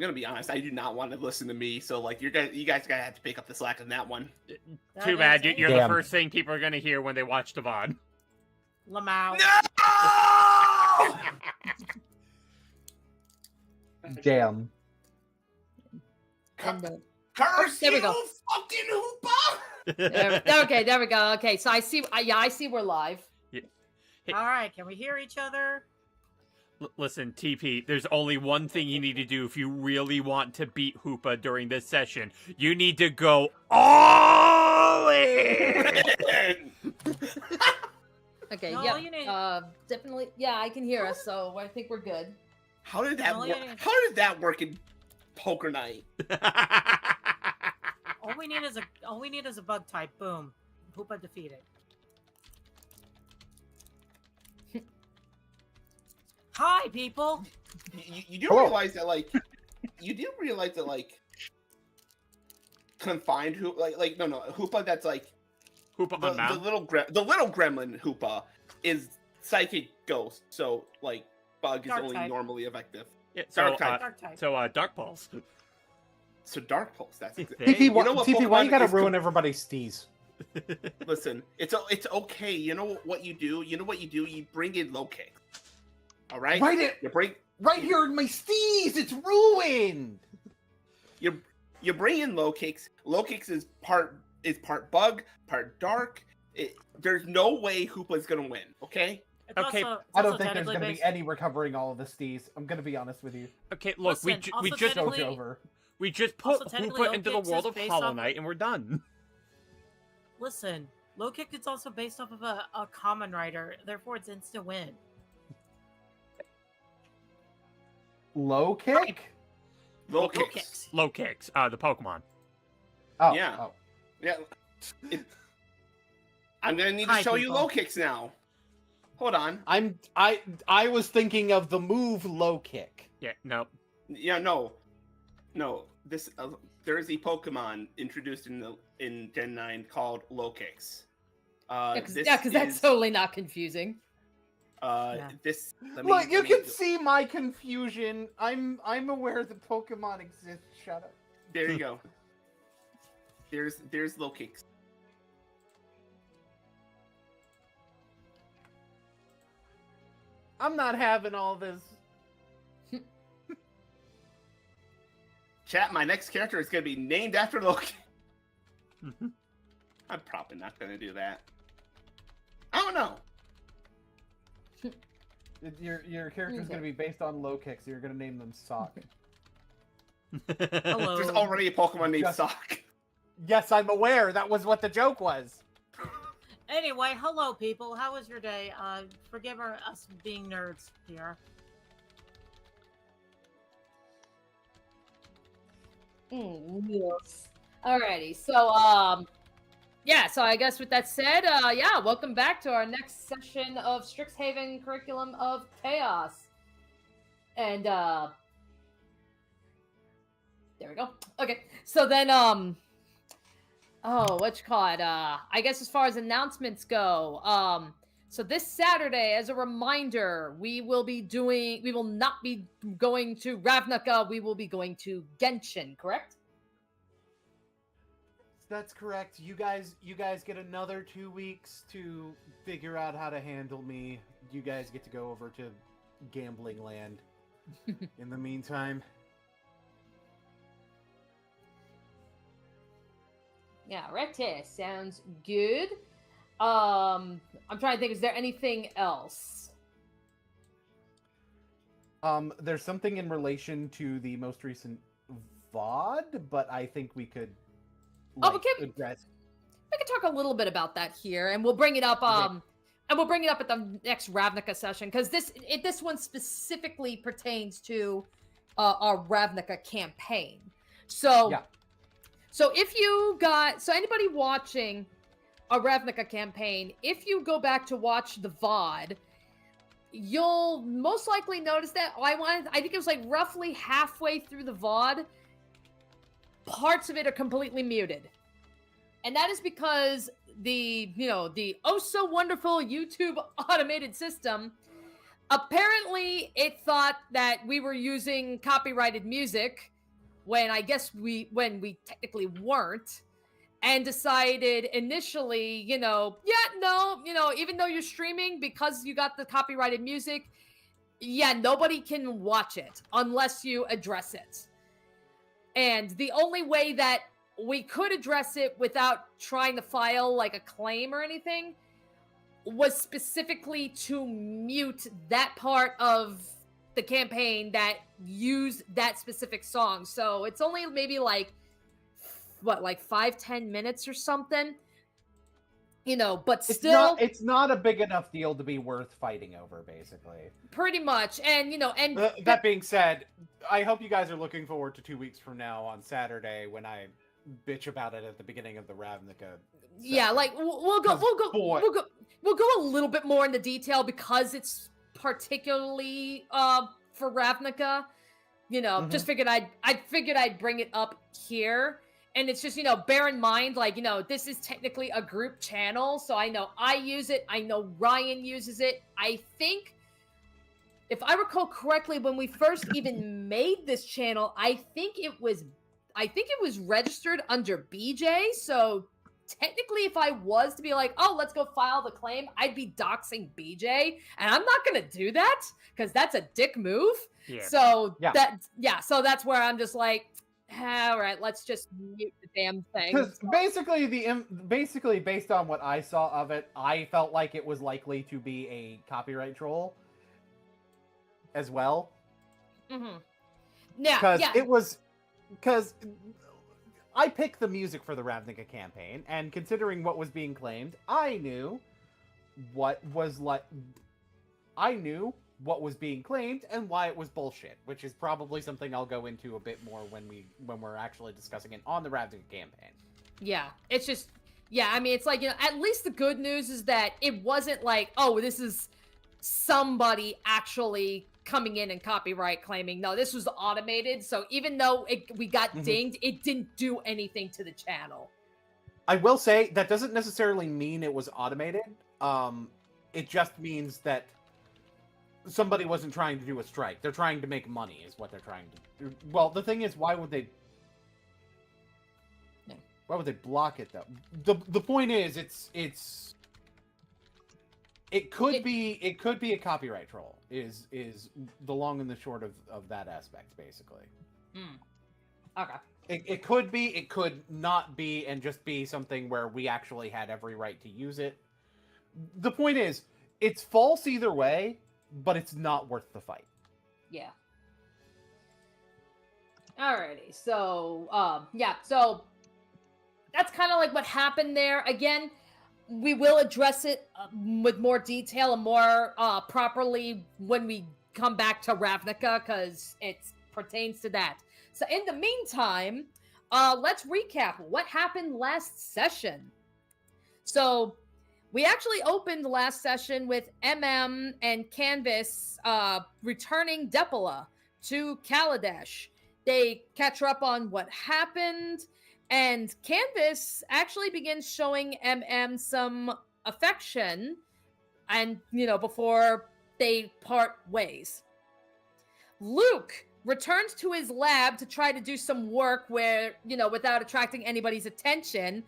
gonna be honest. I do not want to listen to me. So like, you guys gotta have to pick up the slack on that one. Too bad. You're the first thing people are gonna hear when they watch the VOD. Lamau. No! Damn. Curse there we you, go. fucking hoopa! Okay, there we go. Okay, so I see. I see we're live. Hey. All right, can we hear each other? Listen, TP, there's only one thing you need to do if you really want to beat Hoopa during this session. You need to go all in! Okay, No, yeah, you need- definitely. Yeah, I can hear us, so I think we're good. How did that No, work? yeah. How did that work in poker night? All we need is a bug type. Boom. Hoopa defeated. Hi, people. You do Hello. realize that like confined hoop like no Hoopa that's like Hoopa the unbound? little gremlin Hoopa is psychic ghost, so like bug is Dark only type. normally effective. Yeah, Dark type. Dark type. So, Dark Pulse. So Dark Pulse, that's exactly. Hey, TP, you know what TP, why Pokemon you gotta is ruin everybody's steez? Listen, it's okay. You know what you do? You know what you do? You bring in low kicks. All right? You bring Right here in my steez, it's ruined! you bring in low kicks. Low kicks is part bug, part dark. There's no way Hoopa's gonna win, okay? It's Okay, also, it's I don't also think there's technically gonna be based- any recovering all of the steez. I'm gonna be honest with you. Okay, look, Listen, we also just technically- Joke's over. we just put also technically, Hoopa into the Low Kicks world is of based Hollow off- Knight, and we're done. Listen, low kick is also based off of a common rider, therefore it's instant win. Low kick? Low Low kicks. kicks. Low Kicks, the Pokemon. Oh, Yeah. oh. Yeah. I'm gonna need to Hi, show you people. low kicks now. Hold on. I was thinking of the move low kick. Yeah, no. Yeah, no. This there is a Pokemon introduced in Gen 9 called low kicks. Because this that's is, totally not confusing. Yeah. This. Look, you can see my confusion. I'm aware that Pokemon exist. Shut up. There you go. There's low kicks. I'm not having all this. Chat, my next character is gonna be named after Loki. I'm probably not gonna do that. I don't know. Your character's gonna be based on low kicks. You're gonna name them Sock. Hello. There's already a Pokemon named Just- Sock. Yes, I'm aware. That was what the joke was. Anyway, hello people. How was your day? Forgive us being nerds here. Yes. Alrighty, so yeah, so I guess with that said, yeah, welcome back to our next session of Strixhaven Curriculum of Chaos. And there we go. Okay, so then oh, what you call it? I guess as far as announcements go, so this Saturday, as a reminder, we will not be going to Ravnica, we will be going to Genshin, correct? That's correct. You guys get another 2 weeks to figure out how to handle me. You guys get to go over to gambling land. In the meantime, Yeah, righty. Sounds good. I'm trying to think, is there anything else? there's something in relation to the most recent VOD, but I think we could address. We can talk a little bit about that here, and we'll bring it up. And we'll bring it up at the next Ravnica session, because this one specifically pertains to our Ravnica campaign. So, Yeah. so anybody watching a Ravnica campaign, if you go back to watch the VOD, you'll most likely notice that I think it was like roughly halfway through the VOD, parts of it are completely muted. And that is because the oh so wonderful YouTube automated system, apparently it thought that we were using copyrighted music when when we technically weren't, and decided initially, even though you're streaming, because you got the copyrighted music, nobody can watch it unless you address it. And the only way that we could address it without trying to file like a claim or anything was specifically to mute that part of the campaign that used that specific song. So it's only maybe like 5-10 minutes or something, but still it's not a big enough deal to be worth fighting over, basically. Pretty much. And that being said, I hope you guys are looking forward to 2 weeks from now on Saturday when I bitch about it at the beginning of the Ravnica. Yeah, like we'll go a little bit more into detail because it's particularly for Ravnica. Just figured I'd bring it up here. And it's just, bear in mind, like, this is technically a group channel, so I know I use it, I know Ryan uses it. I think, if I recall correctly, when we first even made this channel, I think it was registered under BJ, so technically if I was to be like, oh, let's go file the claim, I'd be doxing BJ, and I'm not gonna do that, because that's a dick move. Yeah. So that's where I'm just like, all right, let's just mute the damn thing. Because basically, based on what I saw of it, I felt like it was likely to be a copyright troll as well. Mm-hmm. Yeah, because I picked the music for the Ravnica campaign, and considering what was being claimed, I knew what was being claimed and why it was bullshit, which is probably something I'll go into a bit more when we're actually discussing it on the Ravnica campaign. Yeah, it's just, I mean, it's like, at least the good news is that it wasn't like, oh, this is somebody actually coming in and copyright claiming. No, this was automated, so even though we got dinged, it didn't do anything to the channel. I will say, that doesn't necessarily mean it was automated. It just means that somebody wasn't trying to do a strike. They're trying to make money, is what they're trying to do. Well, the thing is, why would they block it, though? The point is, it could be a copyright troll, is the long and the short of that aspect, basically. Okay. It could be, it could not be, and just be something where we actually had every right to use it. The point is, it's false either way, but it's not worth the fight. Yeah. Alrighty, so, so that's kind of like what happened there. Again, we will address it with more detail and more properly when we come back to Ravnica, because it pertains to that. So in the meantime, let's recap what happened last session. So we actually opened last session with MM and Canvas returning Depola to Kaladesh. They catch up on what happened, and Canvas actually begins showing MM some affection, and, before they part ways. Luke returns to his lab to try to do some work where, without attracting anybody's attention.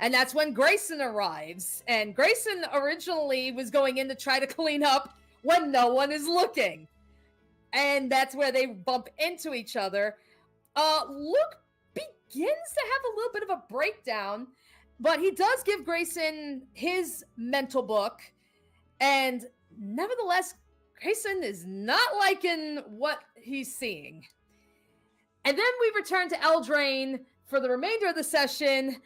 And that's when Grayson arrives. And Grayson originally was going in to try to clean up when no one is looking. And that's where they bump into each other. Luke begins to have a little bit of a breakdown, but he does give Grayson his mental book. And nevertheless, Grayson is not liking what he's seeing. And then we return to Eldraine for the remainder of the session,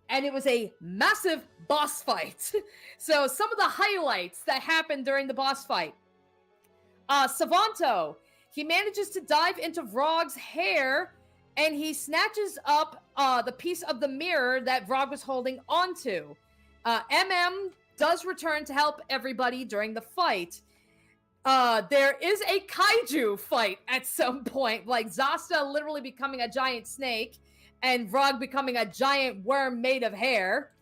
and it was a massive boss fight. So some of the highlights that happened during the boss fight. Savanto, he manages to dive into Vrog's hair, and he snatches up the piece of the mirror that Vrog was holding onto. MM does return to help everybody during the fight. There is a kaiju fight at some point, like Zasta literally becoming a giant snake, and Vrog becoming a giant worm made of hair.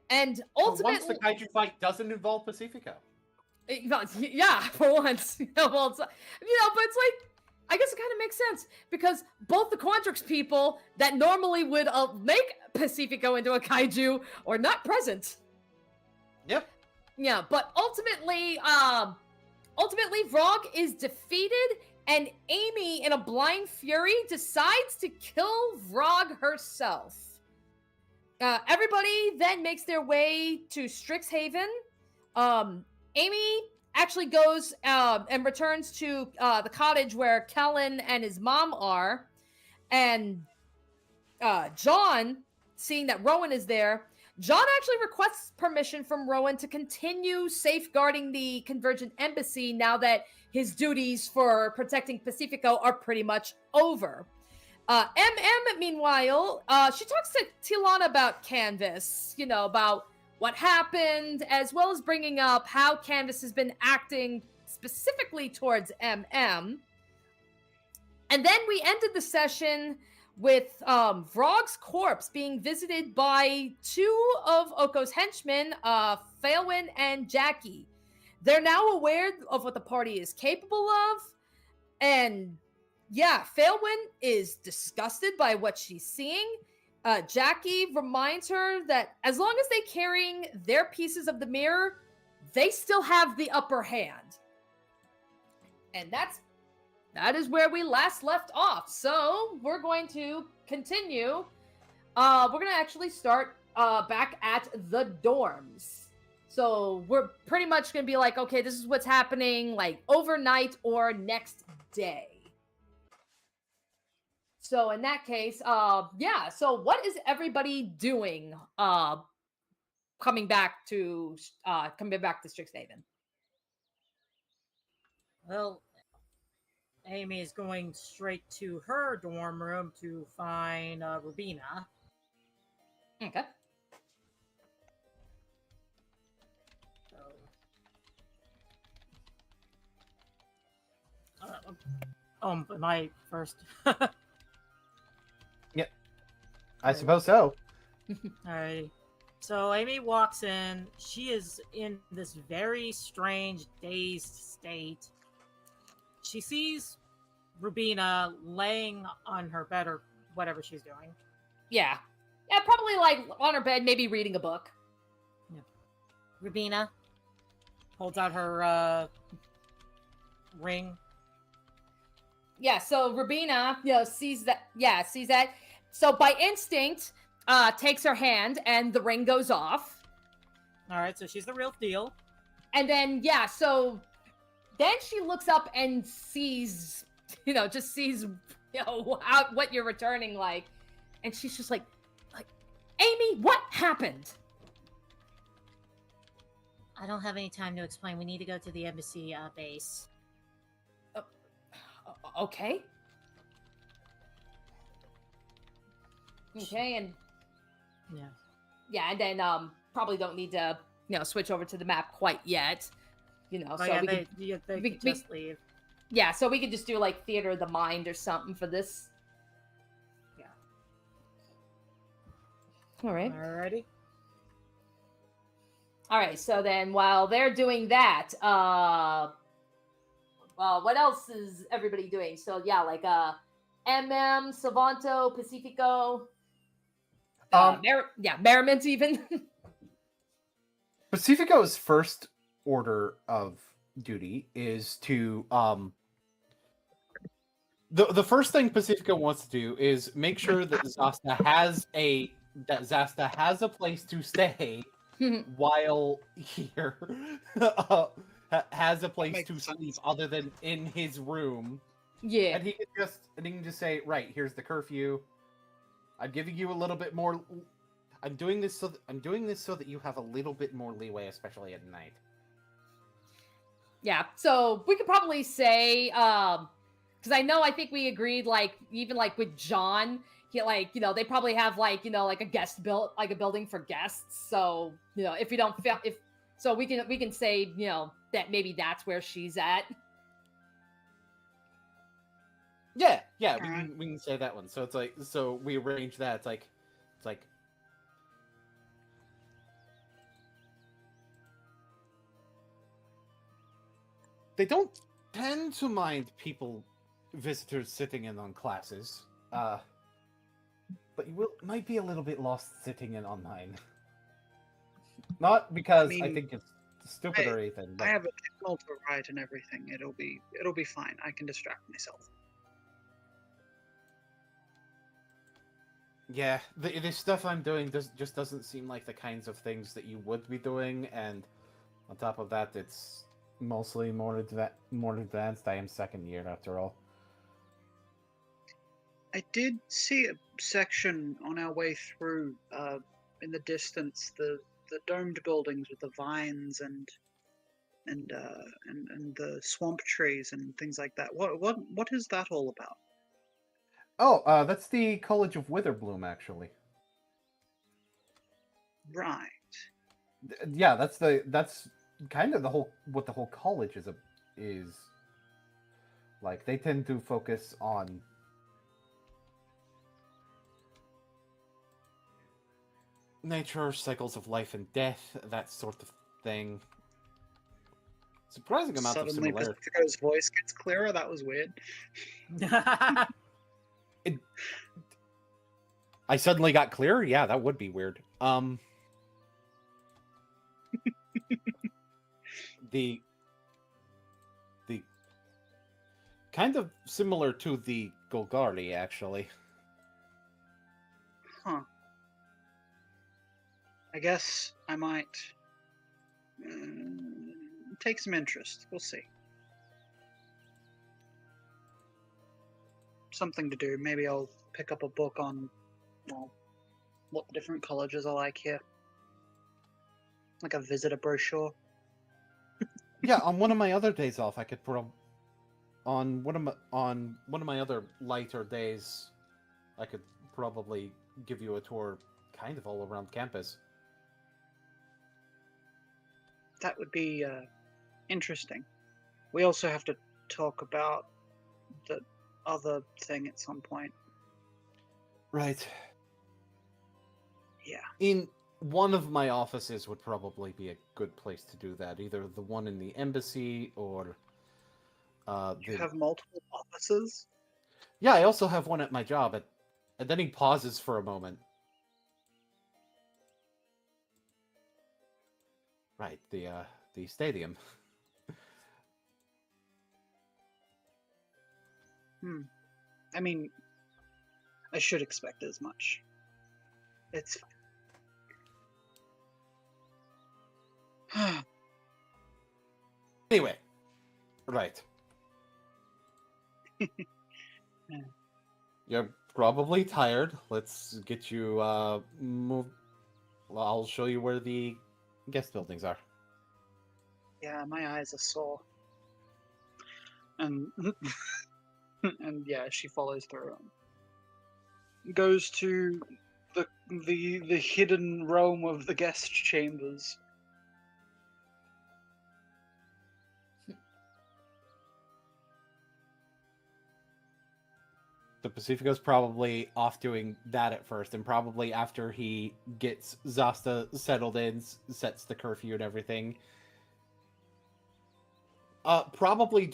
And ultimately, once the kaiju fight doesn't involve Pacifico. Yeah, for once. Well, but it's like, I guess it kind of makes sense because both the Quandrix people that normally would make Pacifico into a kaiju are not present. Yep. Yeah, but ultimately, Vrog is defeated, and Amy, in a blind fury, decides to kill Vrog herself. Everybody then makes their way to Strixhaven. Amy actually goes and returns to the cottage where Kellen and his mom are, and John, seeing that Rowan is there, John actually requests permission from Rowan to continue safeguarding the Convergent Embassy now that his duties for protecting Pacifico are pretty much over. MM, meanwhile, she talks to Tilana about Canvas, about what happened, as well as bringing up how Canvas has been acting specifically towards MM. And then we ended the session with Vrog's corpse being visited by two of Oko's henchmen, Phalwyn and Jackie. They're now aware of what the party is capable of, and yeah, Phalwyn is disgusted by what she's seeing. Jackie reminds her that as long as they're carrying their pieces of the mirror, they still have the upper hand. And that is where we last left off. So we're going to continue. We're going to actually start back at the dorms. So we're pretty much going to be like, okay, this is what's happening like overnight or next day. So in that case, yeah. So what is everybody doing? Coming back to Strixhaven. Well, Amy is going straight to her dorm room to find Rubina. Okay. Am I first? I suppose so. Alright. So Amy walks in. She is in this very strange, dazed state. She sees Rubina laying on her bed or whatever she's doing. Yeah, probably like on her bed, maybe reading a book. Yeah. Rubina holds out her ring. Yeah, so Rubina, sees that. Yeah, sees that. So by instinct, takes her hand, and the ring goes off. All right, so she's the real deal. And then, yeah, so then she looks up and sees, just sees, what you're returning like. And she's just like, Amy, what happened? I don't have any time to explain. We need to go to the embassy base. Okay. Okay, and yeah, and then probably don't need to switch over to the map quite yet. So yeah, we could just leave. Yeah, so we could just do like theater of the mind or something for this. Yeah. All right. Alrighty. All right. So then, while they're doing that, what else is everybody doing? So yeah, like MM, Savanto, Pacifico. Merriment even. Pacifico's first order of duty is to the first thing Pacifico wants to do is make sure that Zasta has a place to stay while here. Has a place to sleep other than in his room. Yeah. And he can just say, right, here's the curfew. I'm giving you a little bit more. I'm doing this so that you have a little bit more leeway, especially at night. Yeah. So we could probably say, because I think we agreed, like even like with John, they probably have like a guest like a building for guests. So if we don't feel so we can say that maybe that's where she's at. Yeah, we can say that one. So it's like, so we arrange that. It's like they don't tend to mind people visitors sitting in on classes. But you might be a little bit lost sitting in online. Not because I mean, think it's stupid or anything, I but have a technical to write and everything. It'll be fine. I can distract myself. yeah, the stuff I'm doing just doesn't seem like the kinds of things that you would be doing, and on top of that, it's mostly more advanced. I am second year after all. I did see a section on our way through, in the distance, the domed buildings with the vines and the swamp trees and things like that. What is that all about? Oh, that's the College of Witherbloom, actually. Right. Yeah, that's kind of what the whole college is like. They tend to focus on nature, cycles of life and death, that sort of thing. Surprising amount of Suddenly, similarity. Pacifico's voice gets clearer. That was weird. I suddenly got clear? Yeah, that would be weird. The kind of similar to the Golgari, actually. Huh. I guess I might take some interest. We'll see. Something to do. Maybe I'll pick up a book on, well, what the different colleges are like here. Like a visitor brochure. Yeah, on one of my other days off, I could on one of my other lighter days, I could probably give you a tour, kind of all around campus. That would be interesting. We also have to talk about the other thing at some point. Right. Yeah. In one of my offices would probably be a good place to do that. Either the one in the embassy or You have multiple offices? Yeah, I also have one at my job. And then he pauses for a moment. Right, the stadium. I mean, I should expect as much. It's fine. Anyway, right. You're probably tired. Let's get you moved. Well, I'll show you where the guest buildings are. Yeah, my eyes are sore. And and yeah, she follows through. Goes to the hidden realm of the guest chambers. The Pacifico's probably off doing that at first, and probably after he gets Zasta settled in, sets the curfew and everything. Probably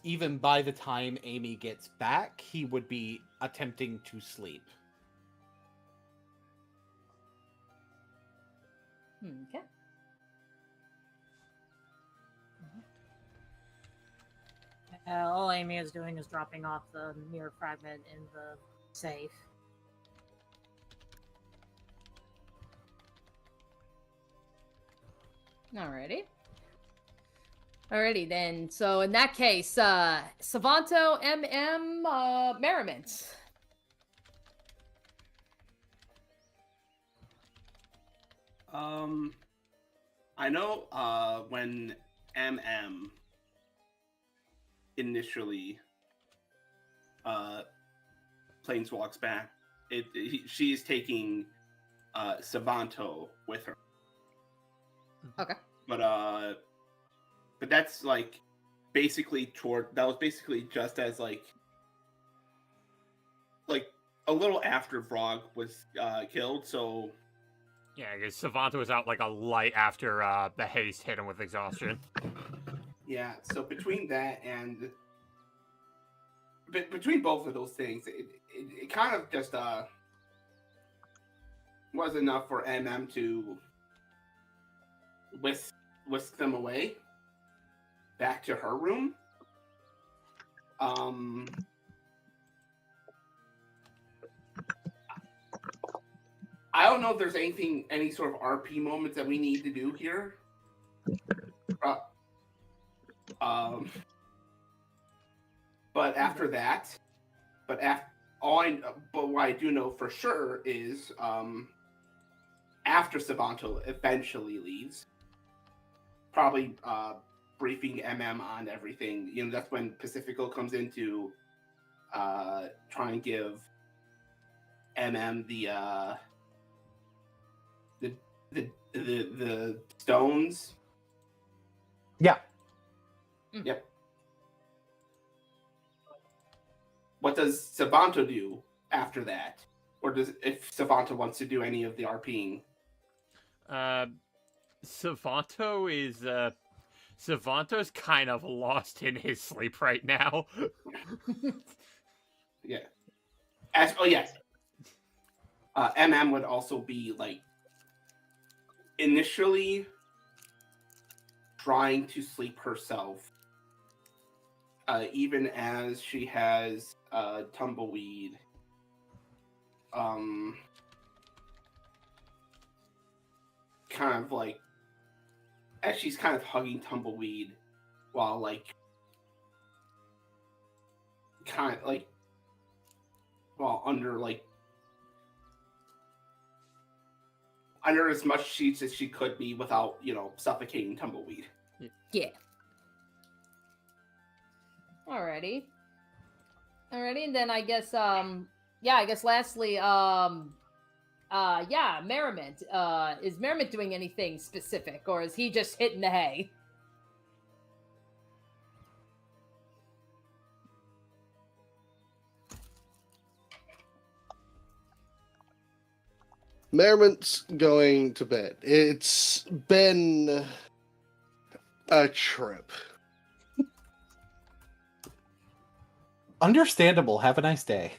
even by the time Amy gets back, he would be attempting to sleep. Okay. All Amy is doing is dropping off the mirror fragment in the safe. Alrighty. Alrighty then. So in that case, Savanto, MM, Merriment. I know when MM initially planeswalks back, she's taking Savanto with her. Okay. But that's like basically that was basically just as like a little after Vrog was killed, so Yeah, because Savanto was out like a light after the haste hit him with exhaustion. Yeah, so between that and between both of those things, it kind of just was enough for MM to whisk them away back to her room. I don't know if there's any sort of RP moments that we need to do here. But after that, but what I do know for sure is after Savanto eventually leaves, probably briefing MM on everything. You know, that's when Pacifico comes in to try and give MM the stones. Yeah. Yep. What does Savanto do after that? Or if Savanto wants to do any of the RPing? Savanto's kind of lost in his sleep right now. Yeah. Yes. MM would also be like initially trying to sleep herself, even as she has tumbleweed. Kind of like as she's kind of hugging tumbleweed while like kind of like while under as much sheets as she could be without, you know, suffocating tumbleweed. Yeah. Alrighty, and then I guess lastly, Merriment. Is Merriment doing anything specific, or is he just hitting the hay? Merriment's going to bed. It's been a trip. Understandable. Have a nice day.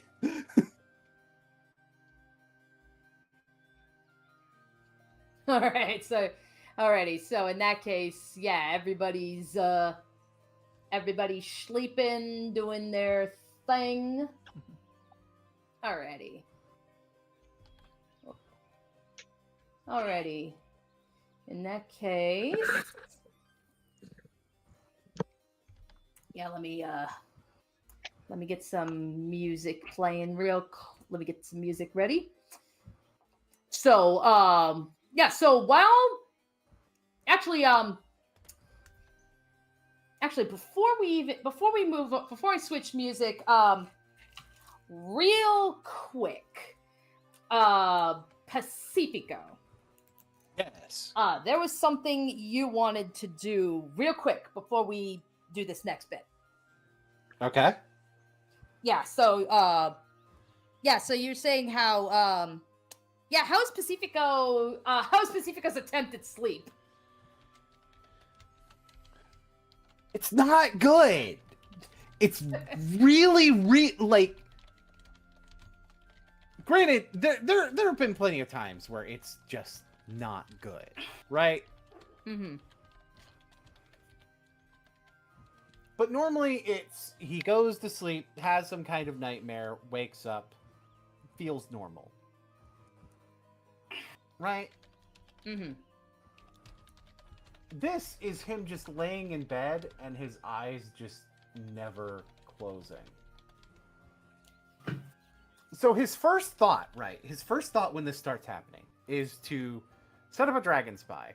Alrighty, so in that case, yeah, everybody's sleeping, doing their thing. Alrighty. In that case, yeah, let me get some music playing let me get some music ready. So, so before I switch music, real quick, Pacifico. Yes. There was something you wanted to do real quick before we do this next bit. Okay. Yeah, so you're saying how's Pacifico's attempt at sleep? It's not good. It's really like. Granted, there have been plenty of times where it's just not good, right? Mm-hmm. But normally it's he goes to sleep, has some kind of nightmare, wakes up, feels normal. Right? Mm-hmm. This is him just laying in bed and his eyes just never closing. So his first thought when this starts happening is to set up a dragon spy.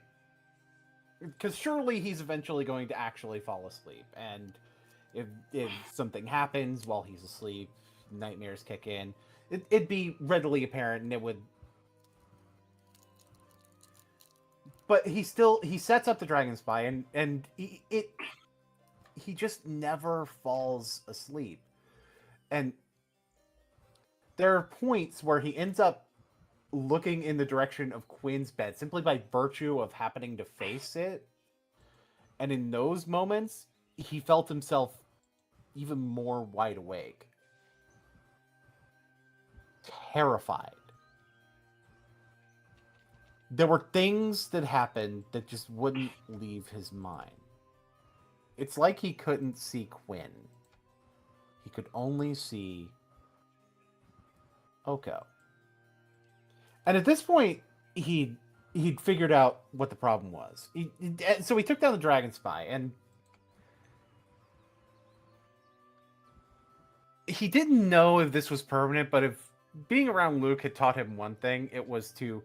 Because surely he's eventually going to actually fall asleep. And if something happens while he's asleep, nightmares kick in, it'd be readily apparent and it would... But he sets up the dragon spy and he just never falls asleep. And there are points where he ends up looking in the direction of Quinn's bed simply by virtue of happening to face it. And in those moments, he felt himself even more wide awake. Terrified. There were things that happened that just wouldn't leave his mind. It's like he couldn't see Quinn. He could only see Oko. And at this point, he'd figured out what the problem was. So he took down the Dragon Spy, and he didn't know if this was permanent, but if being around Luke had taught him one thing, it was to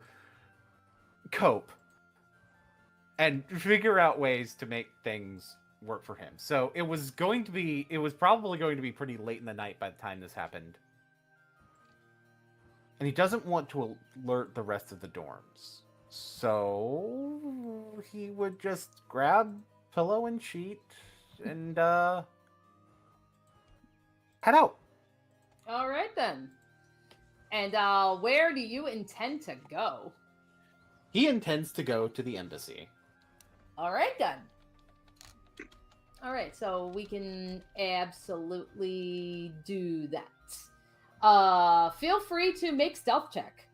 cope and figure out ways to make things work for him. So it was probably going to be pretty late in the night by the time this happened. And he doesn't want to alert the rest of the dorms. So he would just grab pillow and sheet and head out. All right then. And where do you intend to go? He intends to go to the embassy. All right then. All right, so we can absolutely do that. Feel free to make stealth check.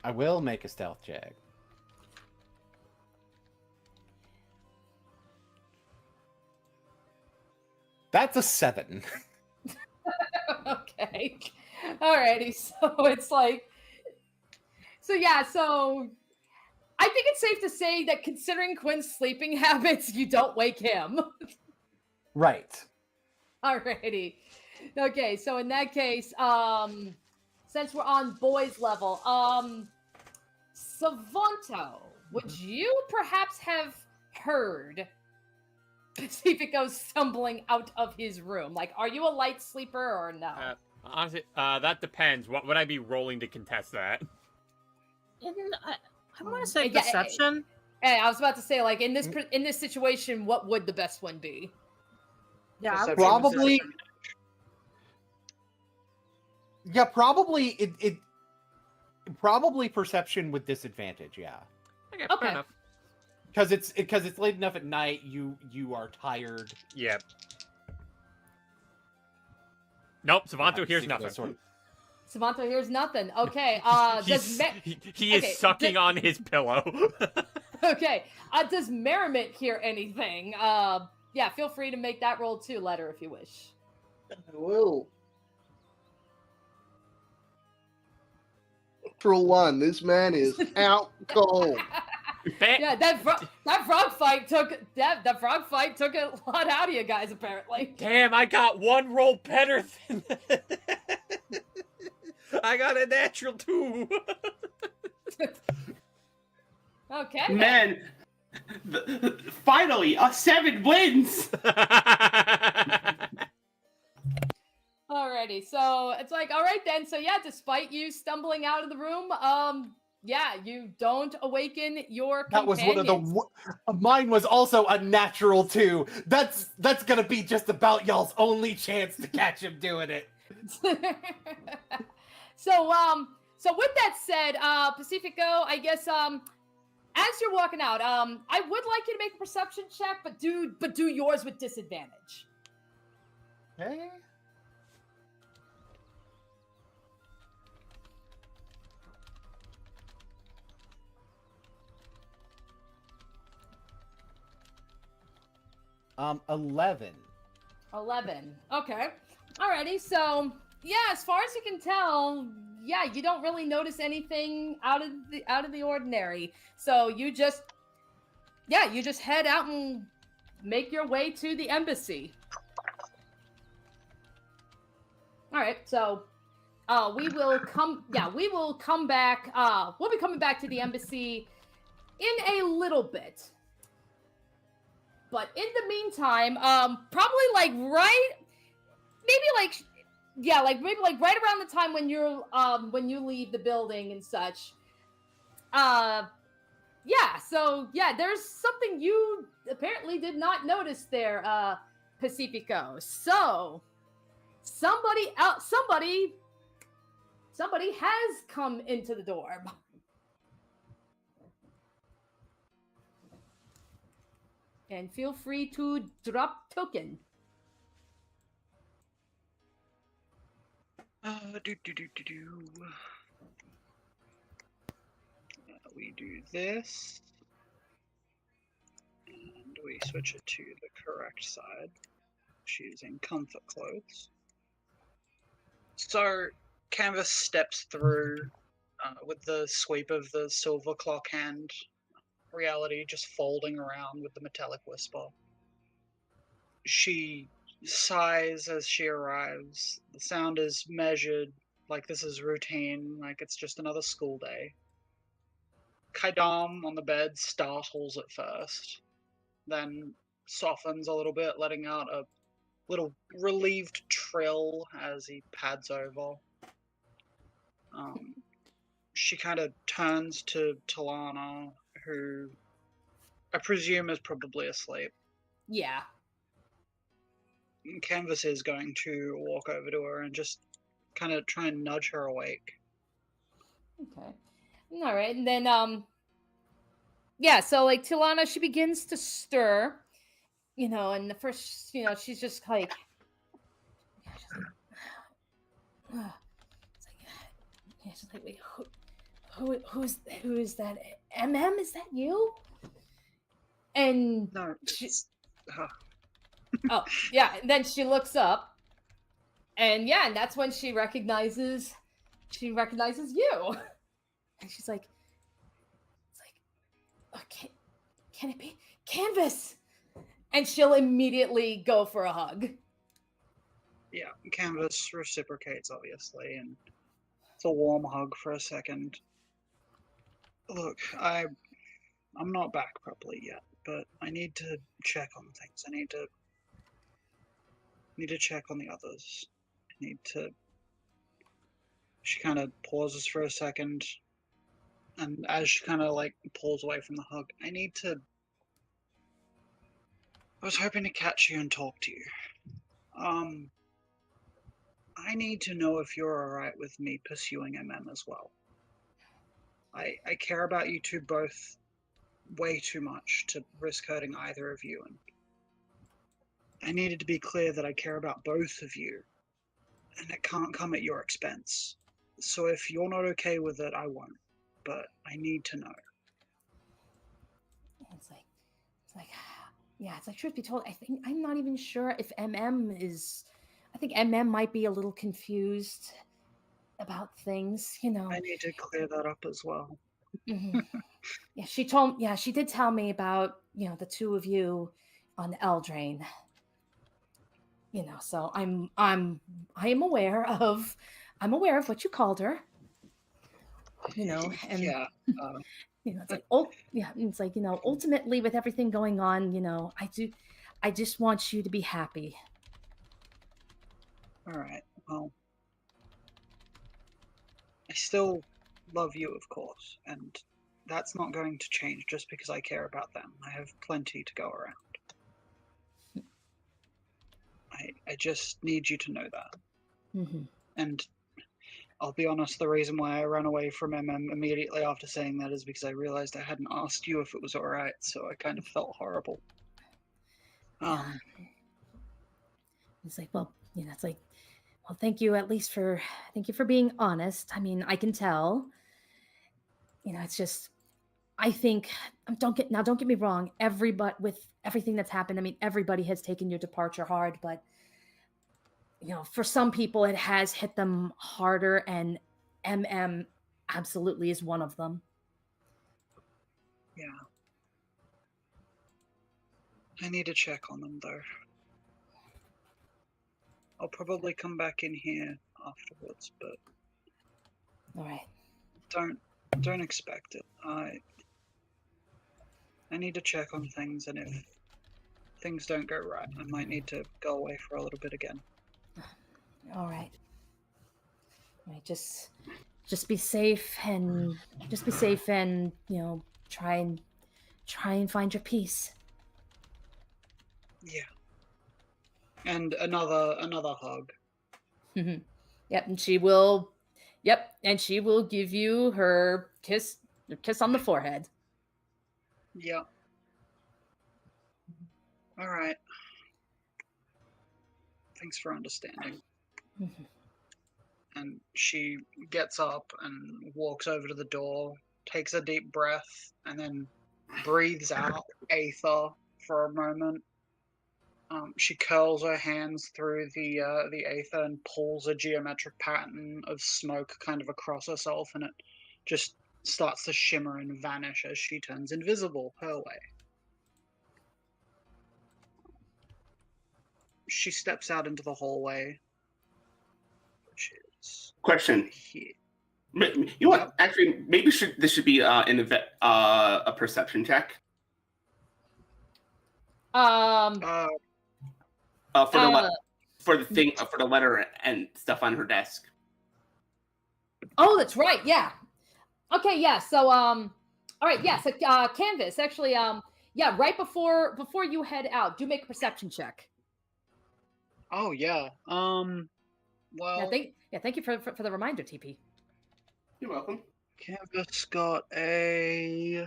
I will make a stealth check. That's a 7. Okay. Alrighty, so it's like... So yeah, so... I think it's safe to say that considering Quinn's sleeping habits, you don't wake him. Right. Alrighty. Okay, so in that case, since we're on boys level, Savanto, would you perhaps have heard Pacifico stumbling out of his room? Like, are you a light sleeper or no? Honestly, that depends. What would I be rolling to contest that? I want to say perception. Hey, I was about to say, like, in this situation, what would the best one be? Yeah, Perception. Probably. Yeah, probably it probably perception with disadvantage. Yeah, Okay, Okay. fair enough. because it's late enough at night. You are tired. Yep. Nope, Savanto Yeah, hears see, nothing. that's sort of- Savanto hears nothing. Okay. He is sucking on his pillow. Okay. Does Merrimit hear anything? Yeah, feel free to make that roll too, Letter, if you wish. I will. For one, this man is out cold. Yeah, that frog fight took a lot out of you guys, apparently. Damn, I got one roll better than I got a natural 2. Okay. then. Man, finally, a 7 wins! Alrighty, so it's like, all right then. So yeah, despite you stumbling out of the room, yeah, you don't awaken your That was companions. one of the. Mine was also a natural 2. That's gonna be just about y'all's only chance to catch him doing it. So with that said, Pacifico, I guess as you're walking out, I would like you to make a perception check, but do yours with disadvantage. Okay. Um, 11. 11. Okay. Alrighty, so yeah, as far as you can tell, yeah, you don't really notice anything out of the ordinary. So you just head out and make your way to the embassy. Alright, so we will come back. We'll be coming back to the embassy in a little bit. But in the meantime, probably like right around the time when you leave the building and such. There's something you apparently did not notice there, Pacifico. So somebody somebody has come into the door. And feel free to drop token. We do this, and we switch it to the correct side. She's in comfort clothes. So, Canvas steps through with the sweep of the silver clock hand, reality just folding around with the metallic whisper. She sighs as she arrives. The sound is measured, like this is routine, like it's just another school day. Kaidam on the bed startles at first, then softens a little bit, letting out a little relieved trill as he pads over. She kind of turns to Talana, who I presume is probably asleep. Yeah. Canvas is going to walk over to her and just kind of try and nudge her awake. Okay. All right. And then, yeah, so like Tilana, she begins to stir, and the first, she's just like, she's like, wait, who is that? MM? Is that you? And No, oh yeah, and then she looks up, and yeah, and that's when she recognizes you, and she's like, okay, can it be Canvas? And she'll immediately go for a hug. Yeah, Canvas reciprocates, obviously, and it's a warm hug for a second. Look, I'm not back properly yet, but I need to check on things. I need to check on the others. She kind of pauses for a second, and as she kind of like pulls away from the hug, I was hoping to catch you and talk to you. I need to know if you're alright with me pursuing MM as well. I care about you two both way too much to risk hurting either of you, and I needed to be clear that I care about both of you, and it can't come at your expense. So if you're not okay with it, I won't, but I need to know. It's like, yeah, it's like, truth be told, I'm not even sure if MM is, I think MM might be a little confused about things, I need to clear that up as well. Mm-hmm. Yeah, she did tell me about, the two of you on Eldraine. So I am aware of what you called her. And yeah. it's like, it's like, ultimately with everything going on, I just want you to be happy. All right. Well, I still love you, of course, and that's not going to change just because I care about them. I have plenty to go around. I just need you to know that. Mm-hmm. And I'll be honest, the reason why I ran away from MM immediately after saying that is because I realized I hadn't asked you if it was alright, so I kind of felt horrible. It's like, well, it's like, well, thank you for being honest. I mean, I can tell. It's just, I think, don't get me wrong. Everybody, with everything that's happened, I mean, everybody has taken your departure hard, but for some people it has hit them harder, and MM absolutely is one of them. Yeah. I need to check on them, though. I'll probably come back in here afterwards, but all right. Don't expect it. I need to check on things, and if things don't go right, I might need to go away for a little bit again. All right. Just be safe, and try and find your peace. Yeah. And another hug. Mm-hmm. Yep, and she will Yep, and she will give you her kiss on the forehead. Yeah. All right. Thanks for understanding. And she gets up and walks over to the door, takes a deep breath, and then breathes out aether for a moment. She curls her hands through the aether and pulls a geometric pattern of smoke kind of across herself, and it just starts to shimmer and vanish as she turns invisible her way. She steps out into the hallway, which is Question. here. You know what? Actually, maybe this should be a perception check. For the letter and stuff on her desk. Oh, that's right. Yeah. Okay. Yeah. So all right. Yeah. So Canvas. Actually, yeah. Right before you head out, do make a perception check. Oh yeah. Well. Thank you for the reminder, TP. You're welcome. Canvas got a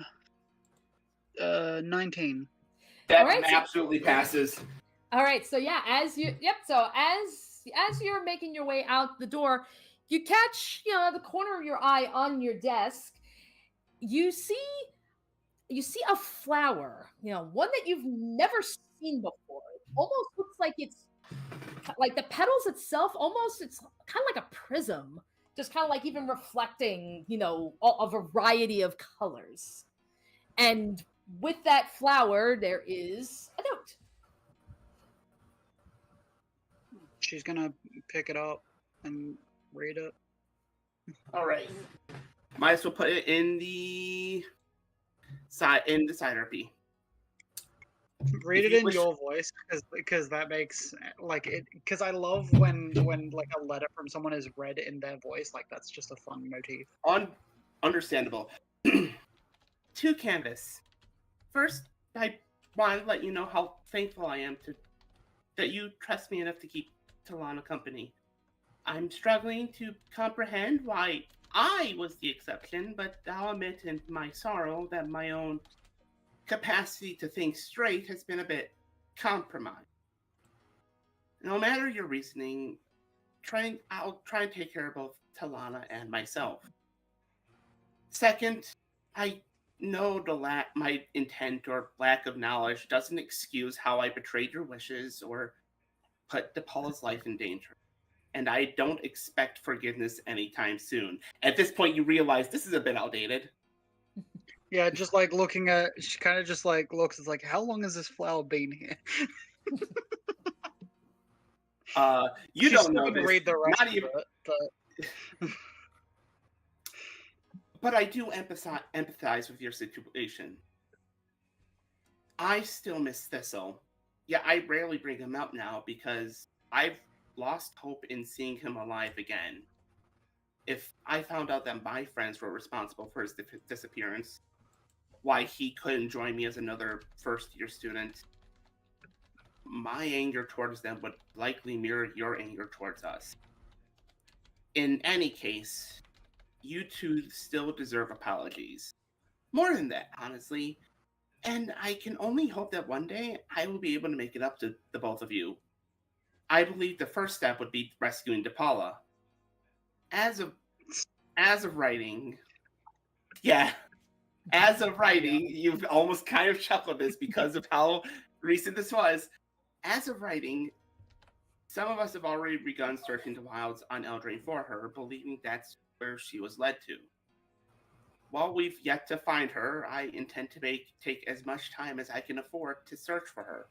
19. That absolutely passes. All right, so yeah, as you're making your way out the door, you catch the corner of your eye on your desk. You see a flower, one that you've never seen before. It almost looks like it's like the petals itself. Almost, it's kind of like a prism, just kind of like even reflecting, a variety of colors. And with that flower, there is a note. She's gonna pick it up and read it. All right. Might as well put it in the side RP. Read it in your voice, because that makes because I love when like a letter from someone is read in their voice. Like, that's just a fun motif. Understandable. To Canvas. First, I want to let you know how thankful I am that you trust me enough to keep Talana company. I'm struggling to comprehend why I was the exception, but I'll admit in my sorrow that my own capacity to think straight has been a bit compromised. No matter your reasoning, I'll try and take care of both Talana and myself. Second, I know my intent or lack of knowledge doesn't excuse how I betrayed your wishes or put DePaula's life in danger. And I don't expect forgiveness anytime soon. At this point, you realize this is a bit outdated. Yeah, just like looking at, she kind of just like looks. It's like, how long has this flower been here? You don't know this. Read the rest Not of even... it, but... But I do empathize with your situation. I still miss Thistle. Yeah, I rarely bring him up now because I've lost hope in seeing him alive again. If I found out that my friends were responsible for his disappearance, why he couldn't join me as another first-year student, my anger towards them would likely mirror your anger towards us. In any case, you two still deserve apologies. More than that, honestly. And I can only hope that one day I will be able to make it up to the both of you. I believe the first step would be rescuing DePaula. As of writing, you've almost kind of chuckled this because of how recent this was. As of writing, some of us have already begun searching the wilds on Eldraine for her, believing that's where she was led to. While we've yet to find her, I intend to take as much time as I can afford to search for her.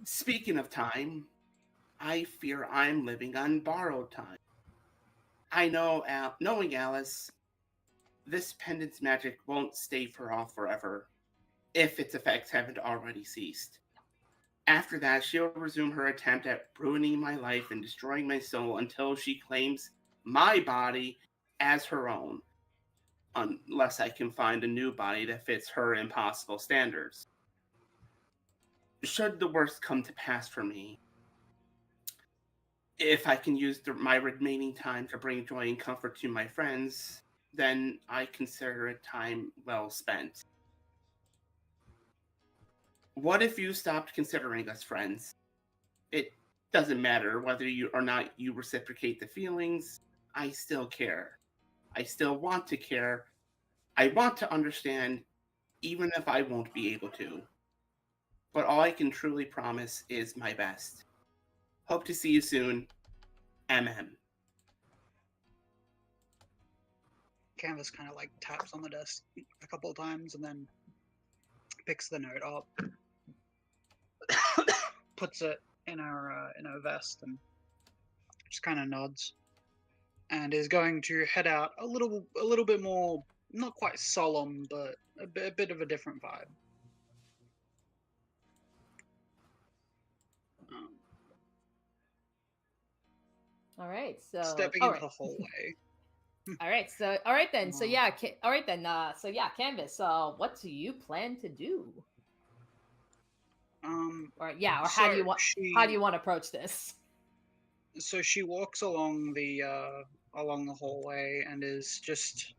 Speaking of time, I fear I'm living on borrowed time. I know, knowing Alice, this pendant's magic won't stay for all forever, if its effects haven't already ceased. After that, she'll resume her attempt at ruining my life and destroying my soul until she claims my body as her own, unless I can find a new body that fits her impossible standards. Should the worst come to pass for me, If I can use my remaining time to bring joy and comfort to my friends, then I consider it time well spent. What if you stopped considering us friends? It doesn't matter whether you or not you reciprocate the feelings. I still care. I still want to care. I want to understand, even if I won't be able to. But all I can truly promise is my best. Hope to see you soon. MM. Canvas kind of like taps on the desk a couple of times and then picks the note up, puts it in her vest, and just kind of nods, and is going to head out a little bit more, not quite solemn, but a bit of a different vibe. All right, so Stepping all into right. the hallway. All right, so all right then. So yeah, all right then. So yeah, Canvas. What do you plan to do? Or yeah, or how do you want? How do you want to approach this? So she walks along the hallway and is just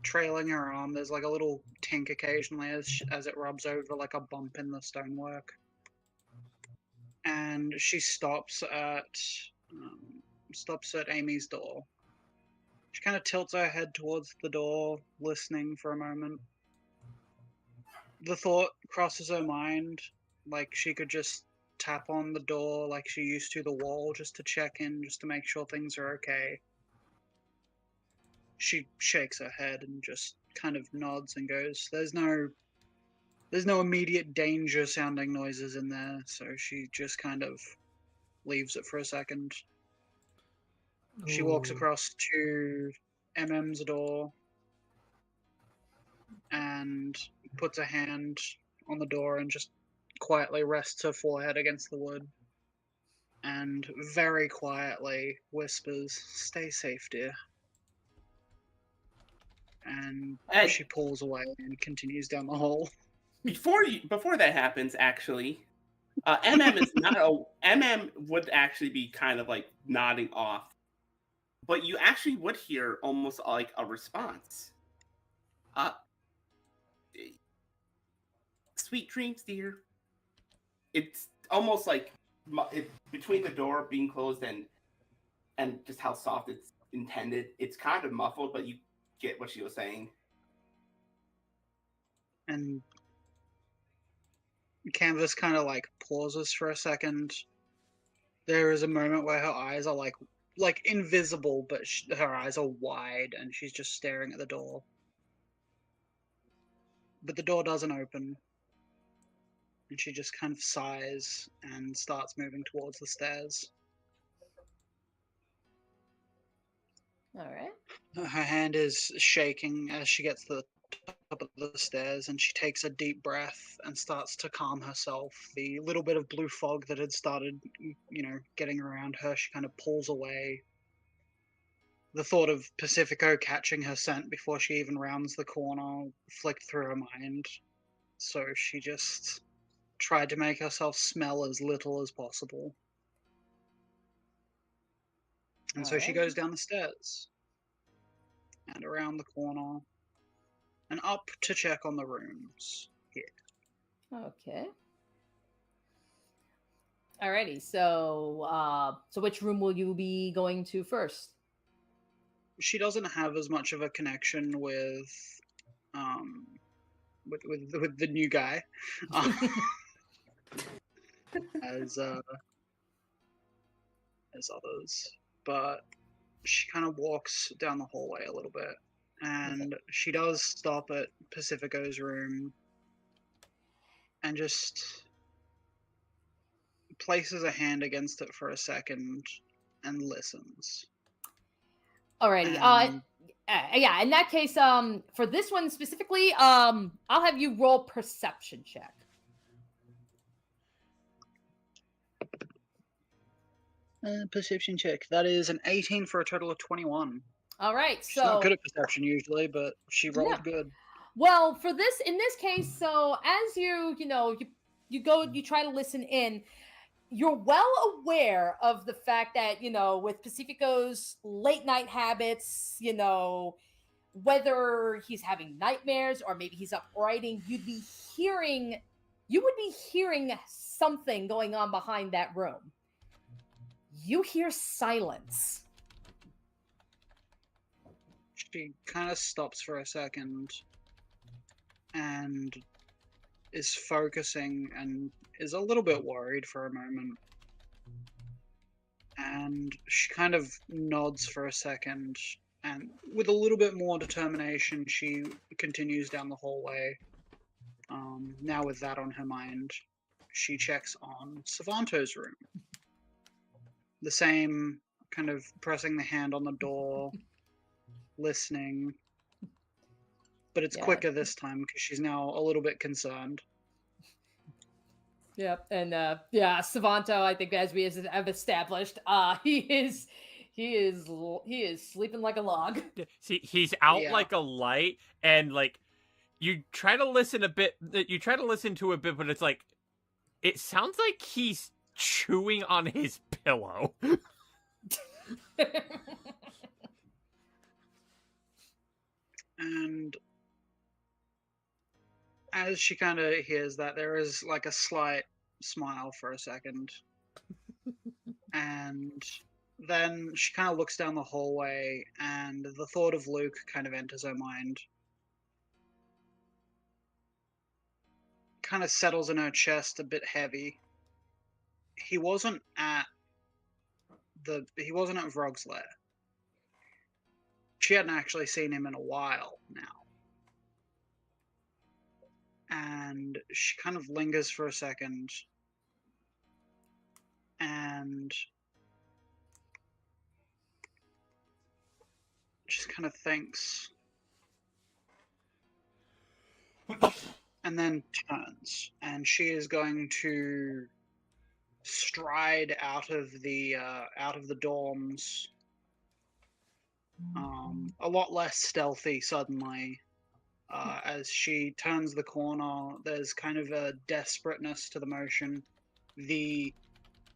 trailing her arm. There's like a little tink occasionally as it rubs over like a bump in the stonework, and she stops at Amy's door. She kind of tilts her head towards the door, listening for a moment. The thought crosses her mind, like she could just tap on the door like she used to the wall, just to check in, just to make sure things are okay. She shakes her head and just kind of nods and goes, there's no immediate danger sounding noises in there, so she just kind of leaves it for a second. She walks across to MM's door and puts a hand on the door and just quietly rests her forehead against the wood and very quietly whispers, "Stay safe, dear." And she pulls away and continues down the hall. Before that happens, actually, MM is not MM would actually be kind of like nodding off, but you actually would hear almost like a response. Sweet dreams, dear. It's almost like between the door being closed and just how soft it's intended. It's kind of muffled, but you get what she was saying. And Canvas kind of like pauses for a second. There is a moment where her eyes are like invisible, but her eyes are wide and she's just staring at the door. But the door doesn't open. And she just kind of sighs and starts moving towards the stairs. All right. Her hand is shaking as she gets to the top of the stairs, and she takes a deep breath and starts to calm herself. The little bit of blue fog that had started, getting around her, she kind of pulls away. The thought of Pacifico catching her scent before she even rounds the corner flicked through her mind. So she just tried to make herself smell as little as possible. And so she goes down the stairs and around the corner and up to check on the rooms here. Okay. Alrighty. So which room will you be going to first? She doesn't have as much of a connection with the new guy as others, but she kind of walks down the hallway a little bit, and she does stop at Pacifico's room and just places a hand against it for a second and listens. Alrighty. Yeah. In that case, for this one specifically, I'll have you roll perception check. Perception check. That is an 18 for a total of 21. All right. She's not good at perception usually, but she rolled good. Well, in this case, so as you try to listen in, you're well aware of the fact that, with Pacifico's late night habits, whether he's having nightmares or maybe he's up writing, you would be hearing something going on behind that room. You hear silence. She kind of stops for a second and is focusing and is a little bit worried for a moment. And she kind of nods for a second, and with a little bit more determination, she continues down the hallway. Now with that on her mind, she checks on Savanto's room. The same kind of pressing the hand on the door, listening. But it's quicker this time because she's now a little bit concerned. Yep, and Savanto, I think as we have established, he is sleeping like a log. See, he's out Yeah. like a light, and like you try to listen to a bit, but it's like it sounds like he's chewing on his pillow. And as she kind of hears that, there is like a slight smile for a second. And then she kind of looks down the hallway, and the thought of Luke kind of enters her mind. Kind of settles in her chest a bit heavy. He wasn't at Vrog's lair. She hadn't actually seen him in a while now. And she kind of lingers for a second and just kind of thinks and then turns, and she is going to stride out of the dorms, a lot less stealthy suddenly. As she turns the corner, there's kind of a desperateness to the motion. The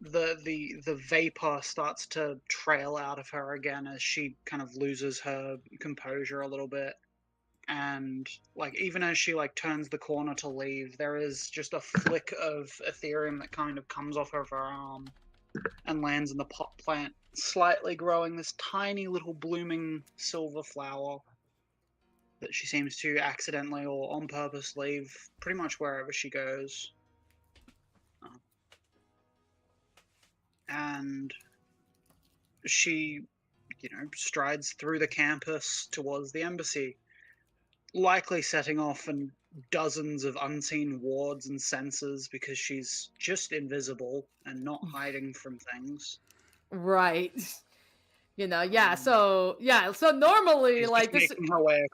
vapor starts to trail out of her again as she kind of loses her composure a little bit. And like even as she like turns the corner to leave, there is just a flick of Ethereum that kind of comes off of her arm and lands in the pot plant, slightly growing this tiny little blooming silver flower that she seems to accidentally or on purpose leave pretty much wherever she goes. And she, strides through the campus towards the embassy, likely setting off dozens of unseen wards and sensors because she's just invisible and not hiding from things. Right. So normally, She's like just this, making her way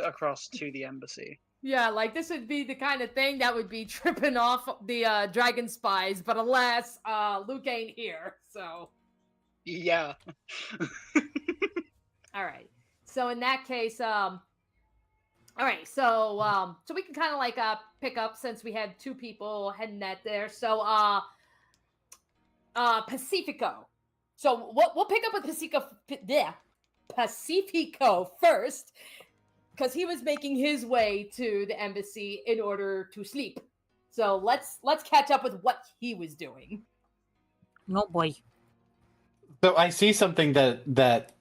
across to the embassy. yeah, like this would be the kind of thing that would be tripping off the dragon spies, but alas, Luke ain't here, so. Yeah. All right. So in that case, all right. So we can kind of like pick up since we had two people heading that there. So Pacifico. So we'll pick up with Pacifico first, because he was making his way to the embassy in order to sleep. So let's catch up with what he was doing. No boy. So I see something that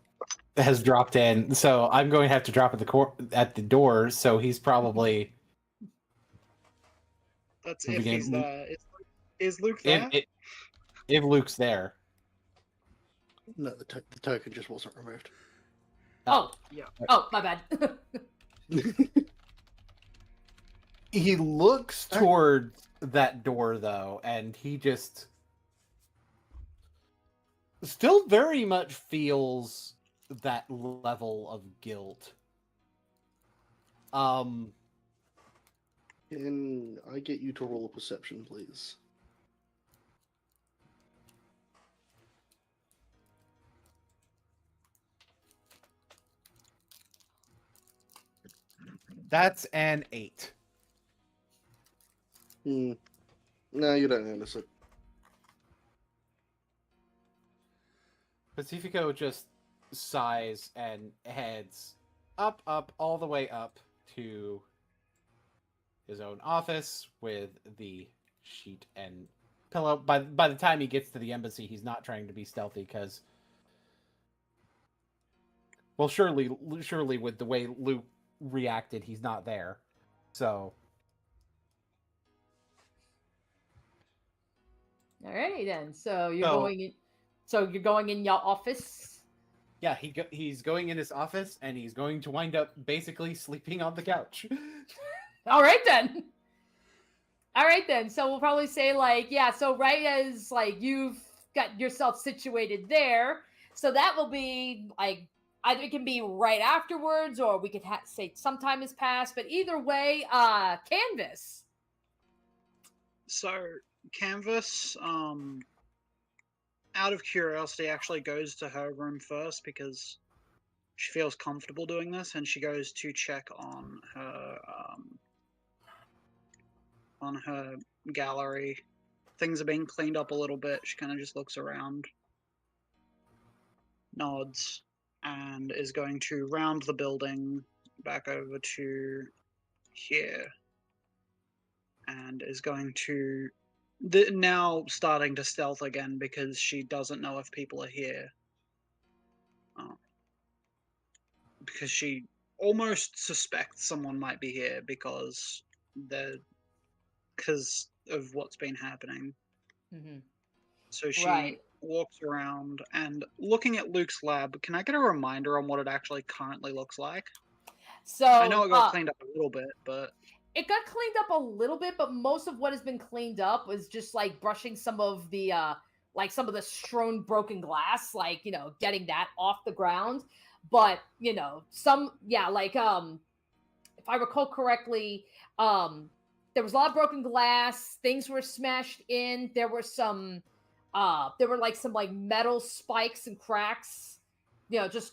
has dropped in. So I'm going to have to drop at the door. So he's probably. That's if he's there. Is Luke there? If Luke's there. No, the token just wasn't removed. Oh, yeah. Oh, my bad. He looks towards that door, though, and he just still very much feels that level of guilt. Can I get you to roll a perception, please? That's an 8. No, you don't notice it. Pacifico just sighs and heads up, all the way up to his own office with the sheet and pillow. By the time he gets to the embassy, he's not trying to be stealthy because, well, surely with the way Luke reacted, he's not there. So, Alrighty then. So you're So- going in. So you're going in your office. yeah, he's going in his office and he's going to wind up basically sleeping on the couch. All right then. All right then. So we'll probably say like, yeah. So right as like you've got yourself situated there, so that will be like either it can be right afterwards, or we could say some time has passed. But either way, Canvas. So Canvas, out of curiosity, actually goes to her room first because she feels comfortable doing this, and she goes to check on her gallery. Things are being cleaned up a little bit. She kind of just looks around, nods, and is going to round the building back over to here, and is going to now starting to stealth again because she doesn't know if people are here. Because she almost suspects someone might be here because of what's been happening. Mm-hmm. So she Right. walks around and looking at Luke's lab. Can I get a reminder on what it actually currently looks like? So I know it got cleaned up a little bit, but it got cleaned up a little bit, but most of what has been cleaned up was just like brushing some of the strewn broken glass, like, you know, getting that off the ground. But, you know, if I recall correctly, there was a lot of broken glass, things were smashed in, there were some metal spikes and cracks, you know, just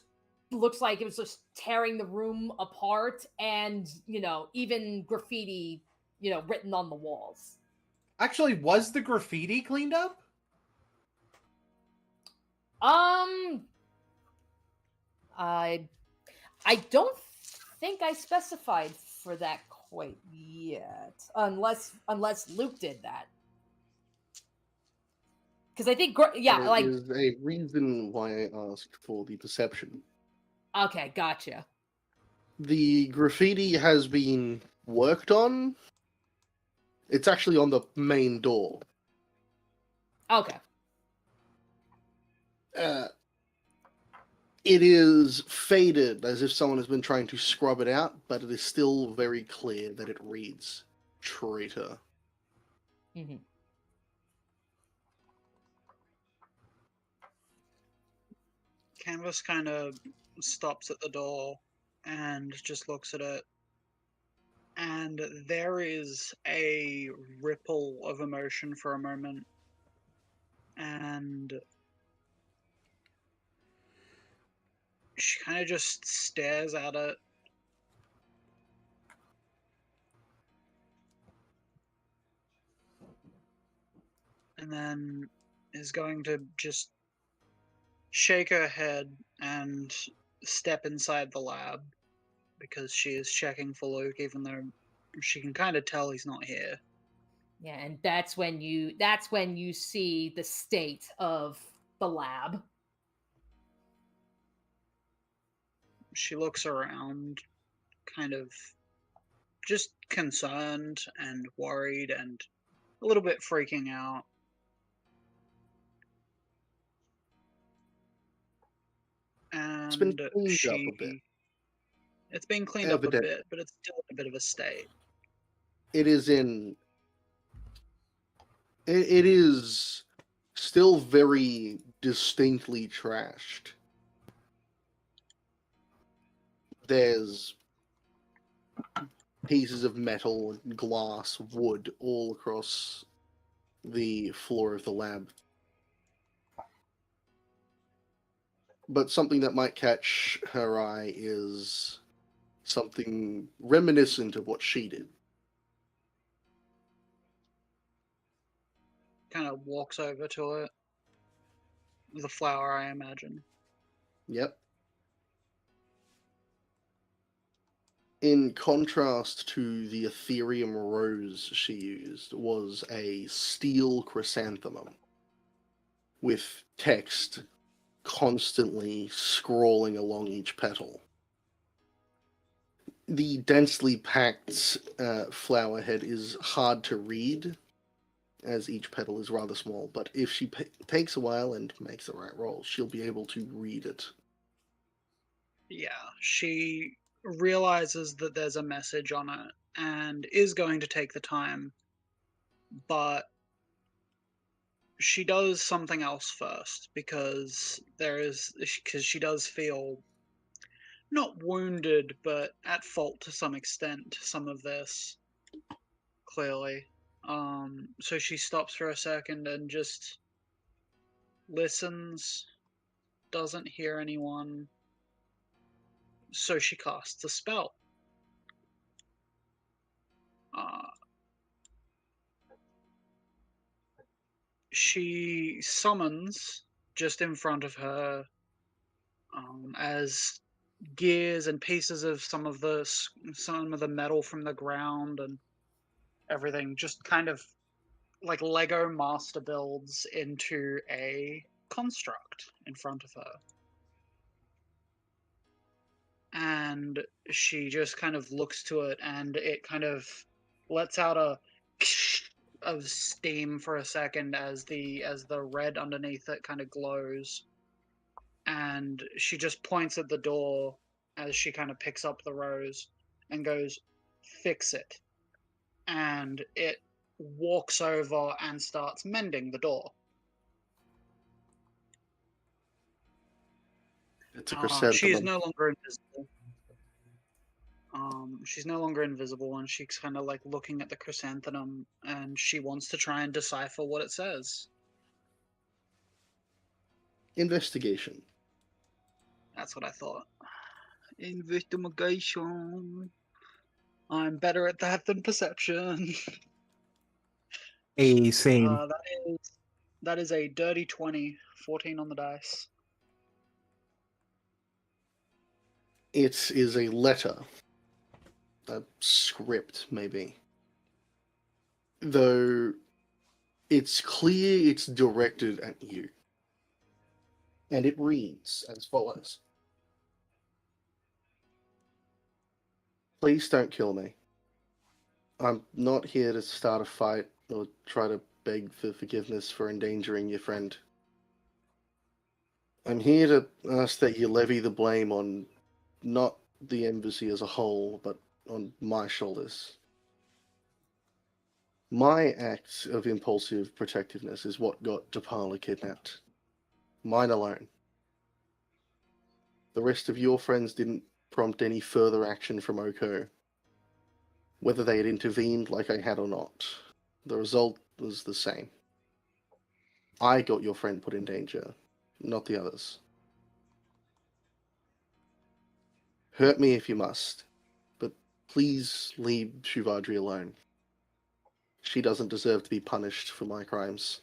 looks like it was just tearing the room apart, and, you know, even graffiti, you know, written on the walls. Actually, was the graffiti cleaned up? I don't think I specified for that quite yet, unless Luke did that. Because I think, There is a reason why I asked for the perception. Okay, gotcha. The graffiti has been worked on. It's actually on the main door. Okay. It is faded, as if someone has been trying to scrub it out, but it is still very clear that it reads traitor. Mm-hmm. Canvas kind of stops at the door and just looks at it. And there is a ripple of emotion for a moment. And she kind of just stares at it. And then is going to just shake her head and step inside the lab because she is checking for Luke, even though she can kind of tell he's not here. Yeah, and that's when you see the state of the lab. She looks around, kind of just concerned and worried and a little bit freaking out. And It's been cleaned up a bit. It's been cleaned up a bit, but it's still in a bit of a state. It is in... It is still very distinctly trashed. There's pieces of metal, glass, wood all across the floor of the lab. But something that might catch her eye is something reminiscent of what she did. Kind of walks over to it the flower, I imagine. Yep. In contrast to the Ethereum rose she used was a steel chrysanthemum with text constantly scrawling along each petal. The densely packed flower head is hard to read, as each petal is rather small, but if she takes a while and makes the right roll, she'll be able to read it. Yeah, she realizes that there's a message on it and is going to take the time, but she does something else first because she does feel not wounded but at fault to some extent, some of this clearly. So she stops for a second and just listens, doesn't hear anyone, so she casts a spell. She summons just in front of her, as gears and pieces of some of the metal from the ground and everything just kind of like Lego master builds into a construct in front of her. And she just kind of looks to it, and it kind of lets out a of steam for a second as the red underneath it kind of glows. And she just points at the door as she kind of picks up the rose and goes, "Fix it." And it walks over and starts mending the door. It's a She chrysanthemum. is no longer invisible. She's no longer invisible, and she's kind of like looking at the chrysanthemum, and she wants to try and decipher what it says. Investigation. That's what I thought. Investigation. I'm better at that than perception. Same. That is a dirty 20, 14 on the dice. It is a letter. A script, maybe. Though it's clear it's directed at you. And it reads as follows. Please don't kill me. I'm not here to start a fight or try to beg for forgiveness for endangering your friend. I'm here to ask that you levy the blame on not the embassy as a whole, but on my shoulders. My act of impulsive protectiveness is what got Depala kidnapped. Mine alone. The rest of your friends didn't prompt any further action from Oko. Whether they had intervened like I had or not, the result was the same. I got your friend put in danger, not the others. Hurt me if you must, but please leave Shuvadri alone. She doesn't deserve to be punished for my crimes.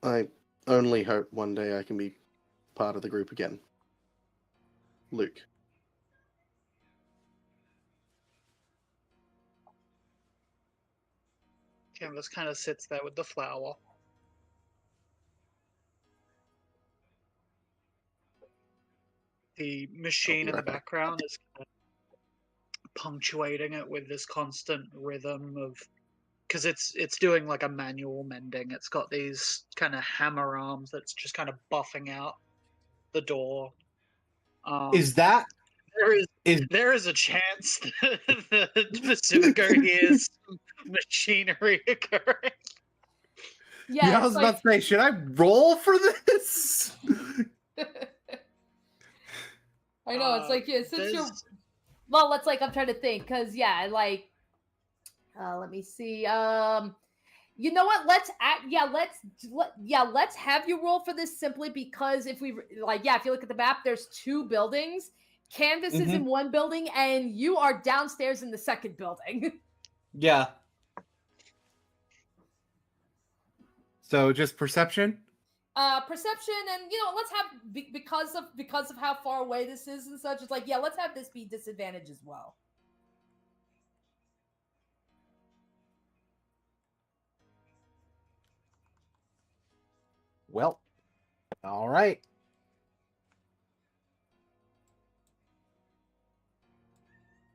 I only hope one day I can be part of the group again. Luke. Canvas kind of sits there with the flower. The machine in the background is kind of punctuating it with this constant rhythm of, because it's doing like a manual mending. It's got these kind of hammer arms that's just kind of buffing out the door. Is that there is a chance that Pacifico hears machinery occurring? Yeah, I was about to say, should I roll for this? I know, it's like, yeah, since you're... Well, it's like, I'm trying to think, because, yeah, like... let me see, you know what? Let's have you roll for this simply because if we if you look at the map, there's 2 buildings. Canvas is in one building, and you are downstairs in the second building. Yeah. So just perception? perception, and let's have because of how far away this is and such. It's like, yeah, let's have this be disadvantage as well. Well, all right.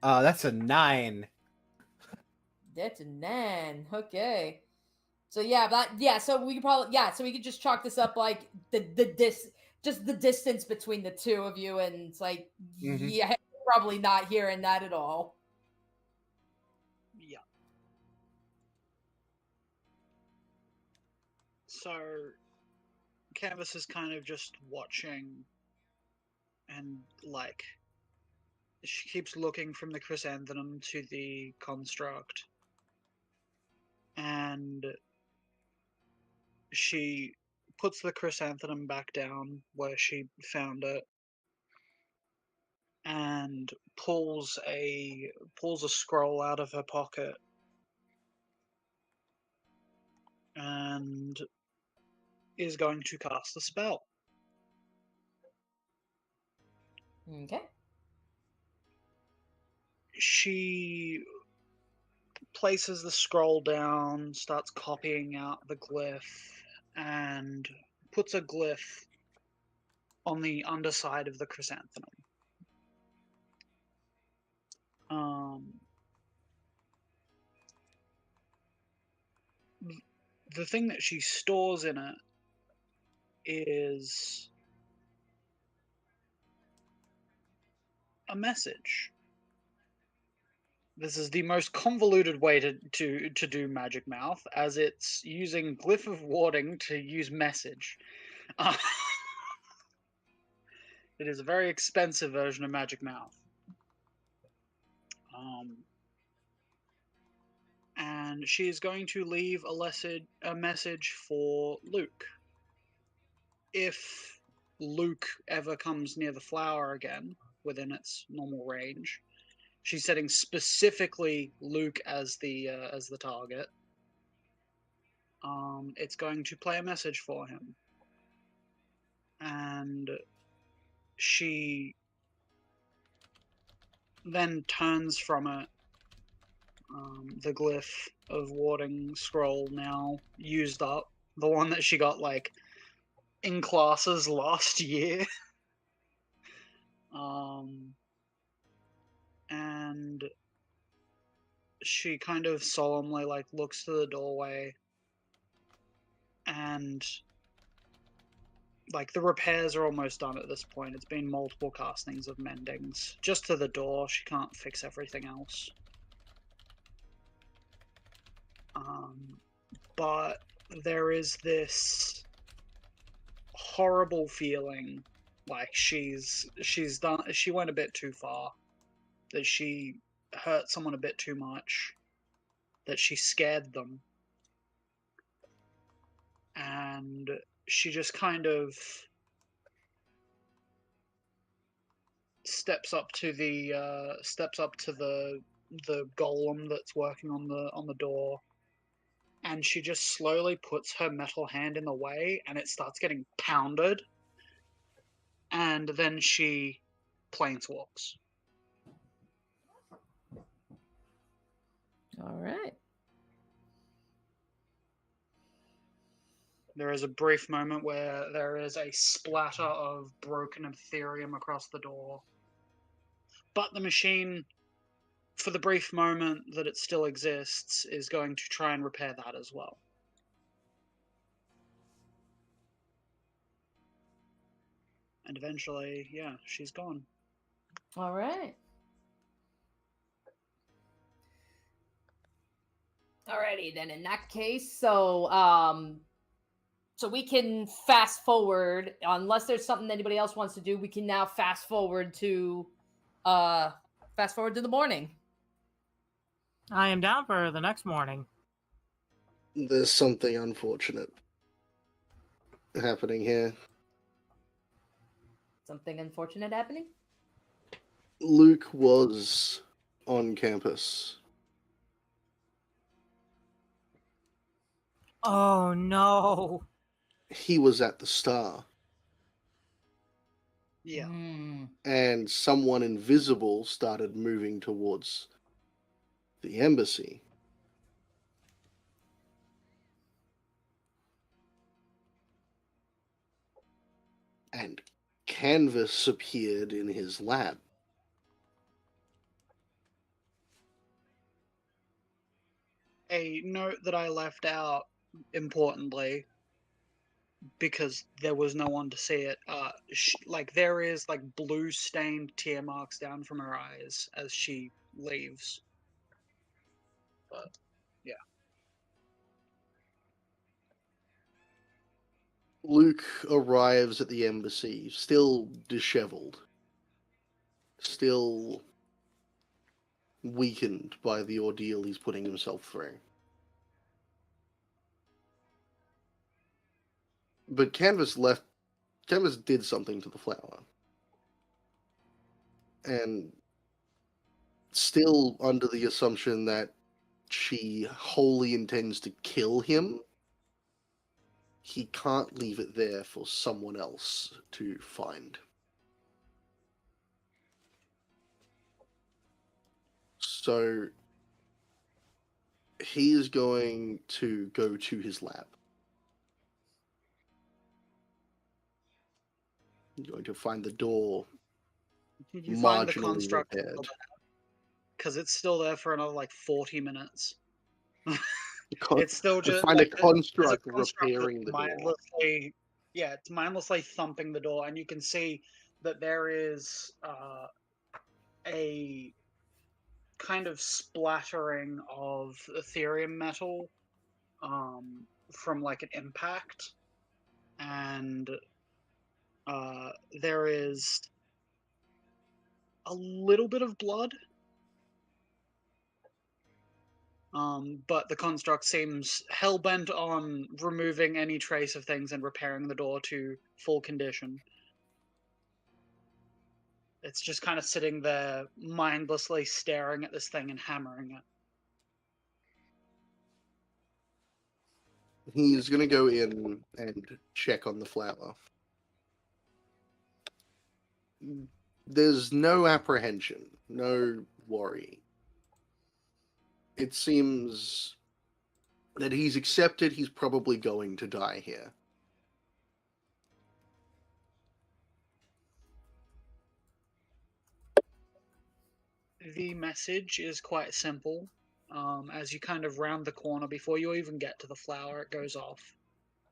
That's a 9. That's a 9. Okay. So so we could just chalk this up like just the distance between the two of you, and it's like, yeah, probably not hearing that at all. Yeah. So Canvas is kind of just watching, and like she keeps looking from the chrysanthemum to the construct, and she puts the chrysanthemum back down where she found it, and pulls a scroll out of her pocket, and is going to cast a spell. Okay. She places the scroll down, starts copying out the glyph, and puts a glyph on the underside of the chrysanthemum. The thing that she stores in it is a message. This is the most convoluted way to do Magic Mouth, as it's using Glyph of Warding to use message. It is a very expensive version of Magic Mouth. And she is going to leave a message for Luke. If Luke ever comes near the flower again, within its normal range, she's setting specifically Luke as the target. It's going to play a message for him, and she then turns from it. The Glyph of Warding scroll now used up, the one that she got like in classes last year. And she kind of solemnly like looks to the doorway, and like the repairs are almost done at this point. It's been multiple castings of mendings just to the door. She can't fix everything else. But there is this horrible feeling like she went a bit too far, that she hurt someone a bit too much, that she scared them, and she just kind of steps up to the golem that's working on the door, and she just slowly puts her metal hand in the way, and it starts getting pounded, and then she planeswalks. All right. There is a brief moment where there is a splatter of broken Ethereum across the door, but the machine, for the brief moment that it still exists, is going to try and repair that as well. And eventually, yeah, she's gone. All right. Alrighty then. In that case, so we can fast forward, unless there's something anybody else wants to do. We can now fast forward to the morning. I am down for the next morning. There's something unfortunate happening here. Something unfortunate happening? Luke was on campus. Oh no. he was at the Star, Yeah. Mm. and someone invisible started moving towards the embassy. And Canvas appeared in his lab. A note that I left out, importantly, because there was no one to see it. Like there is like blue stained tear marks down from her eyes as she leaves. But yeah, Luke arrives at the embassy, still disheveled, still weakened by the ordeal he's putting himself through. But Canvas did something to the flower. And still under the assumption that she wholly intends to kill him, he can't leave it there for someone else to find. So he is going to go to his lab. He's going to find the door you find the marginally construct repaired. because it's still there for another like 40 minutes. Con- It's still just find like a there's construct construct repairing that's the door. mindlessly, yeah, it's mindlessly thumping the door, and you can see that there is a kind of splattering of Ethereum metal from like an impact, and there is a little bit of blood. But the construct seems hell-bent on removing any trace of things and repairing the door to full condition. It's just kind of sitting there mindlessly staring at this thing and hammering it. He's going to go in and check on the flower. There's no apprehension, no worry. It seems that he's accepted he's probably going to die here. The message is quite simple. As you kind of round the corner, before you even get to the flower, it goes off.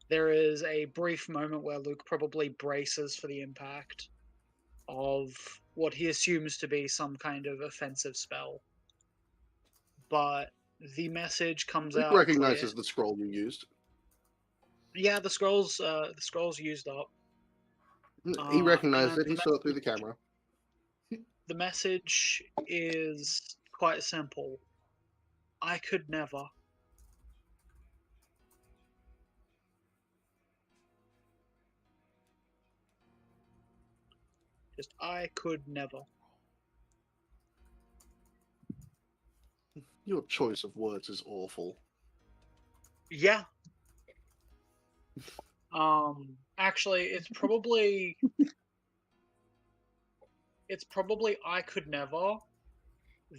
There is a brief moment where Luke probably braces for the impact of what he assumes to be some kind of offensive spell. But the message comes Luke out recognizes clear. the scroll you used. Yeah, the scroll's used up. He recognized and it. He saw it through the camera. The message is quite simple. I could never. Just I could never. Your choice of words is awful. Yeah. Actually, it's probably I could never.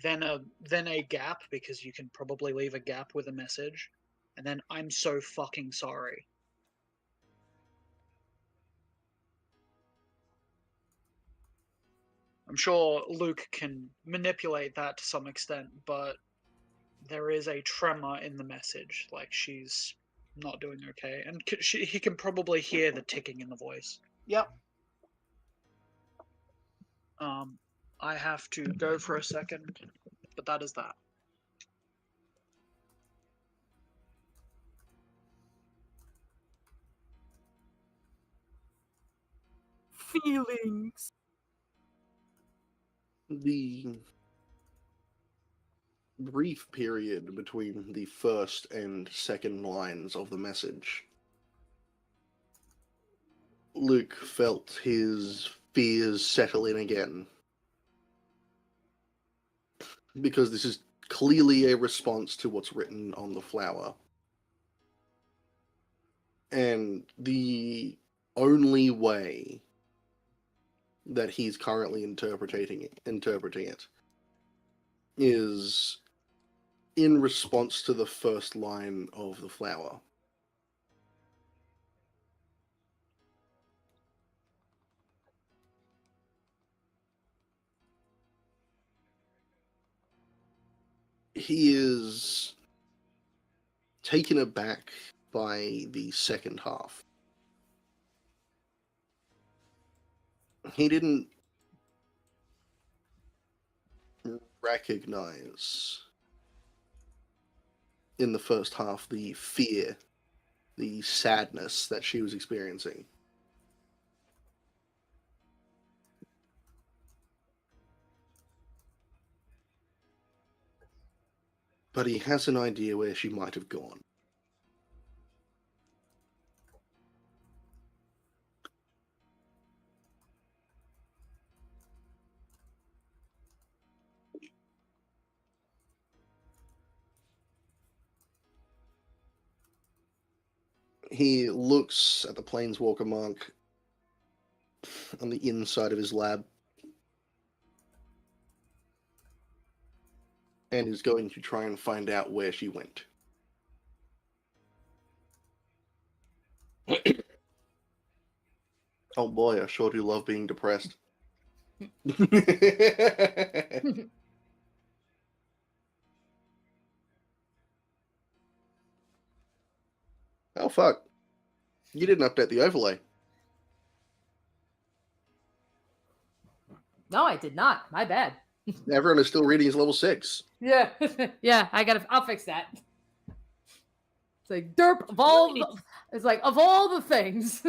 Then a gap, because you can probably leave a gap with a message, and then I'm so fucking sorry. I'm sure Luke can manipulate that to some extent, but there is a tremor in the message, like she's not doing okay, and he can probably hear the ticking in the voice. Yep. I have to go for a second, but that is that. Feelings. The brief period between the first and second lines of the message, Luke felt his fears settle in again. Because this is clearly a response to what's written on the flower. And the only way that he's currently interpreting it is in response to the first line of the flower. He is taken aback by the second half. He didn't recognize in the first half the fear, the sadness that she was experiencing. But he has an idea where she might have gone. He looks at the Planeswalker mark on the inside of his lab and is going to try and find out where she went. Oh boy, I sure do love being depressed. Oh fuck. You didn't update the overlay. No, I did not. My bad. Everyone is still reading his level 6. Yeah, yeah. I'll fix that. It's like derp of all. It's like of all the things.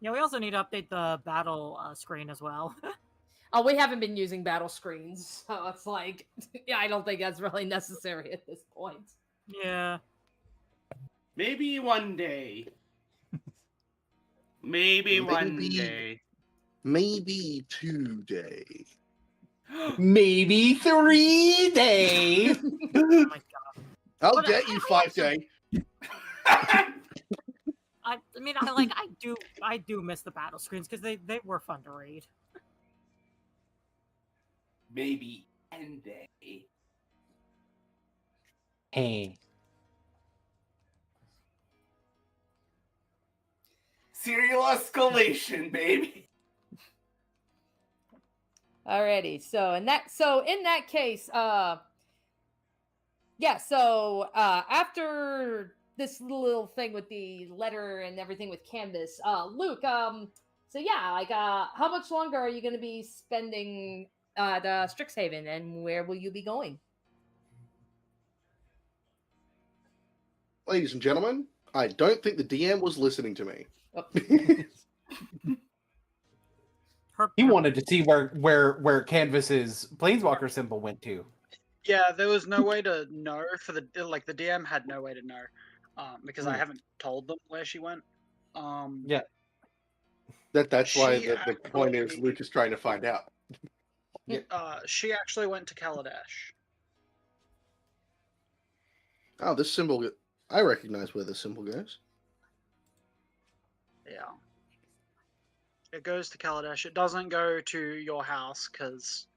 Yeah, we also need to update the battle screen as well. Oh, we haven't been using battle screens, so it's like, yeah, I don't think that's really necessary at this point. Yeah. Maybe one day. Maybe one day. Maybe 2 days. Maybe 3 days. Oh my god. I'll But get you 5 days. I mean, I do miss the battle screens because they were fun to read. Maybe 10 day. Hey. Serial escalation, baby. Alrighty, so in that case, yeah, so after this little thing with the letter and everything with Canvas, Luke, so yeah, like how much longer are you going to be spending at Strixhaven, and where will you be going? Ladies and gentlemen, I don't think the DM was listening to me. Oh. He wanted to see where Canvas's Planeswalker symbol went to. Yeah, there was no way to know for the DM had no way to know, because I haven't told them where she went. Yeah. That's why She the point is actually- Luke is trying to find out. She actually went to Kaladesh. Oh, this symbol, I recognize where this symbol goes. Yeah. It goes to Kaladesh. It doesn't go to your house because,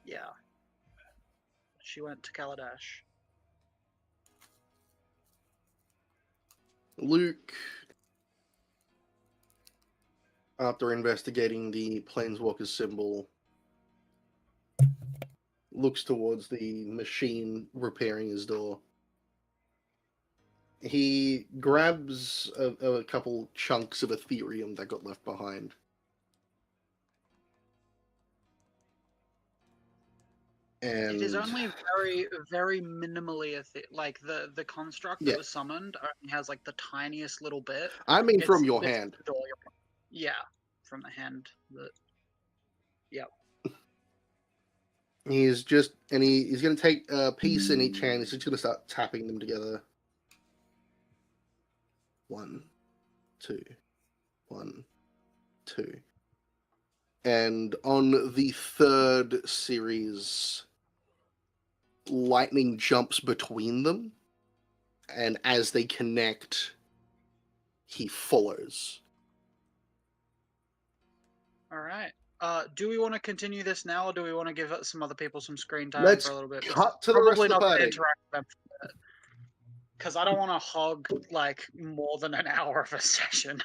yeah, she went to Kaladesh. Luke, after investigating the Planeswalker symbol, looks towards the machine repairing his door. He grabs a couple chunks of Ethereum that got left behind. And It is only very, very minimally like the construct that was summoned only has like the tiniest little bit. I mean, from your It's hand. the door yeah, from the hand. Yep. He's going to take a piece in each hand. He's just going to start tapping them together. 1, 2, 1, 2. And on the third series, lightning jumps between them and as they connect, he follows. All right. Do we want to continue this now, or do we want to give some other people some screen time Let's for a little bit? cut to the rest Probably of the not going to party. interact with them because I don't want to hog like more than an hour of a session.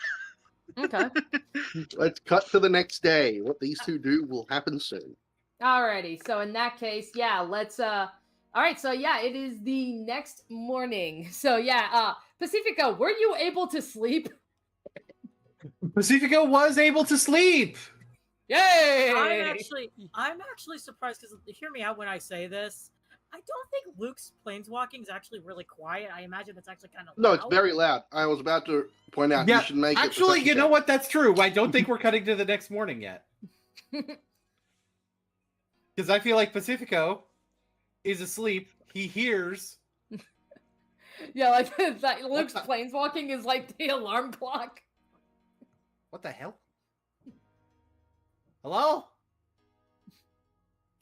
Okay. Let's cut to the next day. What these two do will happen soon. Alrighty. So in that case, yeah, let's all right, so yeah, it is the next morning. So yeah, Pacifico, were you able to sleep? Pacifico was able to sleep. Yay! I'm actually surprised because hear me out when I say this. I don't think Luke's planeswalking is actually really quiet. I imagine it's actually kind of No, it's very loud. I was about to point out you should make it. Actually, you know what? That's true. I don't think we're cutting to the next morning yet. Because I feel like Pacifico is asleep. He hears. Yeah, like Luke's planeswalking is like the alarm clock. What the hell? Hello?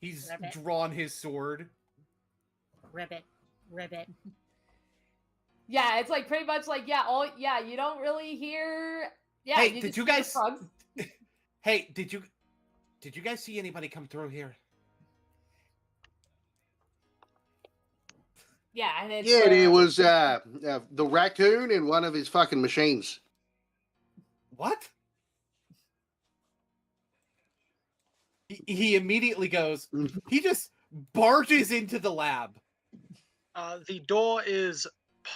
He's Ribbit. drawn his sword. Ribbit. Ribbit. Yeah, it's like pretty much like you don't really hear. Yeah, Hey, you did just you hear guys? frogs. Hey, did you guys see anybody come through here? Yeah, and it's Yeah, it was the raccoon in one of his fucking machines. What? He immediately goes. He just barges into the lab. The door is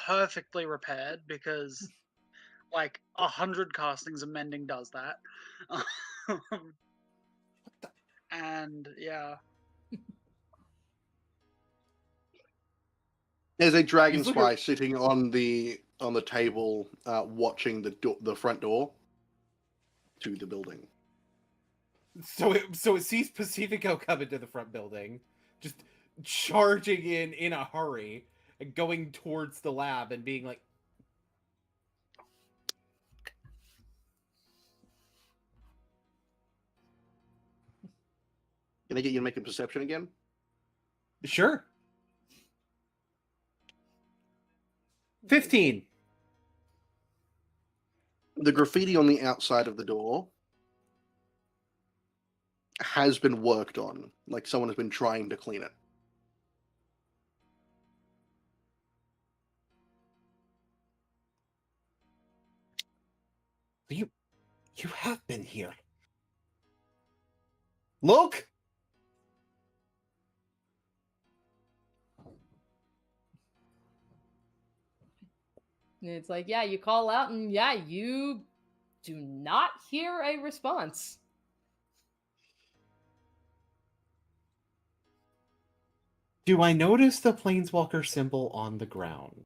perfectly repaired because, like, 100 castings and mending does that. And yeah, There's a dragon He's spy sitting on the table, watching the front door to the building. So it sees Pacifico come into the front building, just charging in a hurry and going towards the lab and being like, Can I get you to make a perception again? "Sure." 15. The graffiti on the outside of the door has been worked on, like someone has been trying to clean it. You have been here. Look. And it's like, yeah, you call out and yeah, you do not hear a response. Do I notice the planeswalker symbol on the ground?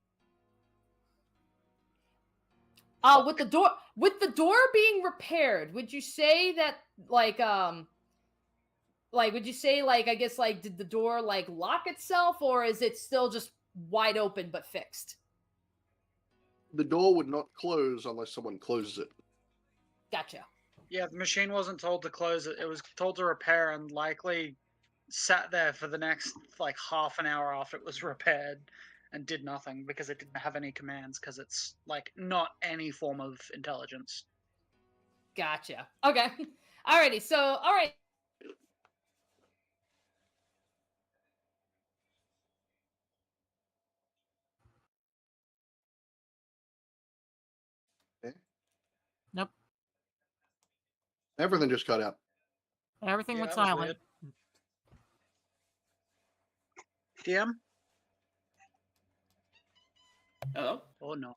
With the door being repaired, would you say that like would you say like I guess like did the door like lock itself or is it still just wide open but fixed? The door would not close unless someone closes it. Gotcha. yeah, the machine wasn't told to close it. It was told to repair, and likely sat there for the next like half an hour after it was repaired and did nothing because it didn't have any commands because it's like not any form of intelligence. Gotcha. Okay. Alrighty. So all right. Nope. Everything just cut out. Everything Yeah, went that was silent. weird. DM? Oh, Oh no.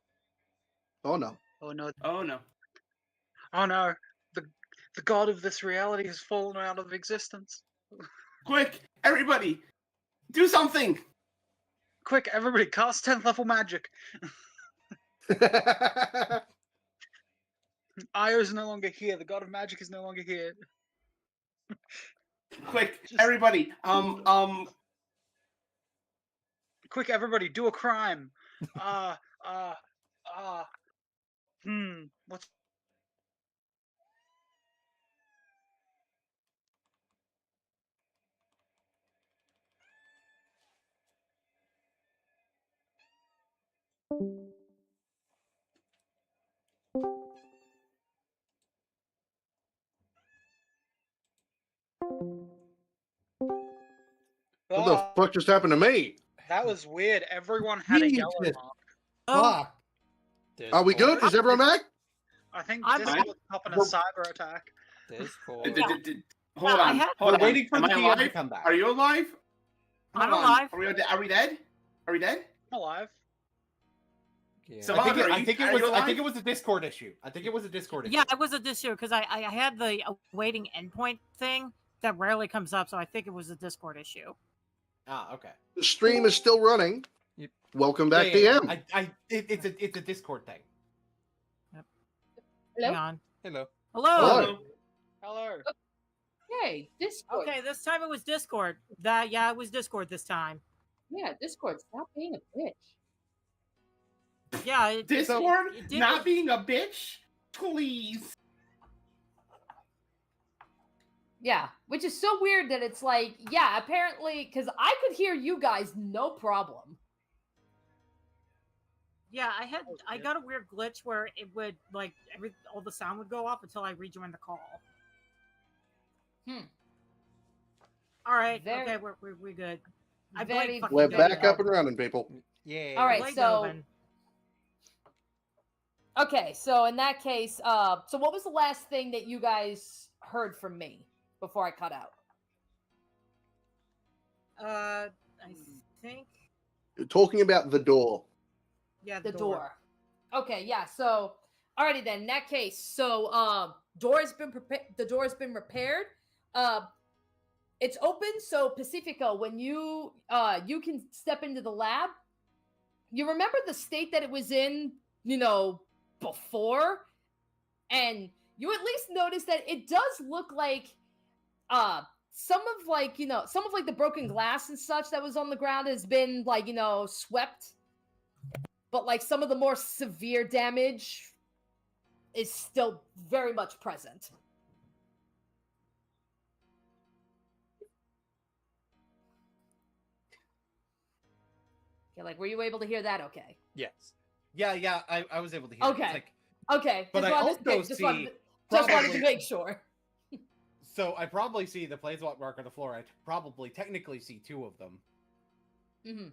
Oh no. Oh no. oh no. Oh no. The god of this reality has fallen out of existence. Quick, everybody, do something. Quick, everybody, cast 10th level magic. Io is no longer here. The god of magic is no longer here. Quick, Just- everybody. Quick, everybody, do a crime. What's What the Ah, fuck just happened to me? that was weird. Everyone had a yellow Jesus. mark. Oh, Fuck. Are we good? Is everyone back? I think I'm- Discord's popping a We're- cyber attack. Discord. Hold I on. had- Hold We're on. waiting for Am the I DM to alive? come back. Are you alive? I'm Hold on. alive. Are we dead? Are we dead? I'm alive. Yeah. So- I think, Are I you- think it are was. you I think alive? it was a Discord issue. I think it was a Discord issue. Yeah, it was a issue because I had the awaiting endpoint thing that rarely comes up, so I think it was a Discord issue. Ah, okay. The stream is still running. Yep. Welcome back, Yeah, DM. it's a Discord thing. Hello? Hang on. Hello. Hello. Hello. Hello. Hey, Discord. Okay, this time it was Discord. It was Discord this time. Yeah, Discord. Stop being a bitch. Yeah, Discord it did- not being a bitch? Please. Yeah, which is so weird that it's like, yeah, apparently, because I could hear you guys no problem. Yeah, was I weird. got a weird glitch where it would like all the sound would go off until I rejoined the call. Hmm. All right, Very- okay, we're good. I very, blame fucking We're very back well. up and running, people. Yeah. All right, Blake so- Doven. Okay, so in that case, so what was the last thing that you guys heard from me before I cut out? I think You're talking about the door. yeah, The door. Okay, yeah. So, alrighty then. In that case, so door has been the door has been repaired. It's open. So Pacifico, when you you can step into the lab. You remember the state that it was in, before, and you at least notice that it does look like some of the broken glass and such that was on the ground has been swept, but like some of the more severe damage is still very much present. Okay, like, were you able to hear that? Okay. Yes. Yeah, I was able to hear. It. It's Okay. like, Okay. But just I wanted to- also just see wanted to probably- make sure. so I probably see the planeswalk mark on the floor. I probably technically see two of them. Mm-hmm.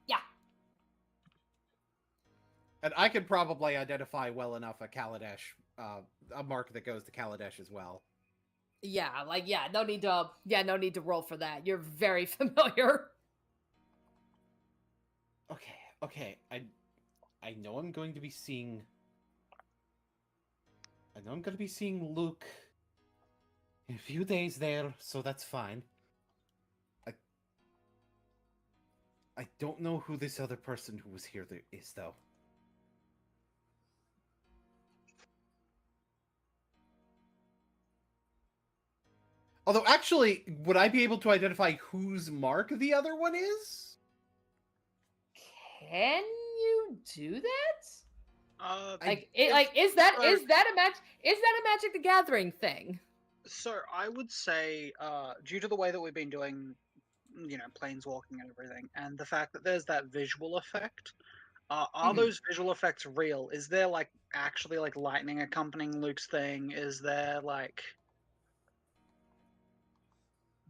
Yeah. And I could probably identify well enough a Kaladesh, a mark that goes to Kaladesh as well. Yeah, no need to roll for that. You're very familiar. Okay. I know I'm going to be seeing. I know I'm going to be seeing Luke in a few days there, so that's fine. I don't know who this other person who was here is, though. Although, actually, would I be able to identify whose mark the other one is? Can you do that? Is that a Magic the Gathering thing? So I would say, due to the way that we've been doing, planeswalking and everything, and the fact that there's that visual effect, are Mhm. those visual effects real? Is there actually lightning accompanying Luke's thing? Is there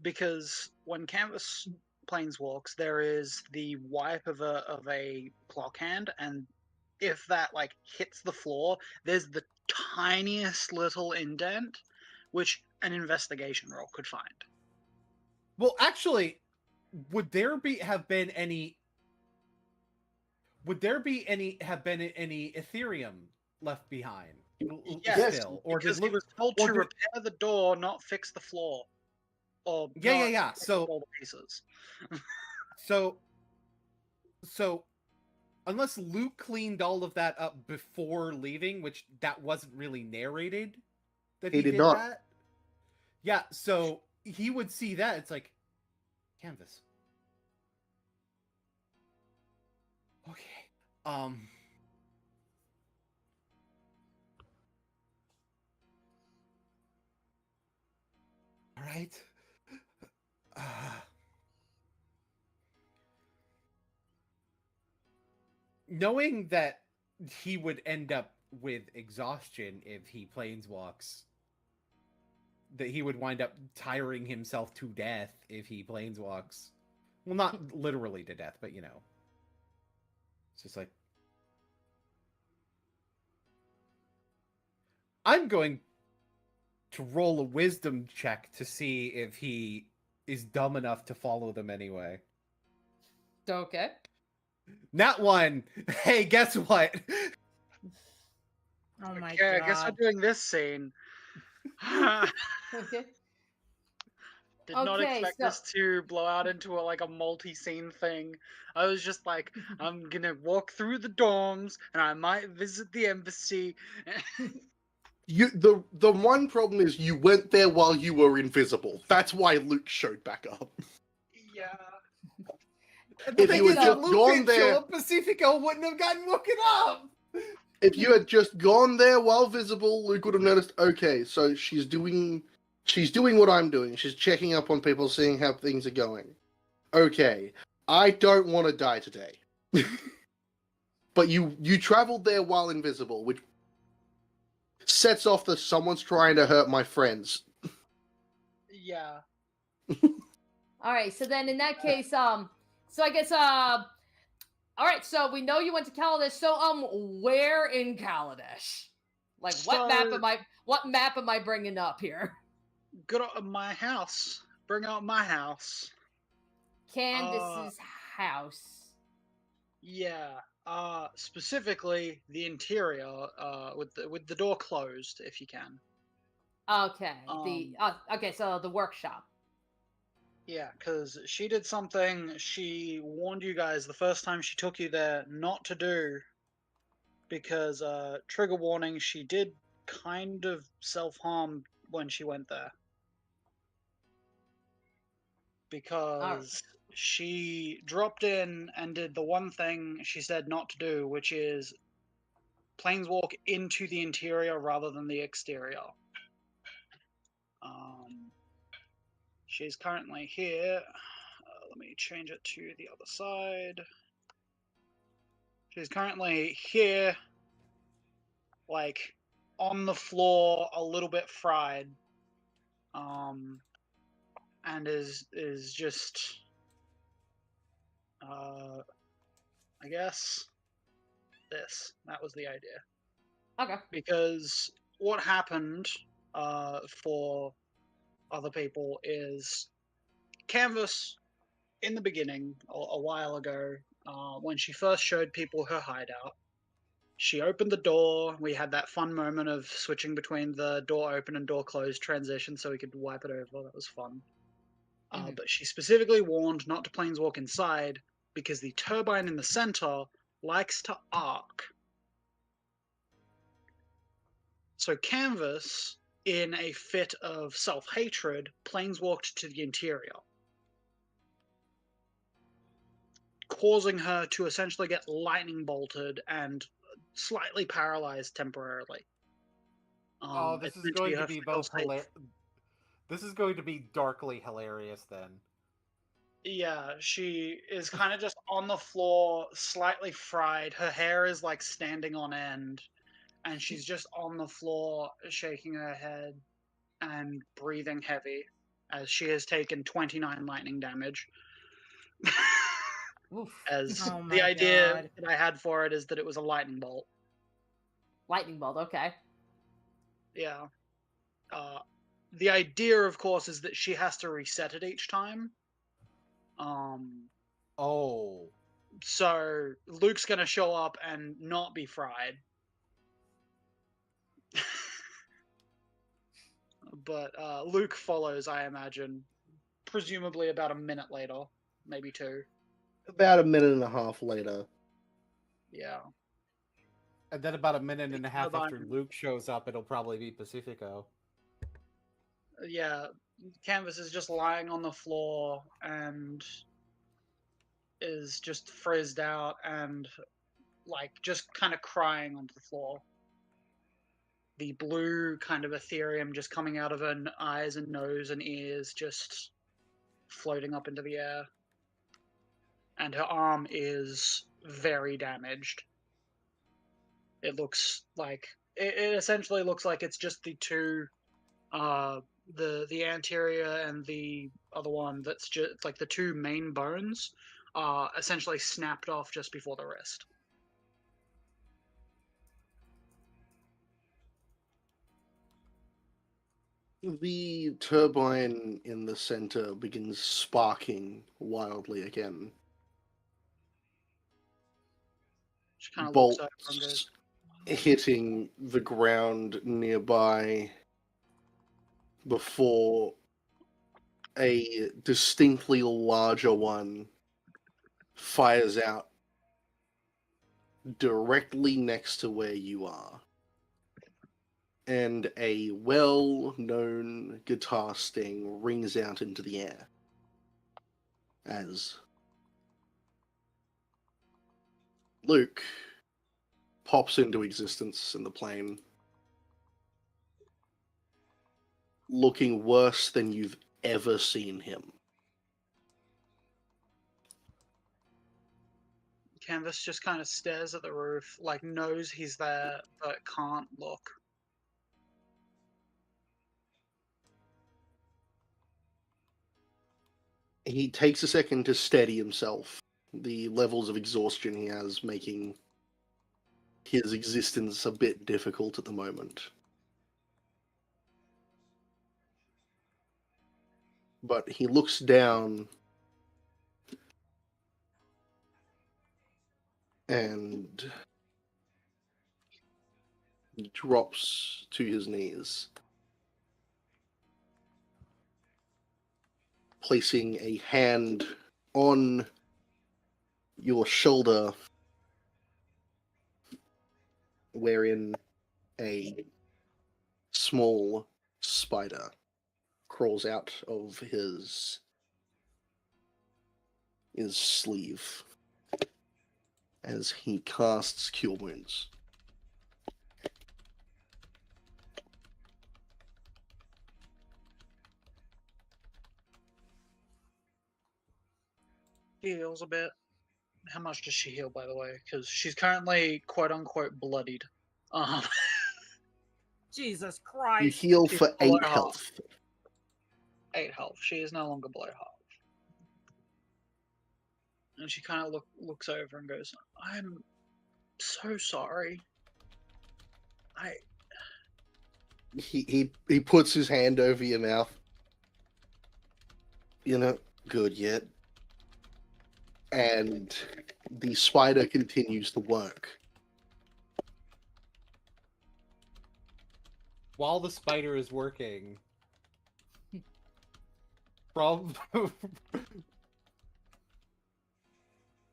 because when Canvas planeswalks, there is the wipe of a clock hand, and if that hits the floor, there's the tiniest little indent, which an investigation roll could find. Well, actually, would there have been any Ethereum left behind? Yes, Still, or because did he Luke? was told or to did- repair the door, not fix the floor. Or Yeah. not fix So, all the pieces. so unless Luke cleaned all of that up before leaving, which that wasn't really narrated, that He he did did not. that. Yeah, so he would see that. It's like, Canvas. Okay. All right. knowing that he would end up with exhaustion if he planeswalks, that he would wind up tiring himself to death if he planeswalks. Well, not literally to death, but you know. It's just like, I'm going to roll a wisdom check to see if he is dumb enough to follow them anyway. Okay. Not one. Hey, guess what? Oh my Okay, I guess we're god. doing this scene. Okay. Did not Okay, expect so- this to blow out into a multi-scene thing. I was just like, I'm gonna walk through the dorms and I might visit the embassy. The one problem is you went there while you were invisible. That's why Luke showed back up. Yeah. The If thing you is, had if just Luke gone didn't show there, up, Pacifico wouldn't have gotten woken up. if you had just gone there while visible, Luke would have noticed. Okay, so she's doing what I'm doing. She's checking up on people, seeing how things are going. Okay, I don't want to die today. But you traveled there while invisible, which sets off that someone's trying to hurt my friends. Yeah. All right. So then, in that case, so I guess, all right. So we know you went to Kaladesh. So, where in Kaladesh? Like, what map am I bringing up here? Good on my house. Bring out my house. Candace's house. Yeah. Specifically the interior, with the door closed, if you can. Okay. Okay. So the workshop. Yeah, because she did something she warned you guys the first time she took you there not to do. Because, trigger warning, she did kind of self-harm when she went there. Because she dropped in and did the one thing she said not to do, which is planeswalk into the interior rather than the exterior. She's currently here. Let me change it to the other side. She's currently here, like, on the floor, a little bit fried. And is just, I guess, this. That was the idea. Okay. Because what happened, for other people is Canvas, in the beginning, a while ago, when she first showed people her hideout, she opened the door. We had that fun moment of switching between the door open and door closed transition so we could wipe it over. That was fun. But she specifically warned not to planeswalk inside because the turbine in the center likes to arc. So Canvas, in a fit of self-hatred, planeswalked to the interior, causing her to essentially get lightning bolted and slightly paralyzed temporarily. This is going to be both hilarious. This is going to be darkly hilarious then. Yeah, she is kind of just on the floor, slightly fried. Her hair is like standing on end, and she's just on the floor, shaking her head and breathing heavy, as she has taken 29 lightning damage. Oof. As Oh the my idea God. that I had for it is that it was a lightning bolt. Lightning bolt. Okay. Yeah. The idea, of course, is that she has to reset it each time. Oh. So Luke's gonna show up and not be fried. But Luke follows, I imagine, presumably about a minute later, maybe 2. About a minute and a half later. Yeah. And then about a minute and a half Turbine. after Luke shows up, it'll probably be Pacifico. Yeah. Canvas is just lying on the floor and is just frizzed out and, like, just kind of crying onto the floor. The blue kind of Ethereum just coming out of her eyes and nose and ears, just floating up into the air. And her arm is very damaged. It looks like it essentially looks like it's just the two, the anterior and the other one that's just like the two main bones are essentially snapped off just before the wrist. The turbine in the center begins sparking wildly again. She kind of looks Bolts over and goes, hitting the ground nearby before a distinctly larger one fires out directly next to where you are. And a well-known guitar sting rings out into the air as Luke pops into existence in the plane, looking worse than you've ever seen him. Canvas just kind of stares at the roof, like knows he's there, but can't look. He takes a second to steady himself. The levels of exhaustion he has making his existence a bit difficult at the moment. But he looks down and drops to his knees, placing a hand on your shoulder, wherein a small spider crawls out of his sleeve as he casts Cure Wounds. He heals a bit. How much does she heal, by the way? Because she's currently quote unquote bloodied. Um, Jesus You Christ. heal She's for below 8 half. health. 8 health. She is no longer below half. And she kind of looks over and goes, "I'm so sorry. He puts his hand over your mouth. You're not good yet. And the spider continues to work. While the spider is working, from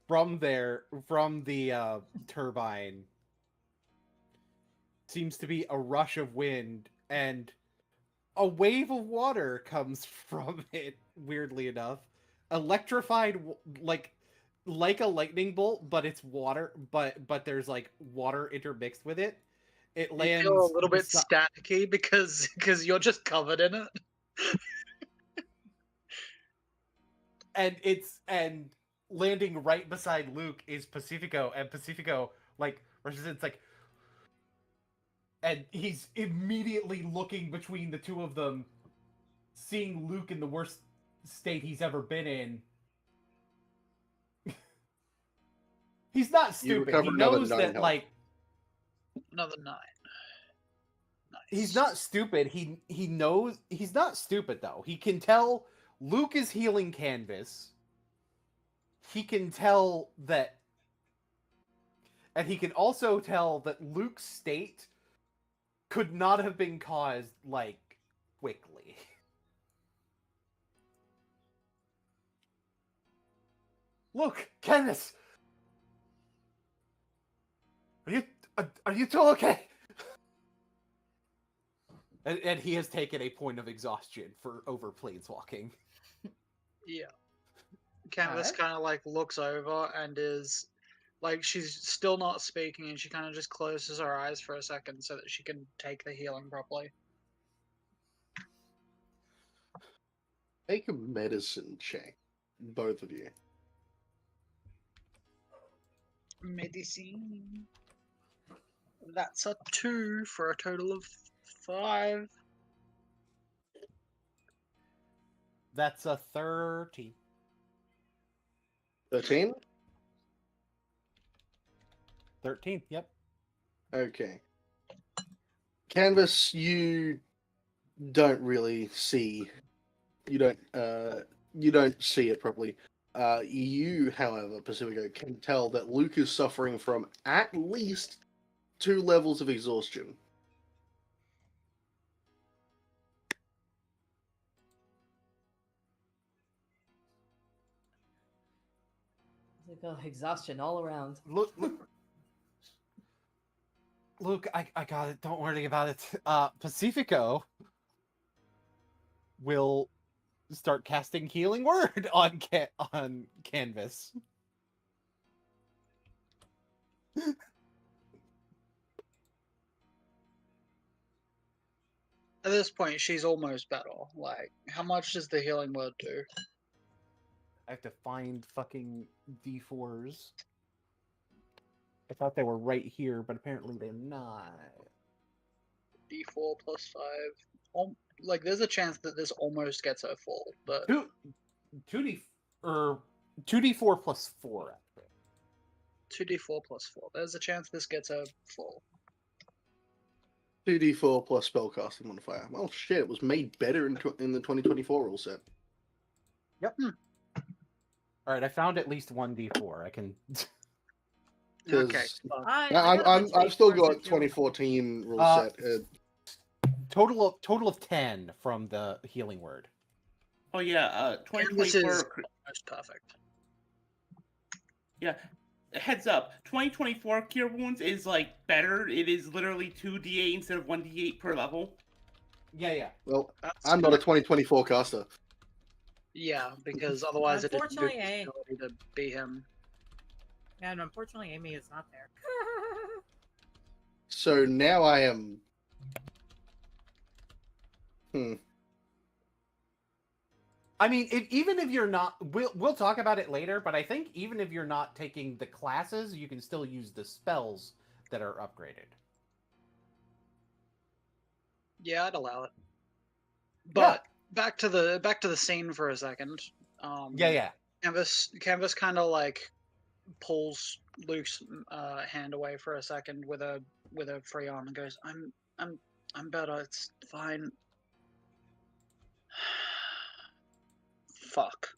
from the turbine seems to be a rush of wind, and a wave of water comes from it, weirdly enough. Electrified, like a lightning bolt, but it's water, but there's like water intermixed with it. It You lands feel a little bit besi- staticky because you're just covered in it." and landing right beside Luke is Pacifico, and Pacifico like rushes in, it's like, and he's immediately looking between the two of them, seeing Luke in the worst state he's ever been in. He's not stupid. recover He another knows 9 that health. like Another 9. Nice. he's not stupid. He knows he's not stupid though. He can tell Luke is healing Canvas. He can tell that, and he can also tell that Luke's state could not have been caused like quickly. Look, Canvas, are you two okay? And he has taken a point of exhaustion for over planeswalking. Yeah. Canvas Alright. kind of like looks over and is like, she's still not speaking, and she kind of just closes her eyes for a second so that she can take the healing properly. Make a medicine check, both of you. Medicine. That's a 2 for a total of 5. That's a 30. 13? 13, yep. Okay. Canvas, you don't really see. You don't see it properly. You, however, Pacifico, can tell that Luke is suffering from at least 2 levels of exhaustion. Exhaustion all around. Luke, I got it. Don't worry about it. Pacifico will start casting Healing Word on Canvas. At this point, she's almost better. Like, how much does the healing word do? I have to find fucking D4s. I thought they were right here, but apparently they're not. D4 plus 5. Like, there's a chance that this almost gets her full, but 2d4 plus 4. Actually. 2d4 plus 4. There's a chance this gets her full. 2d4 plus spellcasting modifier. Well, shit, it was made better in the 2024 rule set. Yep. All right, I found at least one D4. I can. Okay. I've still got 2014 rule set. Total of 10 from the Healing Word. Oh yeah, This is 2024. almost perfect. Yeah, heads up. 2024 Cure Wounds is like better. It is literally 2d8 instead of 1d8 per level. Yeah. Well, That's I'm not a good. 2024 caster. Yeah, because otherwise it didn't do Unfortunately, the ability to be him. Yeah, and unfortunately, Amy is not there. So now I am. I mean, even if you're not, we'll talk about it later. But I think even if you're not taking the classes, you can still use the spells that are upgraded. Yeah, I'd allow it. But back to the scene for a second. Yeah. Canvas kind of like pulls Luke's hand away for a second with a free arm and goes, I'm better. It's fine. Fuck.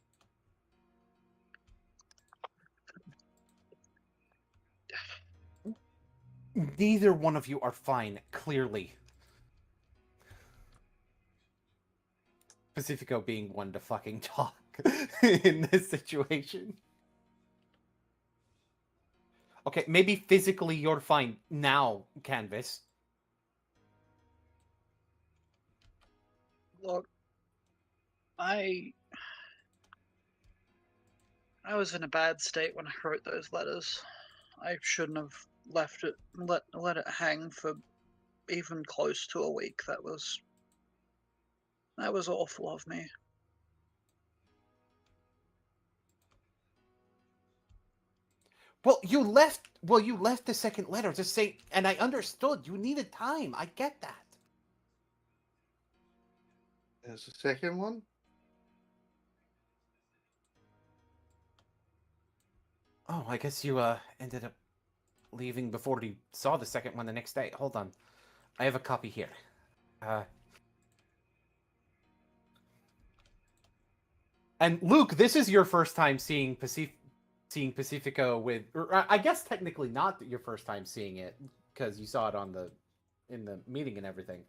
Neither one of you are fine, clearly. Pacifico being one to fucking talk in this situation. Okay, maybe physically you're fine now, Canvas. Look, I was in a bad state when I wrote those letters. I shouldn't have left it let it hang for even close to a week. That was awful of me. Well, you left the second letter to say, and I understood you needed time. I get that. There's a second one. Oh, I guess you ended up leaving before you saw the second one the next day. Hold on. I have a copy here. And Luke, this is your first time seeing Pacifico with, or I guess technically not your first time seeing it because you saw it in the meeting and everything,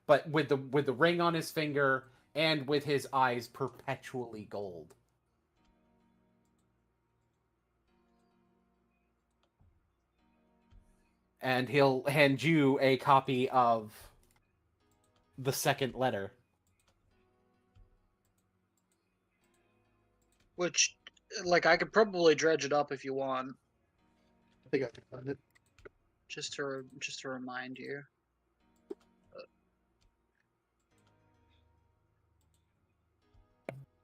but with the ring on his finger and with his eyes perpetually gold. And he'll hand you a copy of the second letter. Which, like, I could probably dredge it up if you want, I think I can find it. just to remind you.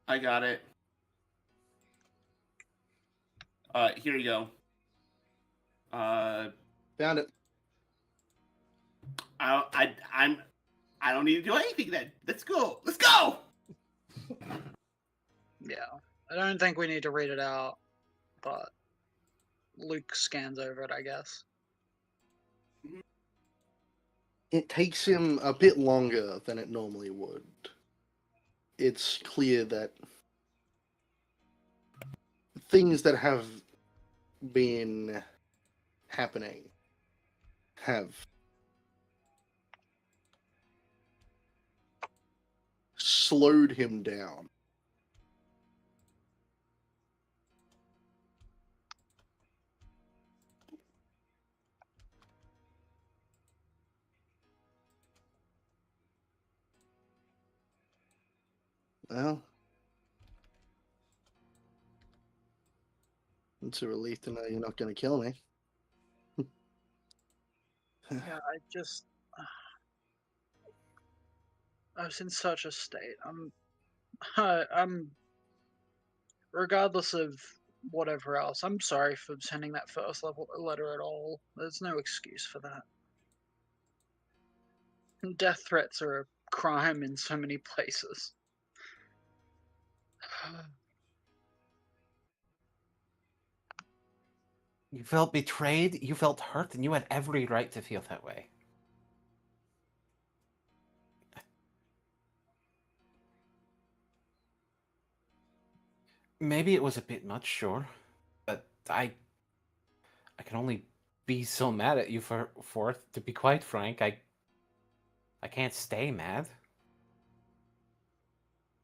I got it. Here you go. Found it. I don't need to do anything then. Let's go. Let's go. Yeah. I don't think we need to read it out, but Luke scans over it, I guess. It takes him a bit longer than it normally would. It's clear that things that have been happening have slowed him down. Well, it's a relief to know you're not going to kill me. Yeah, I was in such a state. I'm regardless of whatever else, I'm sorry for sending that first level letter at all. There's no excuse for that. Death threats are a crime in so many places. You felt betrayed, you felt hurt, and you had every right to feel that way. Maybe it was a bit much, sure, but I can only be so mad at you for it. To be quite frank, I can't stay mad.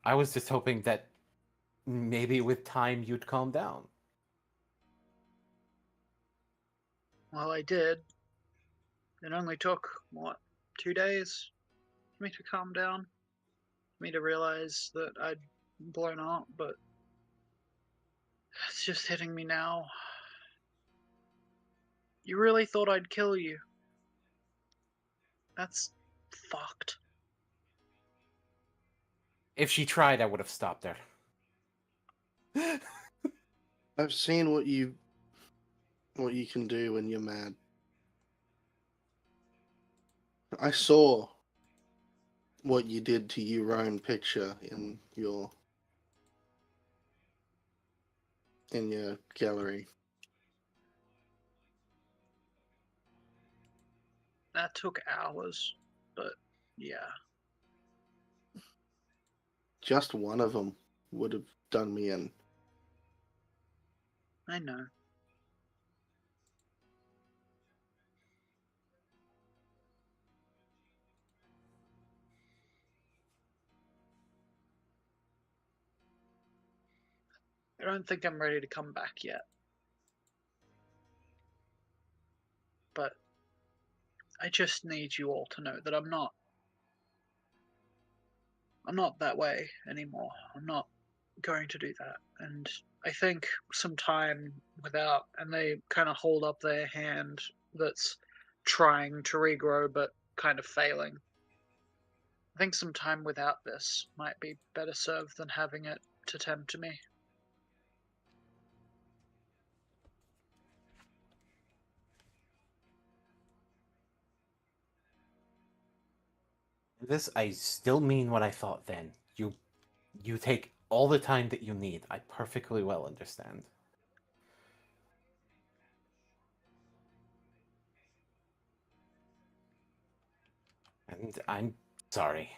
I was just hoping that maybe with time you'd calm down. Well, I did. It only took, what, 2 days for me to calm down? For me to realize that I'd blown up, but it's just hitting me now. You really thought I'd kill you? That's fucked. If she tried, I would have stopped her. I've seen what you can do when you're mad. I saw what you did to your own picture in your gallery. That took hours, but yeah. Just one of them would have done me in. I know. I don't think I'm ready to come back yet. But I just need you all to know that I'm not that way anymore. I'm not going to do that. And I think some time without, and they kind of hold up their hand that's trying to regrow but kind of failing. I think some time without this might be better served than having it to tend to me. This, I still mean what I thought then. You take all the time that you need. I perfectly well understand. And I'm sorry.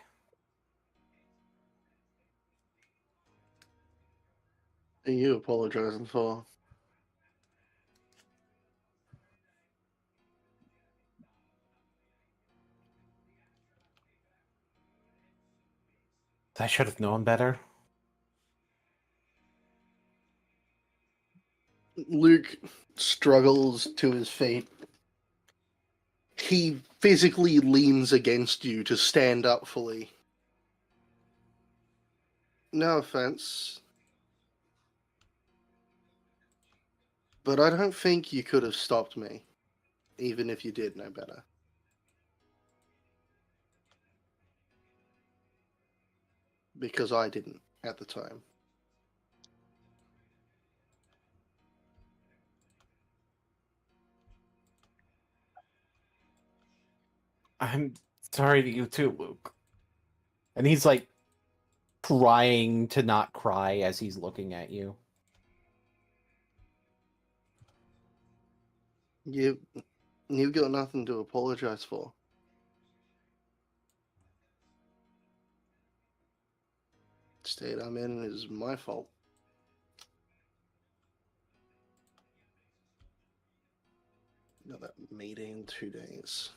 What are you apologizing for? I should have known better. Luke struggles to his feet. He physically leans against you to stand up fully. No offense, but I don't think you could have stopped me, even if you did know better. Because I didn't at the time. I'm sorry to you too, Luke. And he's like trying to not cry as he's looking at you. You've got nothing to apologize for. The state I'm in is my fault. Got that meeting in 2 days.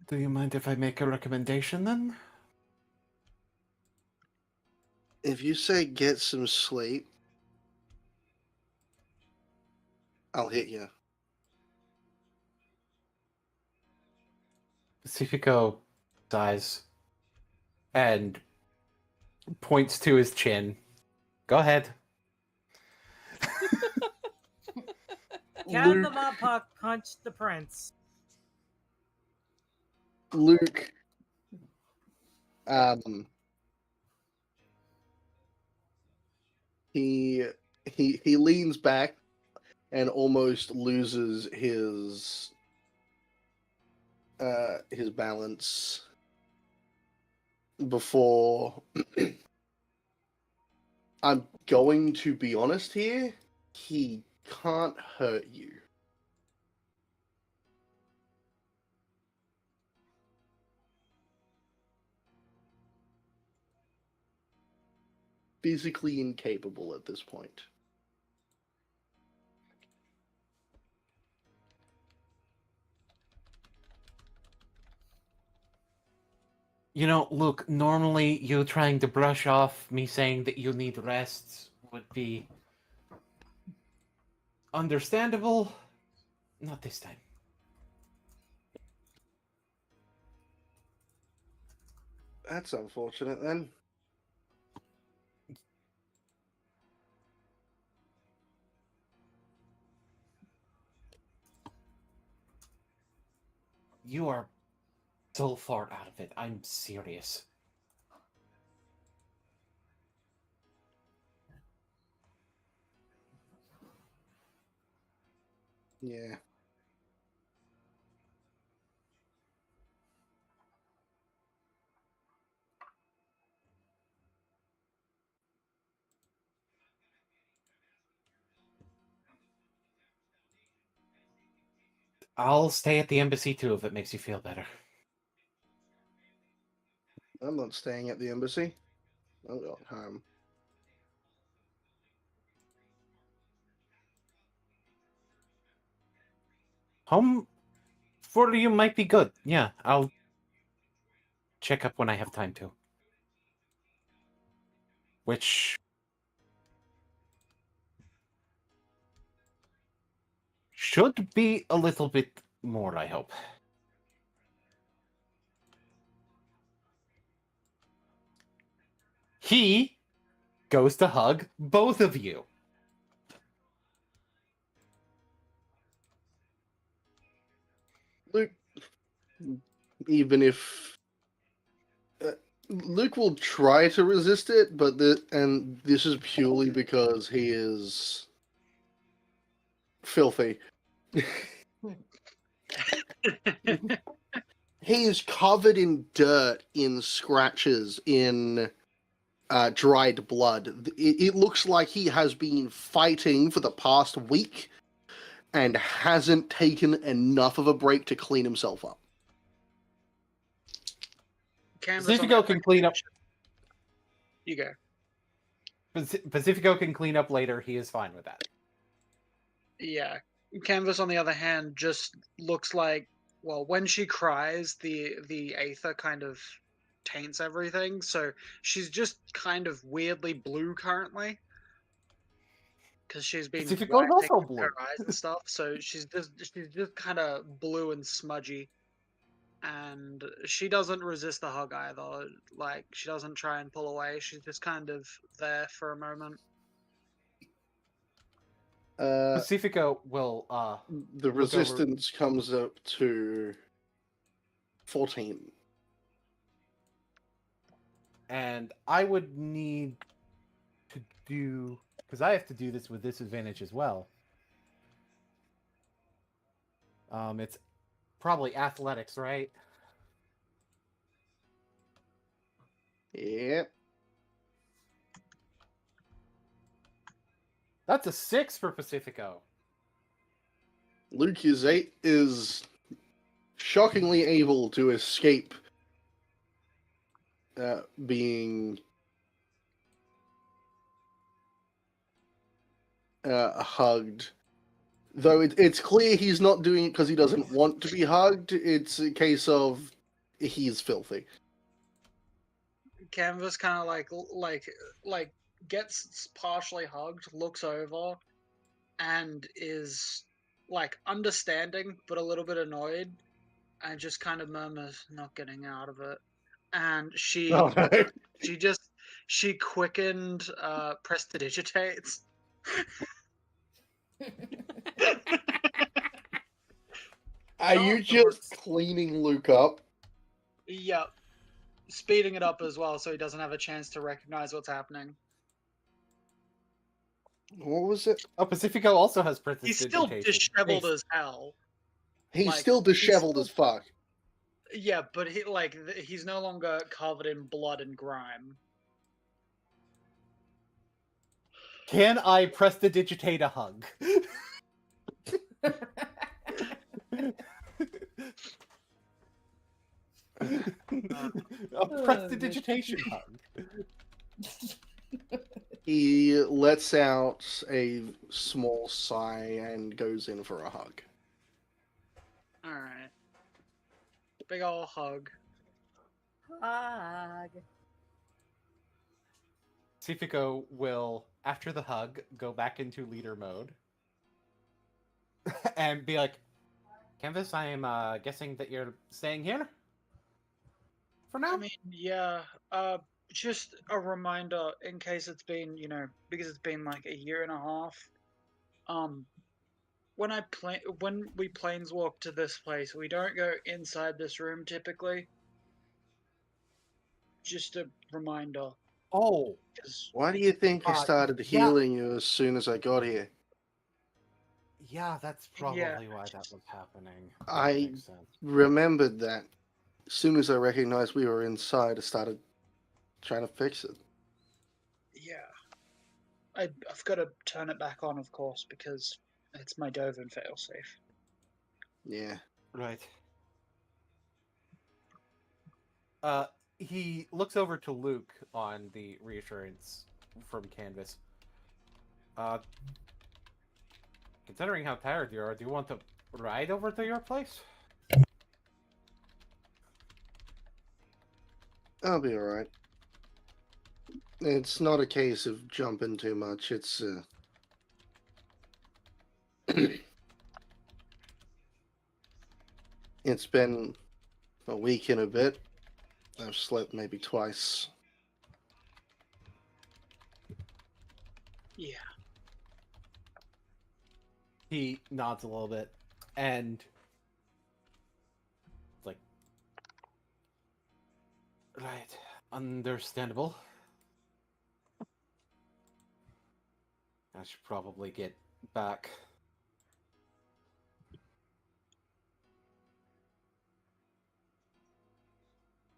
Do you mind if I make a recommendation then? If you say get some sleep, I'll hit you. Pacifico sighs and points to his chin. Go ahead. Can the Mopok punch the prince? Luke, he leans back and almost loses his balance before. I'm going to be honest here. He can't hurt you. Physically incapable at this point. You know, Luke, normally you trying to brush off me saying that you need rest would be understandable. Not this time. That's unfortunate then. You are so far out of it. I'm serious. Yeah. I'll stay at the embassy too if it makes you feel better. I'm not staying at the embassy. I'm going home. Home for you might be good. Yeah, I'll check up when I have time to. Which should be a little bit more, I hope. He goes to hug both of you. Luke, even if Luke will try to resist it, but this is purely because he is filthy. He is covered in dirt, in scratches, in dried blood. It looks like he has been fighting for the past week and hasn't taken enough of a break to clean himself up. Pacifico can clean up. You go. Pacifico can clean up later. He is fine with that. Yeah. Canvas, on the other hand, just looks like, well, when she cries, the aether kind of taints everything, so she's just kind of weirdly blue currently. Because she's been Pacifico is waxing also blue. her eyes and stuff, so she's just kind of blue and smudgy. And she doesn't resist the hug either. Like, she doesn't try and pull away. She's just kind of there for a moment. Pacifico will The resistance comes up to 14. And I would need to do, because I have to do this with disadvantage as well. It's probably athletics, right? Yep. That's a 6 for Pacifico. Luke is shockingly able to escape being hugged. Though it's clear he's not doing it because he doesn't want to be hugged. It's a case of he's filthy. Canvas kind of like gets partially hugged, looks over, and is like understanding but a little bit annoyed, and just kind of murmurs, "Not getting out of it." And she Oh, no. she quickened prestidigitates. Are you just cleaning Luke up? Yep. Speeding it up as well so he doesn't have a chance to recognize what's happening. What was it? Oh, Pacifico also has He's still prestidigitation. disheveled Nice. as hell. He's Like, still disheveled he's as fuck. Yeah, but he's no longer covered in blood and grime. Can I prestidigitate a hug? A prestidigitation hug. He lets out a small sigh and goes in for a hug. Alright. Big ol' hug. Hug. Pacifico will, after the hug, go back into leader mode and be like, Canvas, I am guessing that you're staying here for now? I mean, yeah, just a reminder in case it's been, because it's been like a year and a half. When we planeswalk to this place, we don't go inside this room typically. Just a reminder. Oh, 'Cause Why do you think I started yeah. healing you as soon as I got here? yeah, that's probably Yeah. why that was happening. That I- makes sense. Remembered that as soon as I recognized we were inside, I started trying to fix it. yeah, I've got to turn it back on, of course, because it's my Dovin failsafe. Yeah. Right. He looks over to Luke on the reassurance from Canvas. Considering how tired you are, do you want to ride over to your place? I'll be alright. It's not a case of jumping too much, it's it's been a week and a bit. I've slept maybe twice. Yeah. He nods a little bit, and like, right, understandable. I should probably get back.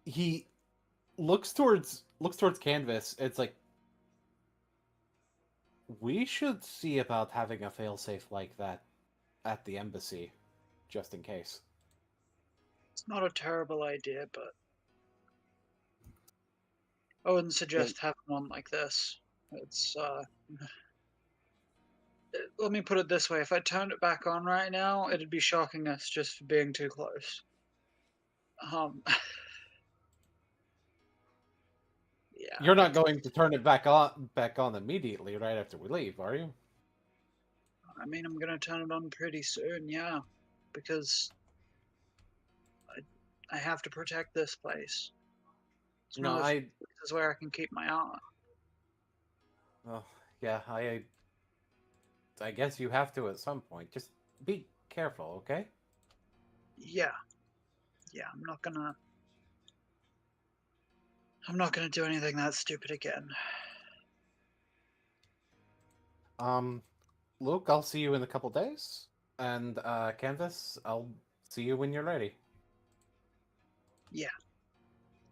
He looks towards Canvas. It's like, we should see about having a failsafe like that at the embassy, just in case. It's not a terrible idea, but I wouldn't suggest having one like this. It's let me put it this way: if I turned it back on right now, it'd be shocking us just for being too close. Yeah. You're not going to turn it back on immediately right after we leave, are you? I mean, I'm gonna turn it on pretty soon, yeah, because I have to protect this place. It's No, one of the places where I can keep my eye. Oh, yeah, I guess you have to at some point. Just be careful, okay? Yeah, I'm not gonna. I'm not going to do anything that stupid again. Luke, I'll see you in a couple days, and Canvas, I'll see you when you're ready.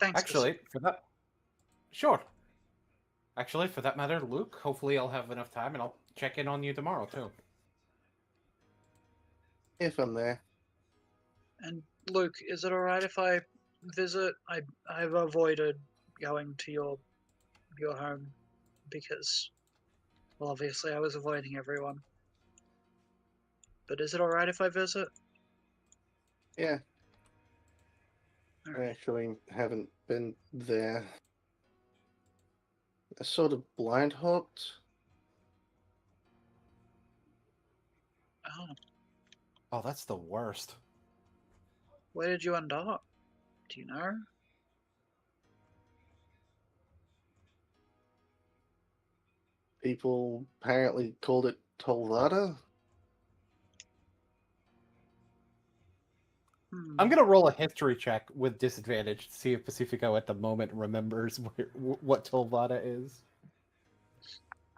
Thanks. Actually, for that, sure. Actually, for that matter, Luke, hopefully I'll have enough time, and I'll check in on you tomorrow too. If I'm there. And Luke, is it alright if I visit? I've avoided going to your home because, well, obviously I was avoiding everyone. But is it alright if I visit? Yeah, I Alright. actually haven't been there. A sort of blind hooked. Oh, Oh, that's the worst. where did you end up? Do you know? People apparently called it Tolvada. I'm gonna roll a history check with disadvantage to see if Pacifico at the moment remembers what Tolvada is.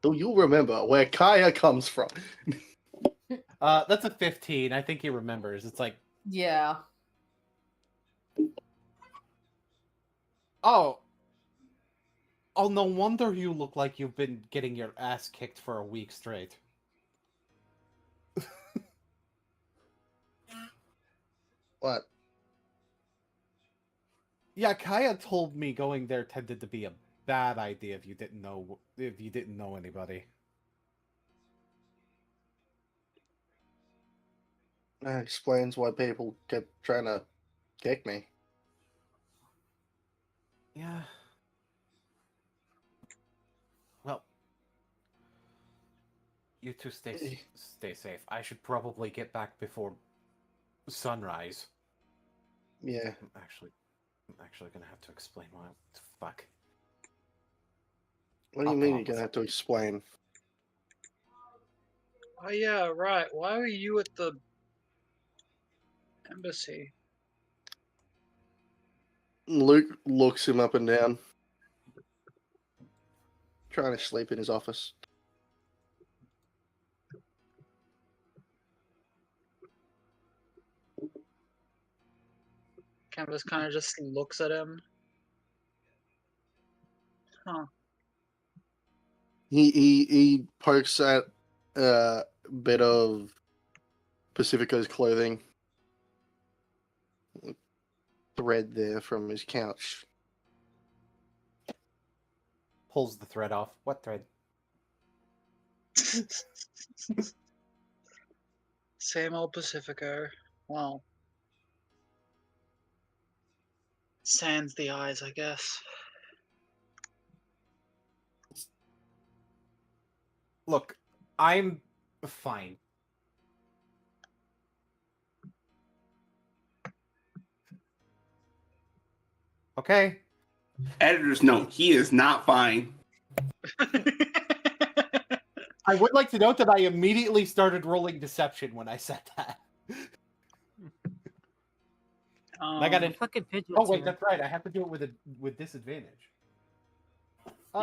Do you remember where Kaya comes from? That's a 15. I think he remembers. It's like, Yeah. oh, no wonder you look like you've been getting your ass kicked for a week straight. What? Yeah, Kaya told me going there tended to be a bad idea if you didn't know anybody. That explains why people kept trying to kick me. Yeah. Well, you two stay safe. I should probably get back before sunrise. Yeah. I'm actually gonna have to explain why. Fuck. What do you mean you're gonna have to explain? Oh yeah, right. Why were you at the embassy? Luke looks him up and down. Trying to sleep in his office. Canvas kind of just looks at him. Huh. He pokes at a bit of Pacifico's clothing. Thread there from his couch. Pulls the thread off. What thread? Same old Pacifico. Well, sans the eyes, I guess. Look, I'm fine. Okay? Editor's note: he is not fine. I would like to note that I immediately started rolling deception when I said that. I got an Fucking pigeons Oh wait, here. that's right. I have to do it with disadvantage.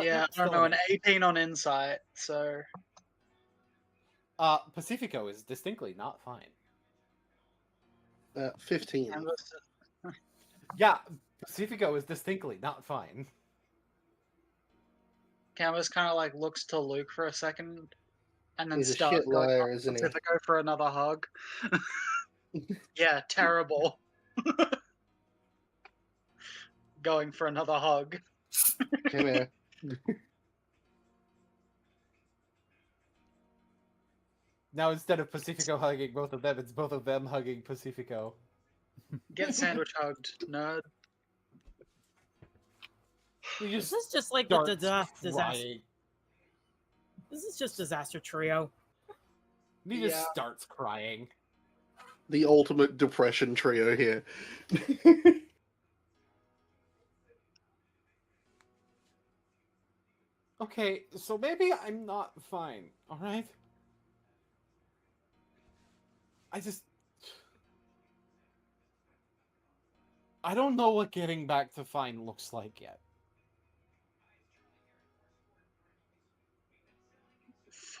yeah, no, I still don't know, an an 18 on insight, so... Pacifico is distinctly not fine. 15. Canvas, Yeah, Pacifico is distinctly not fine. Canvas kind of like looks to Luke for a second, and then He's a starts shit going liar, up isn't he? Pacifico for another hug. Yeah, terrible. Going for another hug. Come here. Now instead of Pacifico hugging both of them, it's both of them hugging Pacifico. Get sandwich hugged, nerd. He Is just this just like the starts disaster? crying. This is just disaster trio. He just Yeah. starts crying. The ultimate depression trio here. Okay, so maybe I'm not fine, alright? I don't know what getting back to fine looks like yet.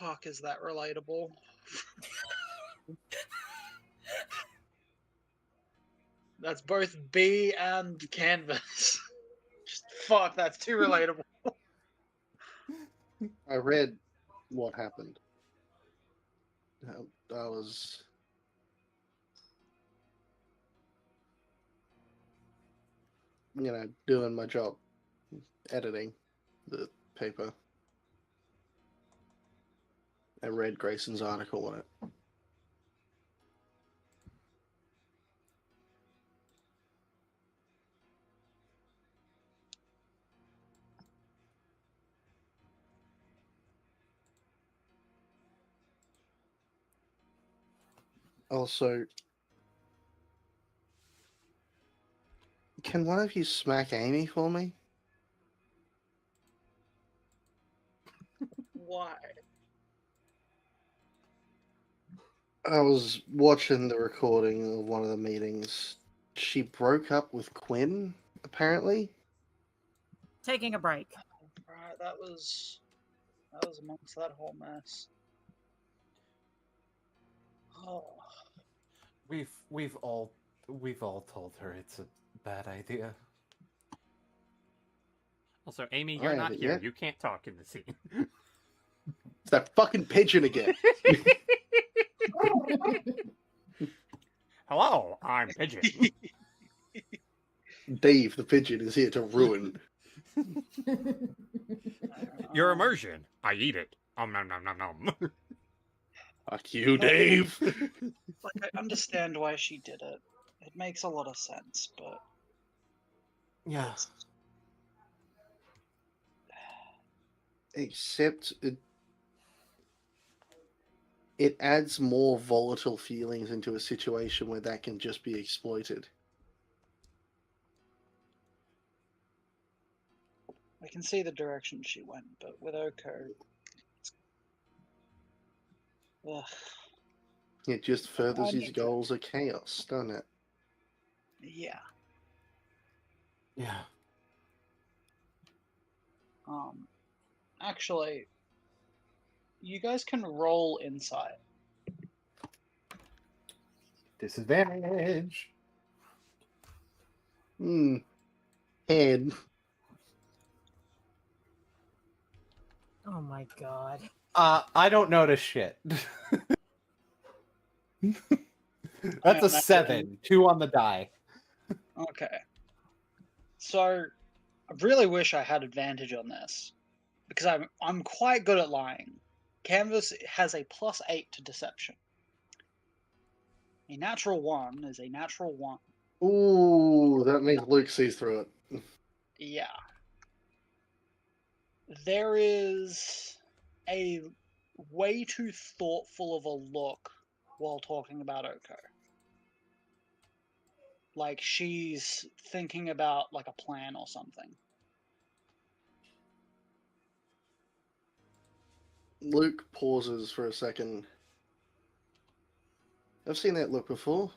fuck is that relatable? That's both B and canvas. Just fuck, that's too relatable. I read what happened. I was doing my job, editing the paper. I read Grayson's article on it. Also, can one of you smack Amy for me? Why? I was watching the recording of one of the meetings. She broke up with Quinn, apparently. Taking a break. Right, that was amongst that whole mess. Oh, We've all told her it's a bad idea. Also, Amy, I you're not haven't here. yet. You can't talk in the scene. It's that fucking pigeon again. Hello, I'm Pigeon. Dave, the pigeon, is here to ruin. Your immersion. I eat it. Nom nom nom nom. Fuck you, Dave. like I understand why she did it. It makes a lot of sense, but Yeah. Except it adds more volatile feelings into a situation where that can just be exploited. I can see the direction she went, but with Oko, ugh, It just furthers his need to- goals of chaos, doesn't it? yeah. Yeah. Actually, you guys can roll insight. Disadvantage. Head. Oh my god. I don't notice shit. That's a 7. 2 on the die. Okay. So, I really wish I had advantage on this because I'm quite good at lying. Canvas has a +8 to deception. A natural 1 is a natural 1. Ooh, that means Luke sees through it. Yeah. There is a way too thoughtful of a look while talking about Oko. Like she's thinking about like a plan or something. Luke pauses for a second. I've seen that look before.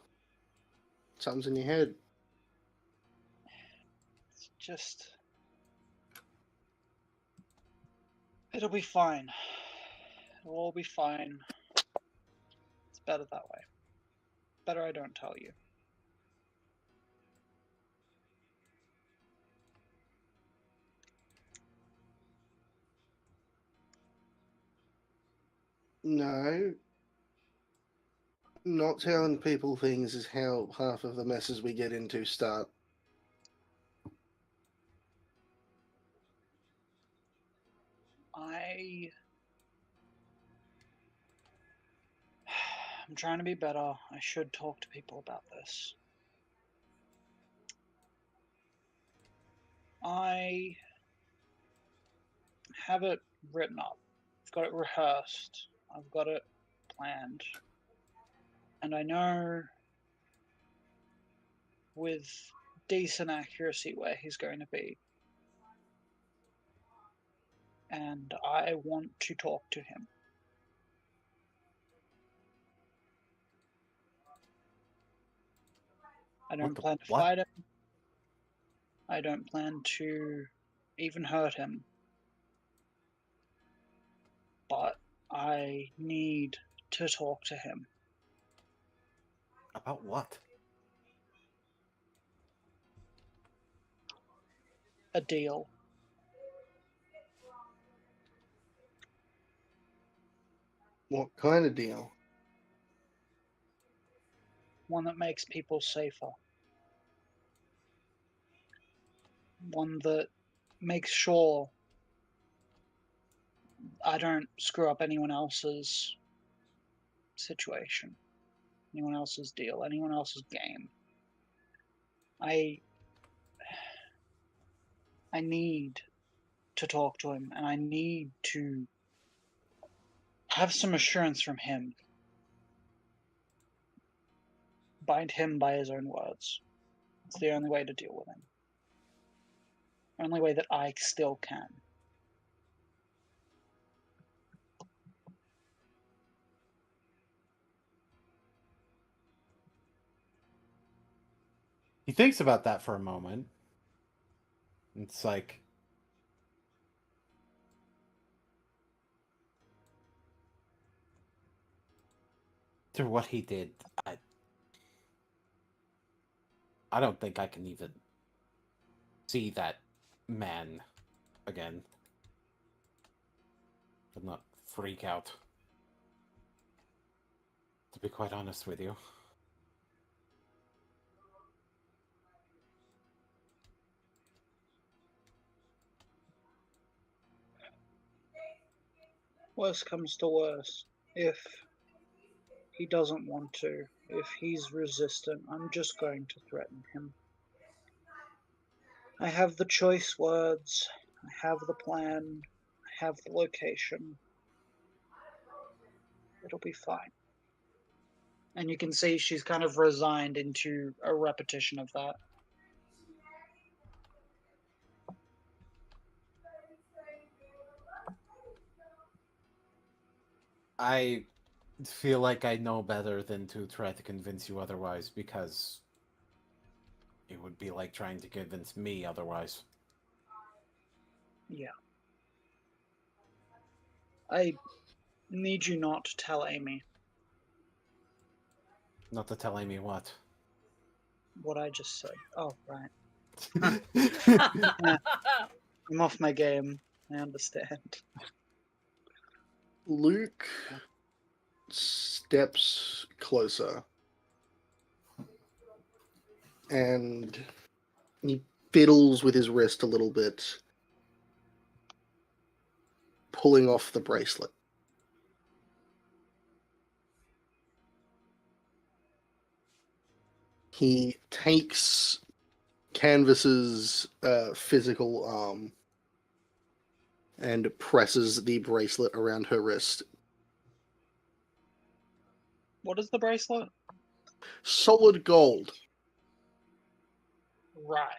Something's in your head. It's just... It'll be fine. It'll all be fine. It's better that way. Better I don't tell you. No. Not telling people things is how half of the messes we get into start. I'm trying to be better. I should talk to people about this. I have it written up. I've got it rehearsed. I've got it planned. And I know with decent accuracy where he's going to be. And I want to talk to him. I don't plan to fight him. I don't plan to even hurt him. But I need to talk to him. About what? A deal. What kind of deal? One that makes people safer. One that makes sure I don't screw up anyone else's situation, anyone else's deal, anyone else's game. I need to talk to him, and I need to have some assurance from him. Bind him by his own words. It's the only way to deal with him. Only way that I still can. He thinks about that for a moment. It's like, after what he did, I don't think I can even see that man again. But not freak out. To be quite honest with you. Worst comes to worst, if he doesn't want to, if he's resistant, I'm just going to threaten him. I have the choice words, I have the plan, I have the location. It'll be fine. And you can see she's kind of resigned into a repetition of that. I feel like I know better than to try to convince you otherwise, because it would be like trying to convince me otherwise. Yeah. I need you not to tell Amy Not to tell Amy what. what I just said. Oh, right. Yeah, I'm off my game. I understand. Luke steps closer and he fiddles with his wrist a little bit, pulling off the bracelet. He takes Canvas's physical arm and presses the bracelet around her wrist. What is the bracelet? Solid gold. Right.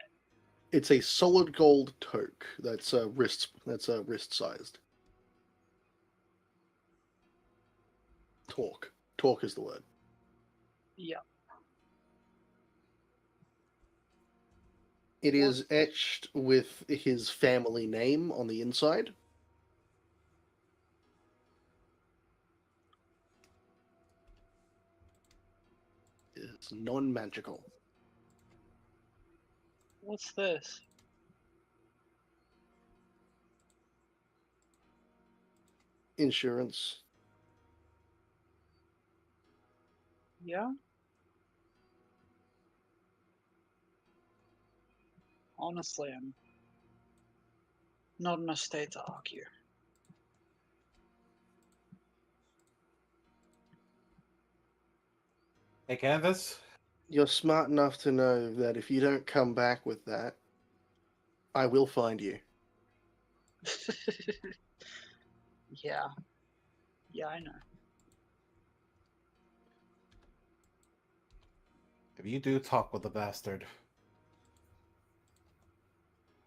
It's a solid gold toque. That's wrist sized. Torque. Torque is the word. Yeah. It is etched with his family name on the inside. It's non-magical. What's this? Insurance. Yeah? Honestly, I'm not in a state to argue. Hey, Canvas? You're smart enough to know that if you don't come back with that, I will find you. Yeah. Yeah, I know. If you do talk with the bastard,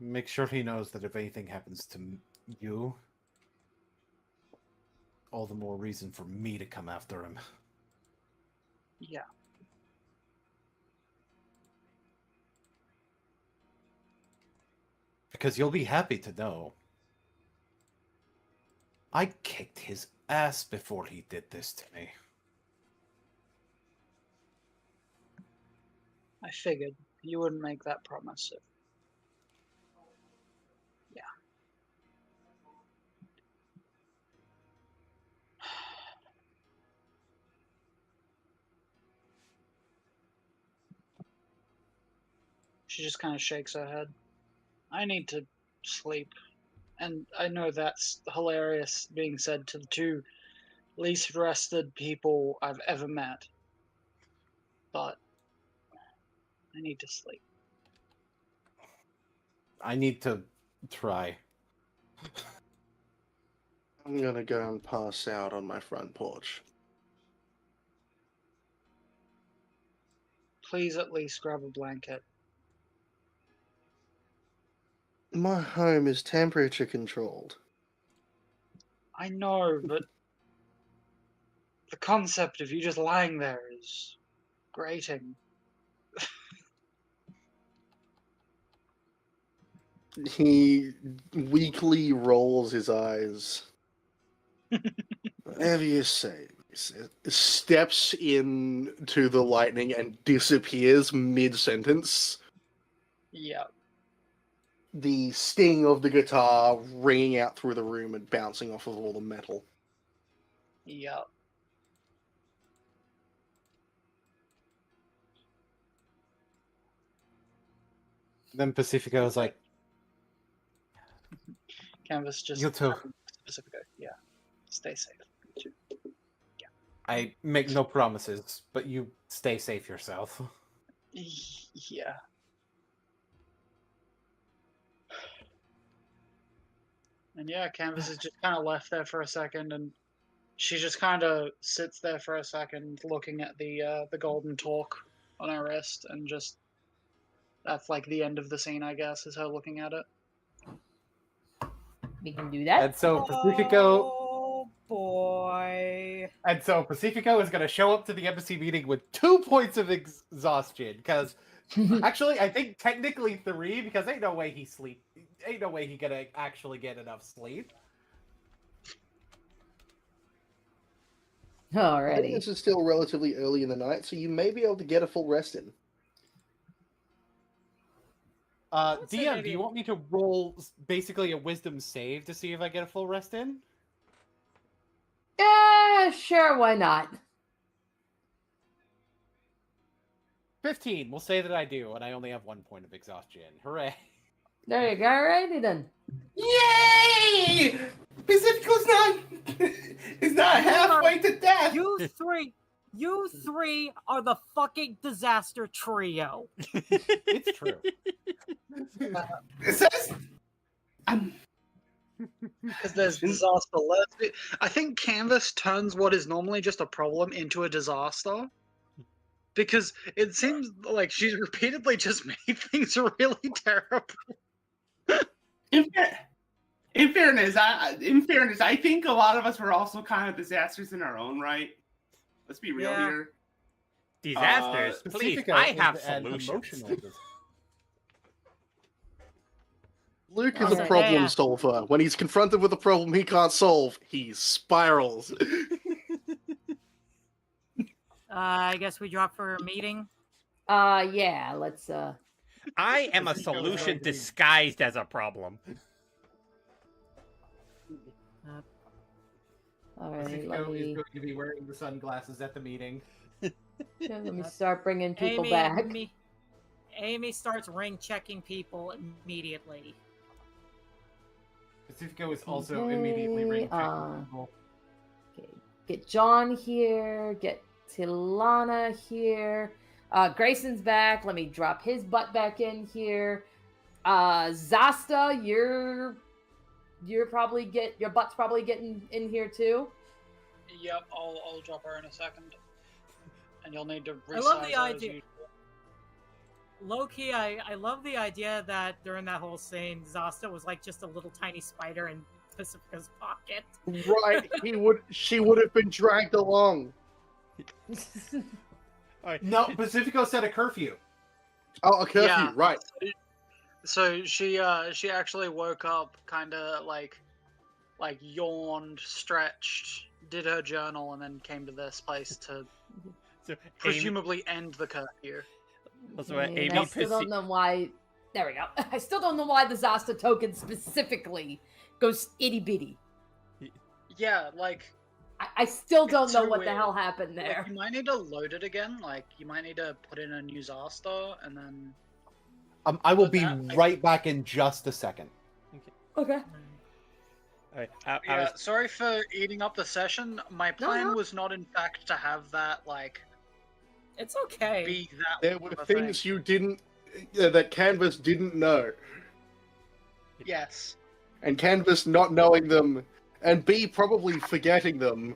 make sure he knows that if anything happens to you, all the more reason for me to come after him. Yeah. Because you'll be happy to know I kicked his ass before he did this to me. I figured you wouldn't make that promise. Yeah. She just kind of shakes her head. I need to sleep. And I know that's hilarious being said to the two least rested people I've ever met. But I need to sleep. I need to try. I'm gonna go and pass out on my front porch. Please at least grab a blanket. My home is temperature controlled. I know, but the concept of you just lying there is grating. He weakly rolls his eyes. Whatever you say. Steps into the lightning and disappears mid-sentence. Yeah. The sting of the guitar ringing out through the room and bouncing off of all the metal. Yeah. Then Pacifico is like, Canvas just you too. Pacifico. Yeah. Stay safe. You too. I make no promises, but you stay safe yourself. Yeah. And yeah, Canvas is just kind of left there for a second, and she just kind of sits there for a second, looking at the golden torque on her wrist, and just that's like the end of the scene, I guess, is her looking at it. We can do that. And so Pacifico, Oh boy. and so Pacifico is going to show up to the embassy meeting with 2 points of exhaustion. Because actually, I think technically 3, because ain't no way ain't no way he gonna actually get enough sleep. I think Alrighty. this is still relatively early in the night, so you may be able to get a full rest in. would say DM, maybe- do you want me to roll basically a wisdom save to see if I get a full rest in? Yeah, sure, why not? 15. We'll say that I do, and I only have 1 point of exhaustion. Hooray! There you go, alrighty then. Yay! Pacifico's not halfway to death. You three are the fucking disaster trio. It's true. It says, Because there's disaster left. I think Canvas turns what is normally just a problem into a disaster. Because it seems like she's repeatedly just made things really terrible. in fairness, I think a lot of us were also kind of disasters in our own right. Let's be real Yeah. here. Disasters, please. Pacifico I is have an solutions. emotional Luke is Also, a problem yeah. solver. When he's confronted with a problem he can't solve, he spirals. I guess we drop for a meeting. Yeah, let's I am a Pacifico is solution going to be- disguised as a problem. alright, Pacifico let is me going to be wearing the sunglasses at the meeting. start bringing people back. Amy starts ring checking people immediately. Pacifico is also immediately ring checking Okay, people. Okay, get John here, get Tilana here. Grayson's back. Let me drop his butt back in here. Zasta, you're probably your butt's probably getting in here too. Yep, I'll drop her in a second. And you'll need to resize I love the her as idea. usual. Low-key, I love the idea that during that whole scene, Zasta was like just a little tiny spider in Pacifica's pocket. Right, she would have been dragged along. No, Pacifico set a curfew. Oh, a curfew, Yeah. right. So she actually woke up kind of like yawned, stretched, did her journal, and then came to this place to So presumably end the curfew. Amy I still don't know why. There we go. I still don't know why the Zasta token specifically goes itty bitty. Yeah, like I still don't It's know so what the weird. hell happened like, there. you might need to load it again. Like you might need to put in a new Zasta, and then I will But be that- right back in just a second. Okay. Alright, yeah. Sorry for eating up the session. My plan no. was not, in fact, to have that like It's okay. be that. There were of a things thing. you didn't that Canvas didn't know, Yes. and Canvas not knowing them, and B probably forgetting them.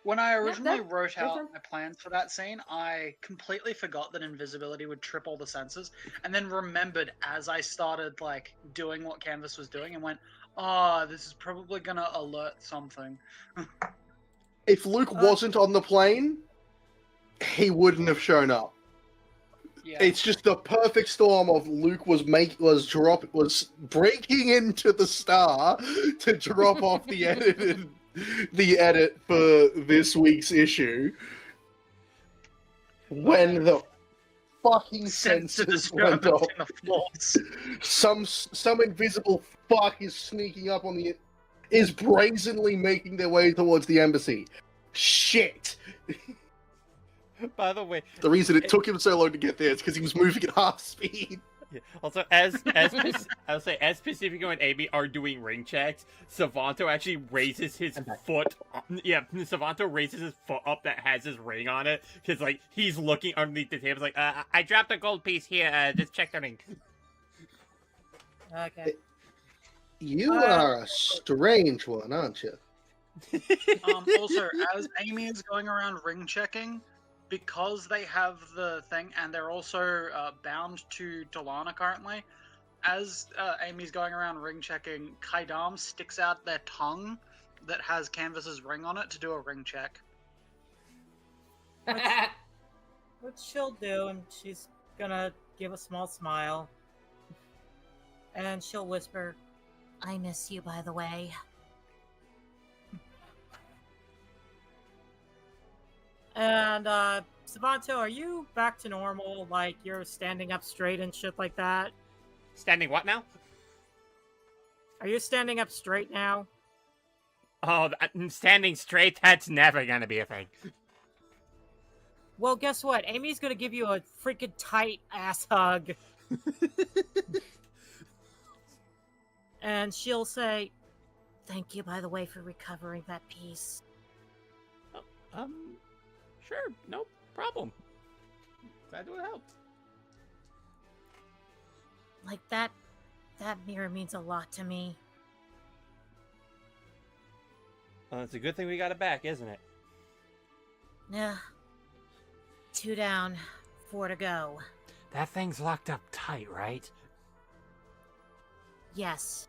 When I originally wrote that's out fine. my plans for that scene, I completely forgot that invisibility would trip all the senses, and then remembered as I started like doing what Canvas was doing, and went, "Oh, this is probably gonna alert something." If Luke wasn't on the plane, he wouldn't have shown up. Yeah. It's just the perfect storm of Luke was breaking into the star to drop off the edit for this week's issue. When the fucking Sense of sensors went disturbance off, in the floors. some invisible fuck is sneaking up on is brazenly making their way towards the embassy. Shit. By the way, The reason it took him so long to get there is because he was moving at half speed. yeah, also as I'll say, as Pacifico and Amy are doing ring checks, Savanto actually raises his foot. Yeah, Savanto raises his foot up that has his ring on it because like he's looking underneath the table. Like, I dropped a gold piece here. Just check the ring. Okay. You are a strange one, aren't you? Also, as Amy is going around ring checking, because they have the thing, and they're also bound to Talana currently, as Amy's going around ring checking, Kaidam sticks out their tongue that has Canvas's ring on it to do a ring check. What she'll do, and she's gonna give a small smile, and she'll whisper, I miss you, by the way. and Savanto, are you back to normal? Like you're standing up straight and shit like that? Standing what now? Are you standing up straight now? Oh, standing straight. That's never gonna be a thing. Well, guess what? Amy's gonna give you a freaking tight ass hug. And she'll say, Thank you, by the way, for recovering that piece. Sure, no problem. Glad to help. Like that mirror means a lot to me. Well, it's a good thing we got it back, isn't it? Yeah. 2 down, 4 to go. That thing's locked up tight, right? Yes.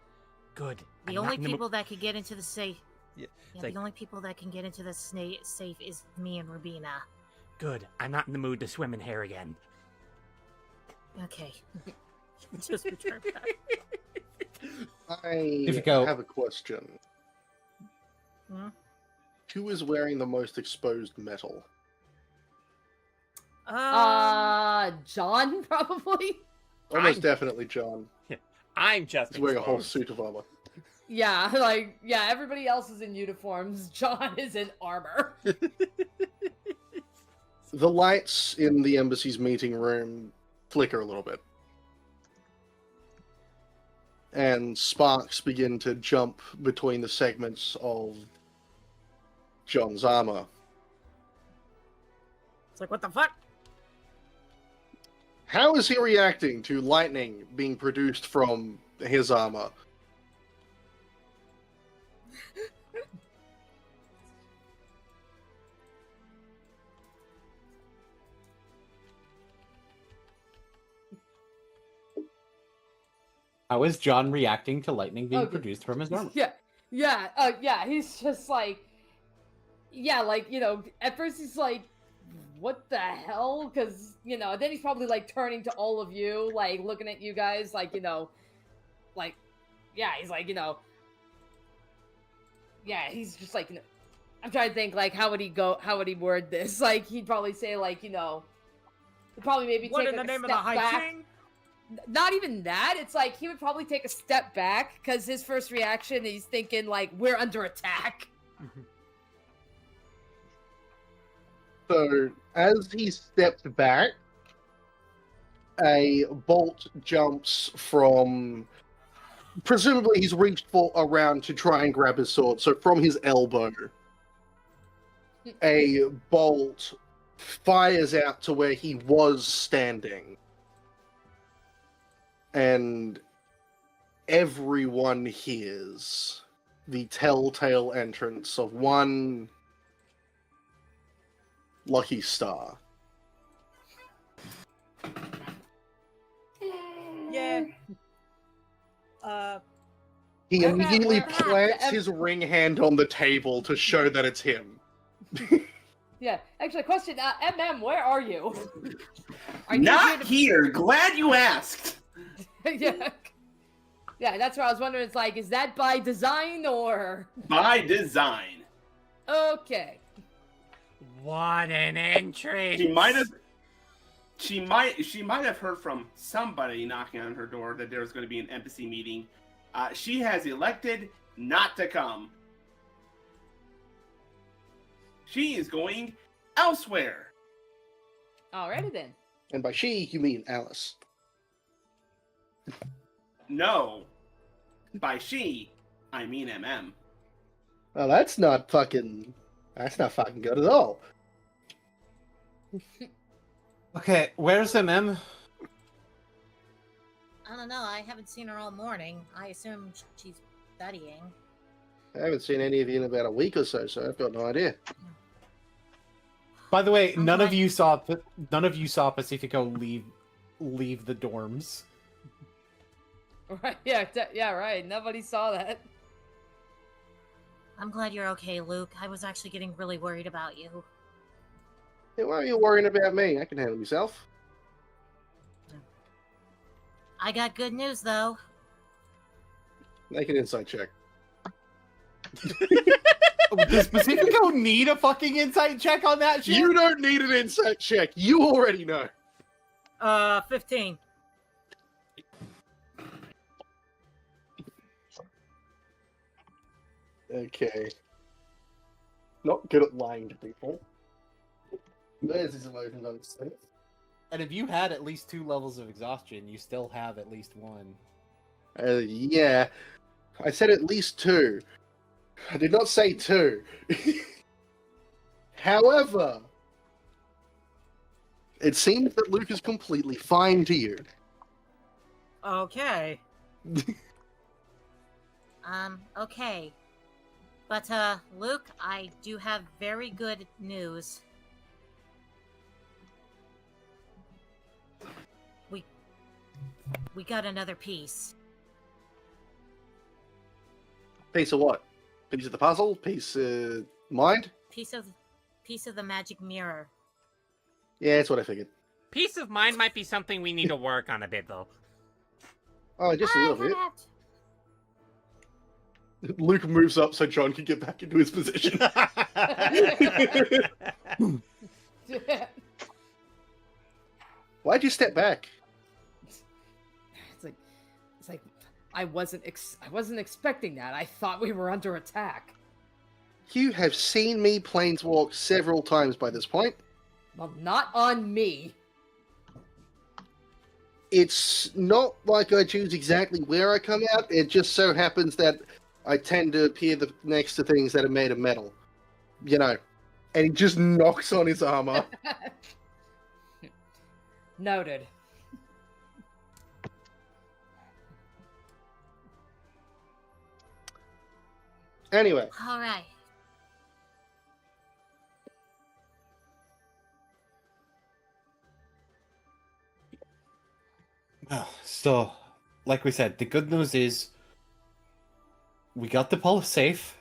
Good. The I'm only not in the people that could get into the safe. Yeah, Yeah, like- the only people that can get into the safe is me and Rubina. Good. I'm not in the mood to swim in hair again. Okay. just return back. I go. have a question. Hmm? Who is wearing the most exposed metal? John probably. Almost definitely John. I'm just He's wearing a whole exposed. suit of armor. Yeah, everybody else is in uniforms. John is in armor. The lights in the embassy's meeting room flicker a little bit. And sparks begin to jump between the segments of John's armor. It's like, what the fuck? How is he reacting to lightning being produced from his armor? How is John reacting to lightning being Okay. produced from his armor? Yeah. He's just like, at first he's like, what the hell? Because then he's probably like turning to all of you, like looking at you guys, like he's like, yeah, he's just like, I'm trying to think, like, how would he word this? Like, he'd probably say, like, he'd probably maybe What take in like, the a name of the step High back. King? Not even that. It's like he would probably take a step back because his first reaction, he's thinking like, we're under attack. So, as he stepped back, a bolt jumps from. Presumably, he's reached around to try and grab his sword. So, from his elbow, a bolt fires out to where he was standing. And everyone hears the telltale entrance of one lucky star. Yeah. He Where- immediately where- plants where- his ring hand on the table to show that it's him. Yeah, actually, question, where are you? I need you Not to- here. Glad you asked. Yeah. Yeah, that's what I was wondering. It's like, is that by design or? By design. Okay. What an entrance! She might have heard from somebody knocking on her door that there was going to be an embassy meeting. She has elected not to come. She is going elsewhere. Alrighty then. And by she, you mean Alice. No. By she, I mean MM. Well, that's not fucking good at all. Okay, where's MM? I don't know. I haven't seen her all morning. I assume she's studying. I haven't seen any of you in about a week or so, so I've got no idea. By the way, I'm none of glad- you saw Pacifico leave the dorms. Right. Yeah. Yeah. Right. Nobody saw that. I'm glad you're okay, Luke. I was actually getting really worried about you. Hey, why are you worrying about me? I can handle myself. I got good news, though. Make an insight check. Does Pacifico need a fucking insight check on that shit? You don't need an insight check. You already know. 15. Okay. Not good at lying to people. There's his emotions on his face. And if you had at least 2 levels of exhaustion, you still have at least 1. Yeah. I said at least 2. I did not say 2. However, it seems that Luke is completely fine to you. Okay. Okay. But, Luke, I do have very good news. We got another piece. Piece of what? Piece of the puzzle? Piece mind? Piece of the magic mirror. Yeah, that's what I figured. Peace of mind might be something we need to work on a bit, though. Oh, just a I little bit. have to- Luke moves up so John can get back into his position. Why'd you step back? It's like I wasn't expecting that. I thought we were under attack. You have seen me planeswalk several times by this point. Well, not on me. It's not like I choose exactly where I come out. It just so happens that I tend to appear next to things that are made of metal. You know. And he just knocks on his armor. Noted. Anyway, All right. So, like we said, the good news is we got the pulse safe.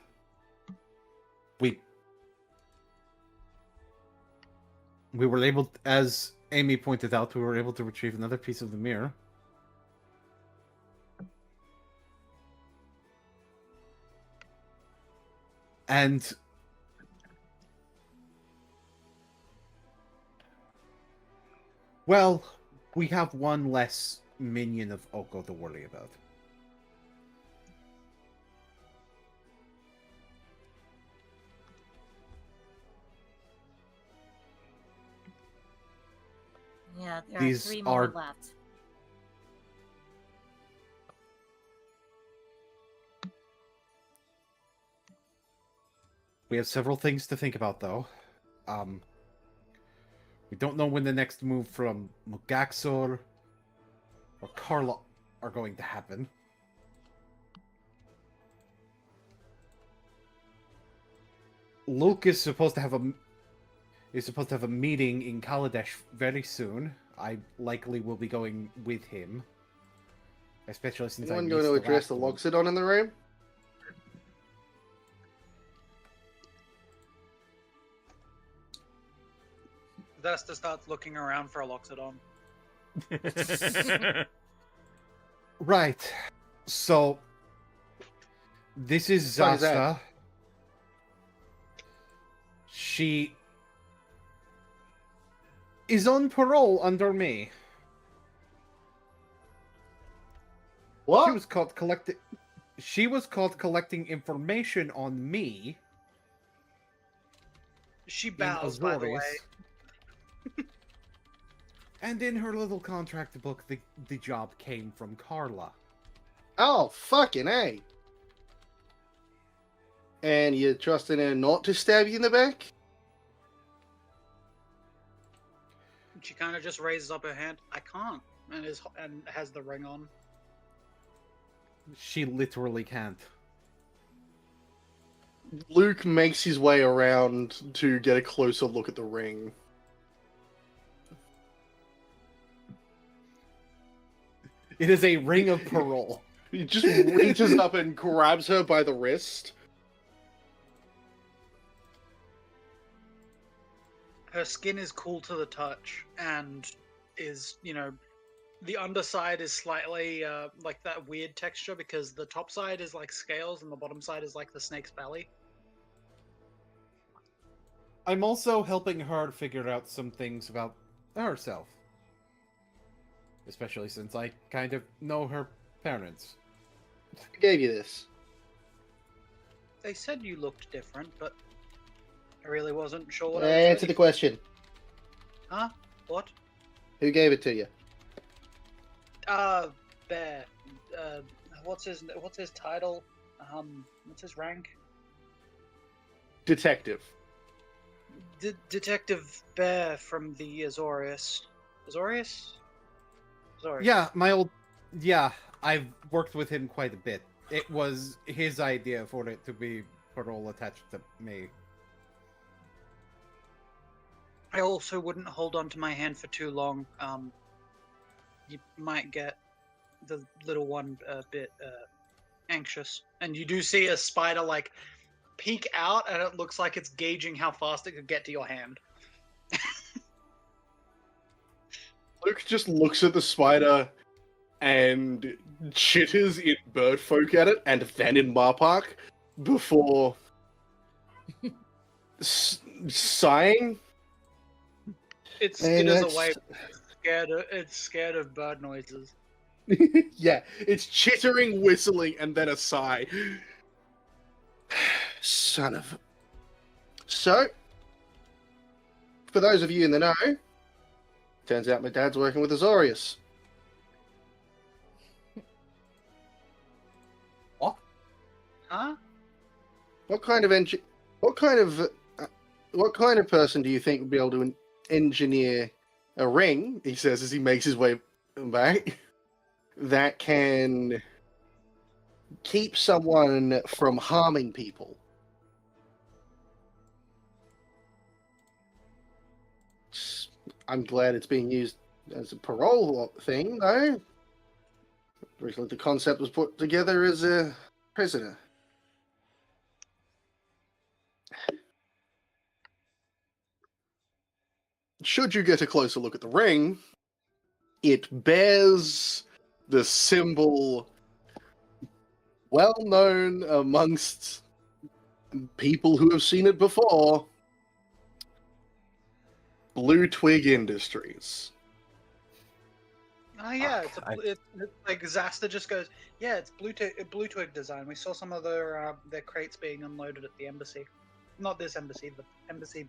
We were able, as Amy pointed out, we were able to retrieve another piece of the mirror. And well, we have one less minion of Oko to worry about. Yeah, there These are 3 more are- left. We have several things to think about, though. We don't know when the next move from Mugaxor or Carla are going to happen. Luke is supposed to have a meeting in Kaladesh very soon. I likely will be going with him, especially since Anyone I going missed to address the last one. Loxodon in the room? Vesta starts looking around for a Loxodon. Right. So this is What is that? Zasta. She is on parole under me. What? She was caught collecting information on me. She in bows, by the way. Azores. And in her little contract book, the job came from Carla. Oh, fucking A. And you're trusting her not to stab you in the back? She kind of just raises up her hand. I can't, and has the ring on. She literally can't. Luke makes his way around to get a closer look at the ring. It is a ring of parole. He just reaches up and grabs her by the wrist. Her skin is cool to the touch, and is, the underside is slightly like that weird texture because the top side is like scales and the bottom side is like the snake's belly. I'm also helping her figure out some things about herself. Especially since I kind of know her parents. Who gave you this? They said you looked different, but I really wasn't sure what I was Answer the ready question. for. Huh? What? Who gave it to you? Bear. What's his title? What's his rank? Detective. Detective Bear from the Azorius. Azorius? Azorius. Yeah, I've worked with him quite a bit. It was his idea for it to be parole attached to me. I also wouldn't hold on to my hand for too long. You might get the little one a bit anxious. And you do see a spider like peek out, and it looks like it's gauging how fast it could get to your hand. Luke just looks at the spider and chitters in bird folk at it and then in Marpark before sighing. It And skitters that's- away. It's scared of bird noises. Yeah, it's chittering, whistling, and then a sigh. Son of... So, for those of you in the know, turns out my dad's working with Azorius. Huh? What kind of person do you think would be able to engineer a ring? He says as he makes his way back, that can keep someone from harming people. I'm glad it's being used as a parole thing, though. Originally, the concept was put together as a prisoner. Should you get a closer look at the ring, it bears the symbol well known amongst people who have seen it before. Blue Twig Industries. Oh yeah, Fuck, it's like Zasta just goes, yeah, it's Blue Twig design. We saw some of their crates being unloaded at the embassy. Not this embassy, the embassy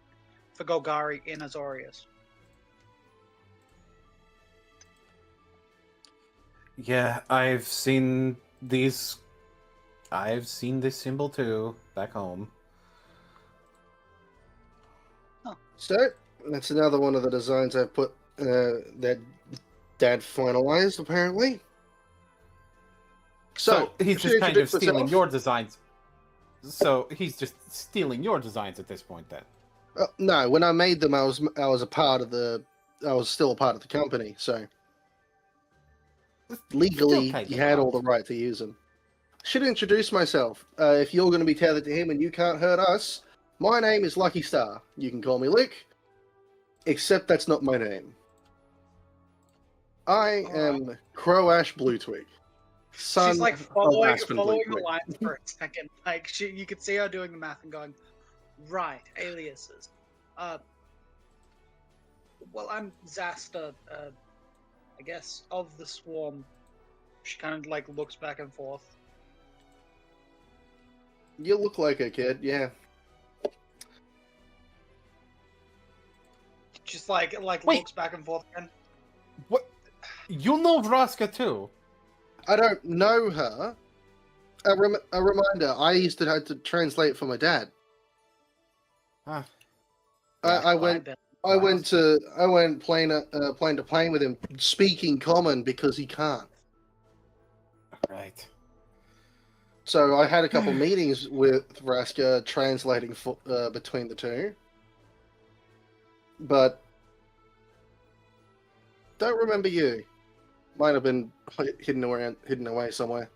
for Golgari in Azorius. Yeah, I've seen these. I've seen this symbol too back home. So, that's another one of the designs I've put that Dad finalized, apparently. So, he's should just I kind of introduce stealing myself? your designs. So he's just stealing your designs at this point, then. No, when I made them, I was a part of the. I was still a part of the company, so legally kind he of had all part. the right to use them. Should introduce myself. If you're going to be tethered to him and you can't hurt us, my name is Lucky Star. You can call me Luke, except that's not my name. I am Crowash Blue Twig, son She's like of following Aspen Blue the Twig. lines for a second. Like you could see her doing the math and going, right, aliases. Well, I'm Zasta, I guess, of the swarm. She kind of like looks back and forth. You look like a kid, yeah. Just like Wait. looks back and forth again. What? You know Vraska too? I don't know her. A reminder, I used to have to translate for my dad. Huh. I went plane to plane with him, speaking common because he can't. Right. So I had a couple meetings with Vraska translating between the two, but don't remember you. Might have been hidden away somewhere.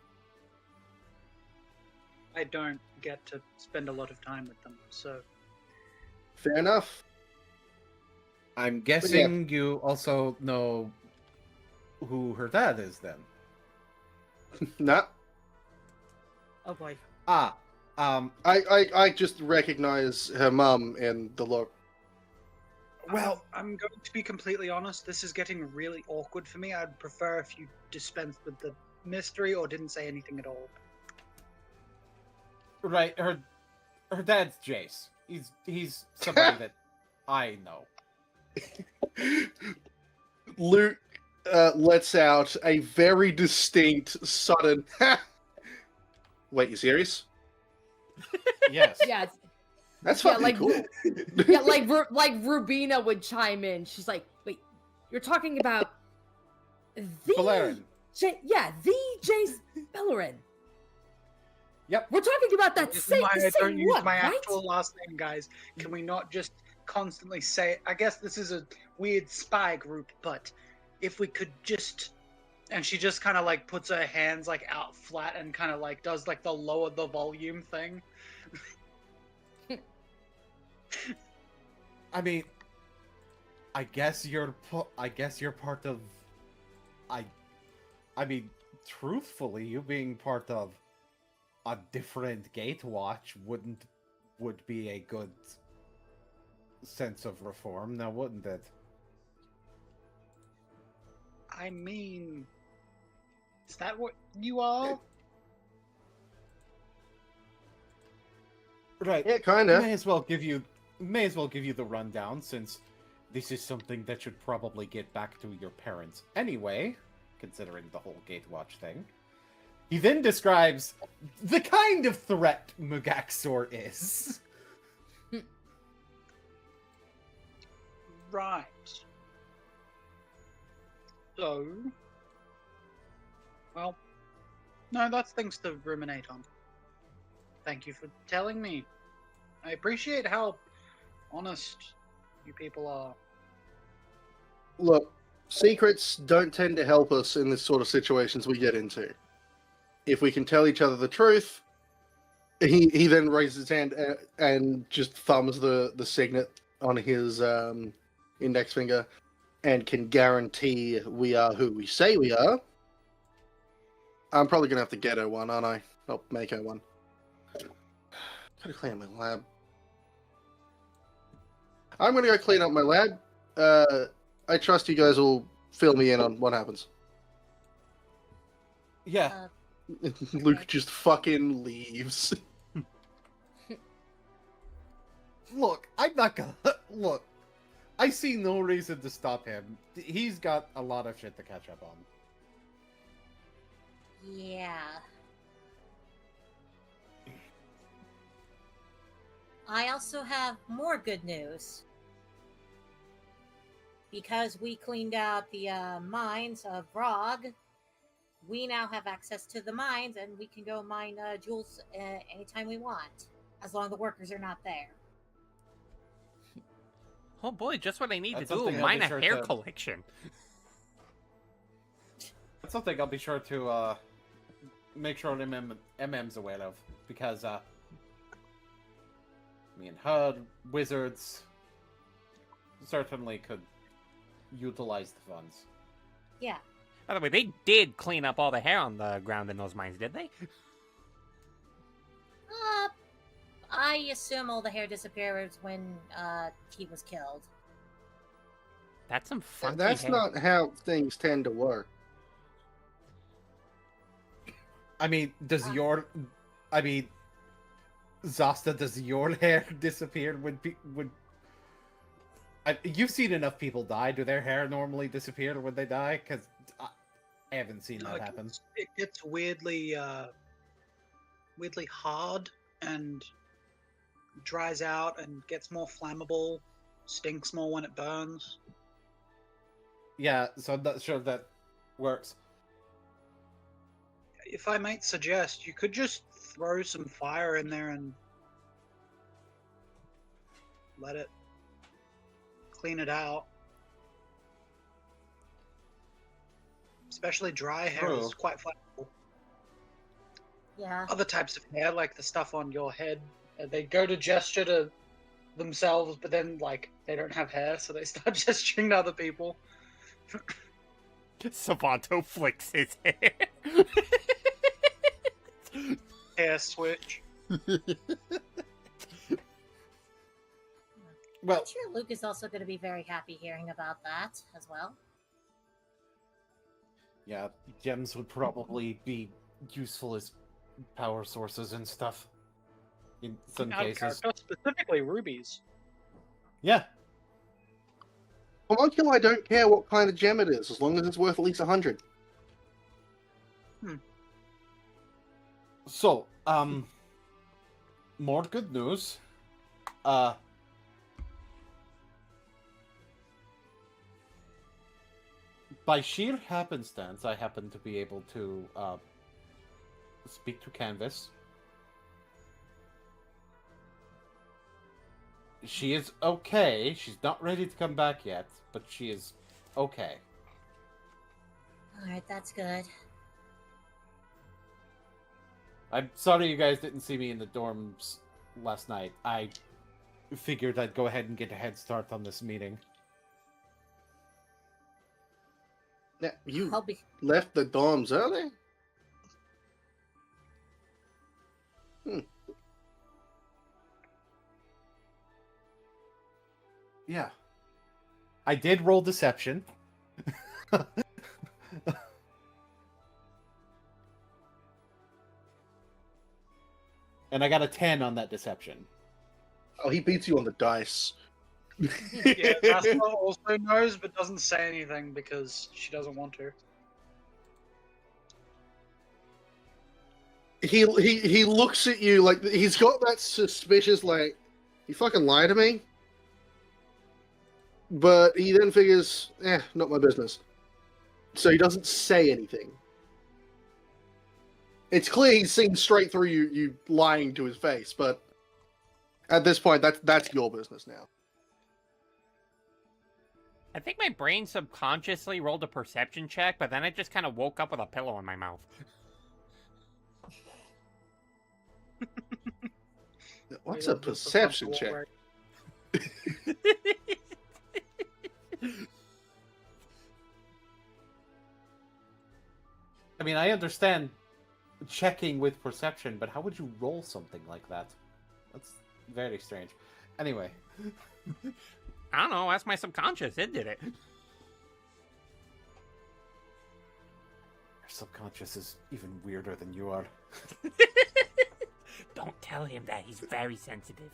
I don't get to spend a lot of time with them, so Fair enough. I'm guessing you also know who her dad is, then. Nah. Oh boy. I just recognize her mum in the look. Well, I'm going to be completely honest. This is getting really awkward for me. I'd prefer if you dispensed with the mystery or didn't say anything at all. right. Her dad's Jace. He's somebody that I know. Luke lets out a very distinct, sudden. Wait, you serious? Yes. Yeah, it's- That's Yeah, fucking like- cool. yeah, like Rubina would chime in. She's like, "Wait, you're talking about the Valerin. the Jace Bellerin? Yep. We're talking about that This is same, why the I don't same use one, my right? actual last name, guys. Can we not just constantly say? I guess this is a weird spy group, but if we could just. And she just kind of like puts her hands like out flat and kind of like does like the lower the volume thing. I mean, I guess you're part of. I mean, truthfully, you being part of a different Gatewatch would be a good sense of reform, now wouldn't it? I mean, is that what you are? Right. Yeah, kinda. May as well give you the rundown, since this is something that should probably get back to your parents anyway, considering the whole Gatewatch thing. He then describes the kind of threat Mugaxor is. Right. So, well, no, that's things to ruminate on. Thank you for telling me. I appreciate how honest you people are. Look, secrets don't tend to help us in this sort of situations we get into. If we can tell each other the truth, he then raises his hand and just thumbs the signet on his index finger and can guarantee we are who we say we are. I'm probably going to have to get her one, aren't I? I'll make her one. Gotta clean up my lab. I'm gonna go clean up my lab. I trust you guys will fill me in on what happens. Yeah. Luke just fucking leaves. Look, I'm not gonna look. I see no reason to stop him. He's got a lot of shit to catch up on. Yeah. I also have more good news. Because we cleaned out the mines of Rog, we now have access to the mines and we can go mine jewels anytime we want, as long as the workers are not there. Oh boy, just what I need That's to do. something I'll Mine be a sure hair to- collection. That's something I'll be sure to make sure MM's aware of, because me and HUD, Wizards, certainly could utilize the funds. Yeah. By the way, they did clean up all the hair on the ground in those mines, did they? I assume all the hair disappeared when he was killed. That's some funky That's hair. not how things tend to work. I mean, Zasta, does your hair disappear when you've seen enough people die? Do their hair normally disappear when they die? Because I haven't seen that happen. It gets weirdly hard and dries out and gets more flammable, stinks more when it burns. Yeah, so I'm not sure if that works. If I might suggest, you could just throw some fire in there and let it clean it out. Especially dry hair is True. quite flammable. Yeah. Other types of hair, like the stuff on your head, they go to gesture to themselves, but then like they don't have hair, so they start gesturing to other people. Savanto flicks his hair. Hair switch. Well, I'm sure Luke is also going to be very happy hearing about that as well. yeah, gems would probably be useful as power sources and stuff. In some Out of cases. character, specifically rubies. Yeah. Homunculus, I don't care what kind of gem it is, as long as it's worth at least 100. So, more good news. By sheer happenstance, I happen to be able to speak to Canvas. She is okay. She's not ready to come back yet, but she is okay. Alright, that's good. I'm sorry you guys didn't see me in the dorms last night. I figured I'd go ahead and get a head start on this meeting. Now, you I'll be... left the dorms early? Yeah. I did roll deception. And I got a 10 on that deception. Oh, he beats you on the dice. Yeah, Jasper also knows, but doesn't say anything because she doesn't want to. He looks at you like he's got that suspicious, like, you fucking lie to me? But he then figures, not my business. So he doesn't say anything. It's clear he's seen straight through you lying to his face, but at this point, that's your business now. I think my brain subconsciously rolled a perception check, but then I just kind of woke up with a pillow in my mouth. What's a perception check? I mean, I understand checking with perception, but how would you roll something like that? That's very strange. Anyway. I don't know. Ask my subconscious. It did it. Your subconscious is even weirder than you are. Don't tell him that. He's very sensitive.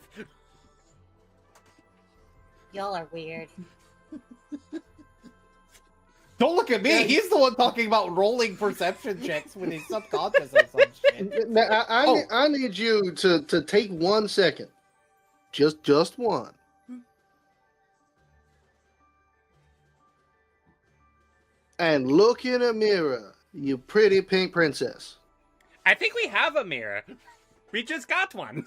Y'all are weird. Don't look at me! Yeah. He's the one talking about rolling perception checks with his subconscious or some shit. Now, Oh. I need you to take 1 second. Just one. And look in a mirror, you pretty pink princess. I think we have a mirror. We just got one.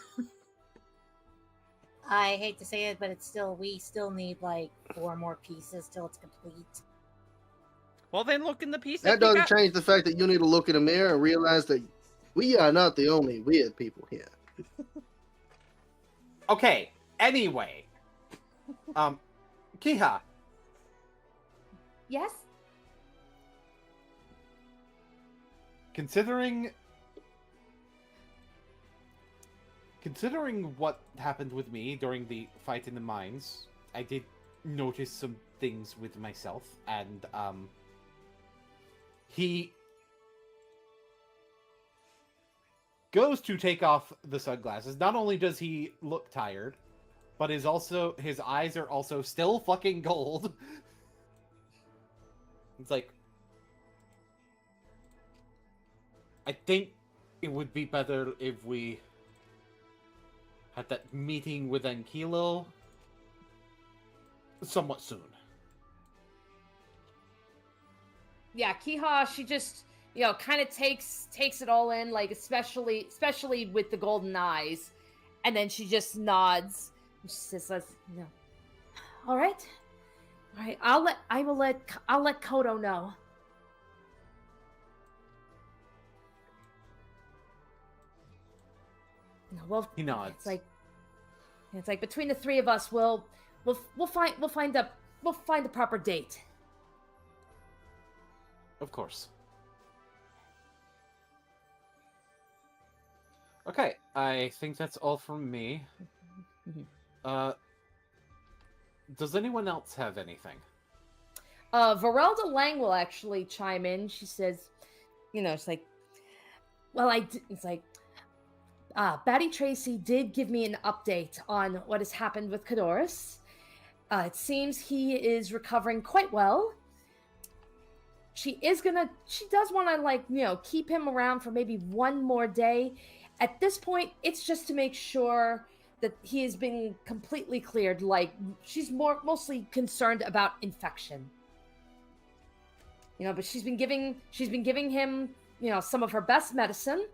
I hate to say it, but we still need like 4 more pieces till it's complete. Well, then look in the piece That you doesn't got. change the fact that you need to look in a mirror and realize that we are not the only weird people here. Okay, anyway. Kiha, Yes? considering what happened with me during the fight in the mines, I did notice some things with myself, and he goes to take off the sunglasses. Not only does he look tired, but his eyes are also still fucking gold. It's like, I think it would be better if we had that meeting with Ankilo somewhat soon. Yeah, Kiha, she just, kind of takes it all in, like especially with the golden eyes, and then she just nods. And she says, all right, I'll let Kodo know. Well, He nods. It's like between the 3 of us, we'll find a proper date. Of course. Okay, I think that's all from me. Does anyone else have anything? Verelda Lang will actually chime in. She says, it's like, well, it's like, Batty Tracy did give me an update on what has happened with Cadoris. It seems he is recovering quite well. She does want to, keep him around for maybe 1 more day. At this point, it's just to make sure that he has been completely cleared. Like, she's mostly concerned about infection. But she's been giving him, some of her best medicine.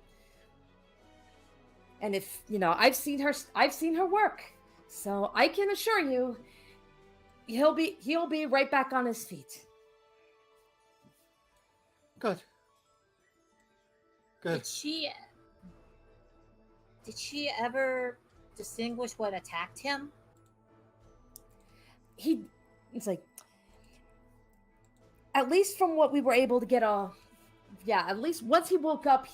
And if, I've seen her work. So I can assure you, he'll be right back on his feet. Good. Did she ever distinguish what attacked him? It's like, at least from what we were able to get at least once he woke up,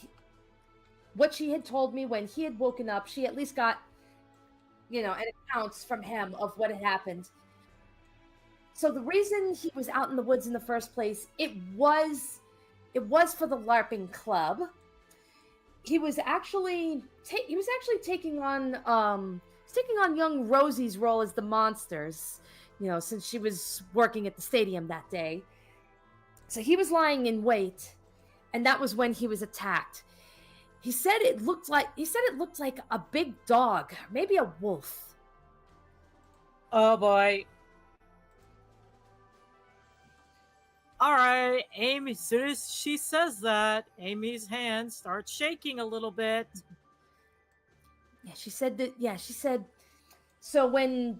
what she had told me when he had woken up, she at least got, an account from him of what had happened. So the reason he was out in the woods in the first place, it was for the LARPing club. He was actually taking on young Rosie's role as the monsters, since she was working at the stadium that day. So he was lying in wait, and that was when he was attacked. He said it looked like a big dog, maybe a wolf. Oh boy. Alright, Amy, as soon as she says that, Amy's hand starts shaking a little bit. Yeah, she said, so when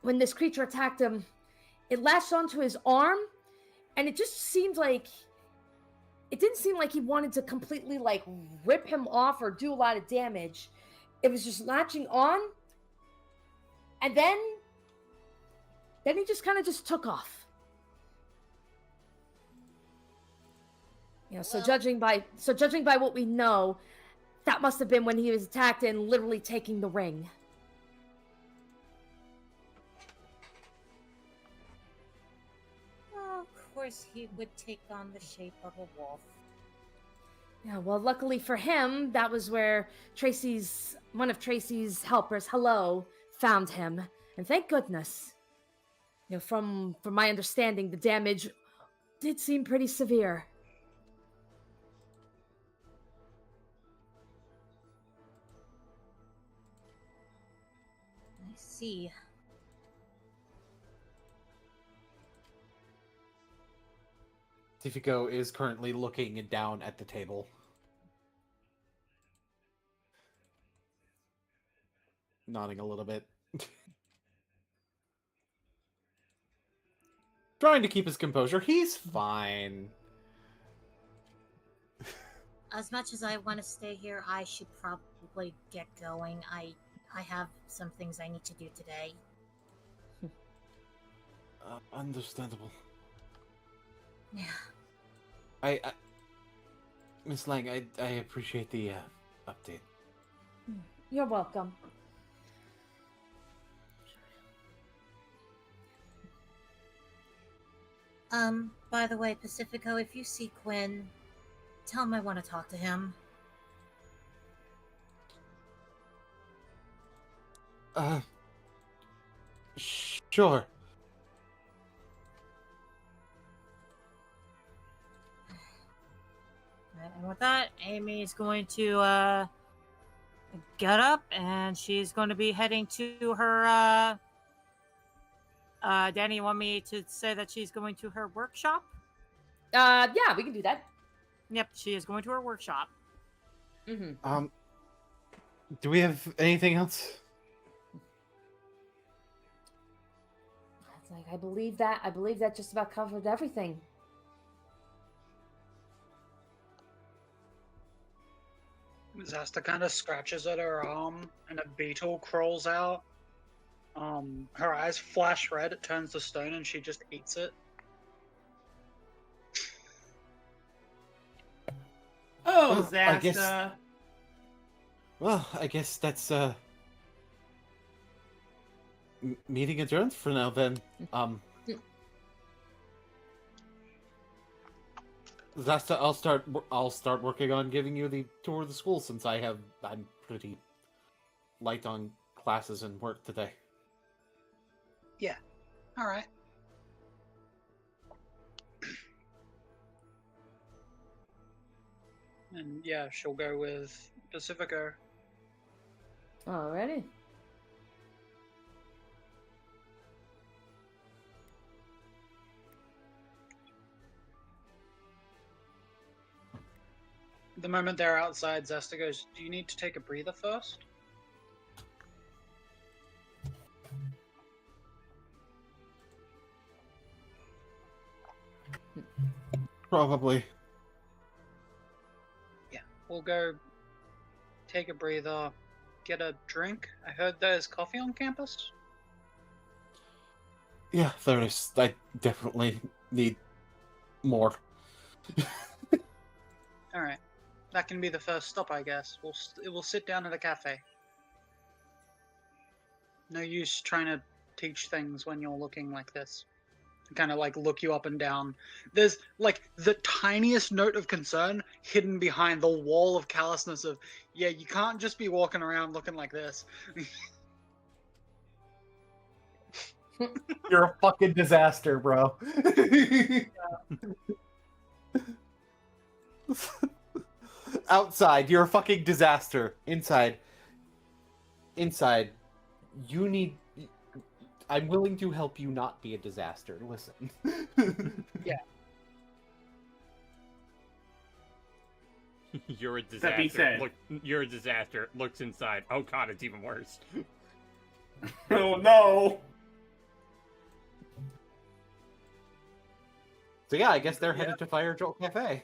this creature attacked him, it latched onto his arm, and it didn't seem like he wanted to completely, rip him off or do a lot of damage. It was just latching on, and then he just kind of just took off. So judging by what we know, That must have been when he was attacked and literally taking the ring. Well, of course, he would take on the shape of a wolf. Yeah, well, luckily for him, that was where one of Tracy's helpers, Hello, found him. And thank goodness. From my understanding, the damage did seem pretty severe. I see. Pacifico is currently looking down at the table. Nodding a little bit. Trying to keep his composure. He's fine. As much as I want to stay here, I should probably get going. I have some things I need to do today. Understandable. Yeah. I Miss Lang, I appreciate the update. You're welcome. By the way, Pacifico, if you see Quinn, tell him I want to talk to him. Sure. And with that, Amy is going to get up, and she's going to be heading to her. Danny, you want me to say that she's going to her workshop? Yeah, we can do that. Yep, she is going to her workshop. Mm-hmm. Do we have anything else? It's like I believe that just about covered everything. Zasta kind of scratches at her arm, and a beetle crawls out. Her eyes flash red, it turns to stone, and she just eats it. Oh, I guess that's meeting adjourned for now then. Zasta, I'll start working on giving you the tour of the school since I'm pretty light on classes and work today. Yeah. Alright. And yeah, she'll go with Pacifico. Alrighty. The moment they're outside, Zesta goes, "Do you need to take a breather first?" Probably. Yeah, we'll go take a breather, get a drink. I heard there's coffee on campus. Yeah, there is. I definitely need more. Alright. That can be the first stop, I guess. We'll sit down at a cafe. No use trying to teach things when you're looking like this. Kind of like look you up and down. There's like the tiniest note of concern hidden behind the wall of callousness of, yeah, you can't just be walking around looking like this. You're a fucking disaster, bro. Outside, you're a fucking disaster. Inside, you need... I'm willing to help you not be a disaster. Listen. Yeah. You're a That being disaster. said- You're a disaster. Looks inside. Oh god, it's even worse. Oh no! So yeah, I guess they're headed to Fire Jolt Cafe.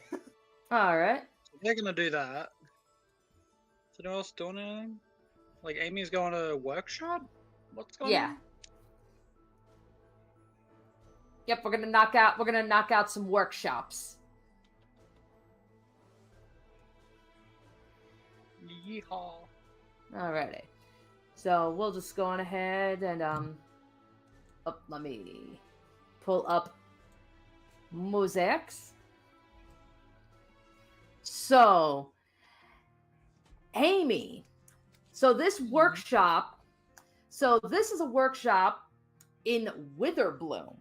Alright. They're gonna do that. Is anyone else doing anything? Like Amy's going to a workshop? What's going Yeah. on? Yep, we're gonna knock out some workshops. Yeehaw. Alrighty. So we'll just go on ahead and let me pull up mosaics. So Amy, so this workshop, this is a workshop in Witherbloom.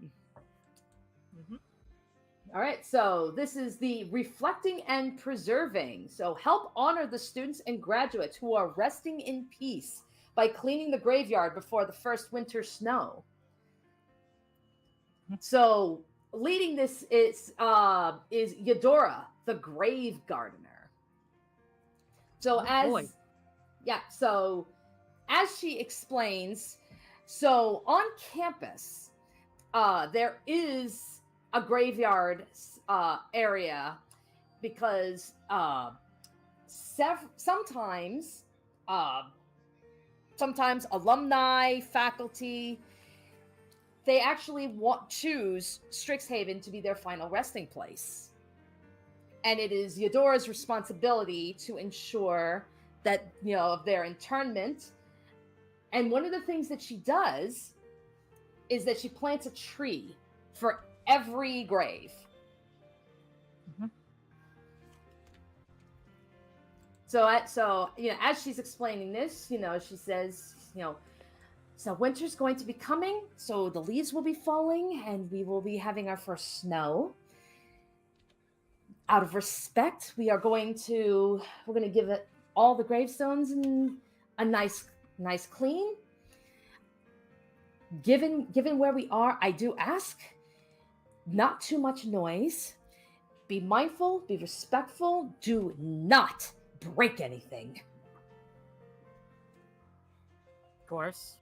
All right, so this is the reflecting and preserving. So help honor the students and graduates who are resting in peace by cleaning the graveyard before the first winter snow. So leading this is Eudora, the grave gardener. So so as she explains, so on campus, there is a graveyard area because sometimes alumni, faculty, they actually choose Strixhaven to be their final resting place. And it is Eudora's responsibility to ensure that, of their internment. And one of the things that she does is that she plants a tree for every grave. So as she's explaining this, she says, so winter's going to be coming, so the leaves will be falling, and we will be having our first snow. Out of respect, we're going to give it all the gravestones and a nice clean. Given where we are, I do ask, not too much noise. Be mindful, be respectful, do not break anything. Of course.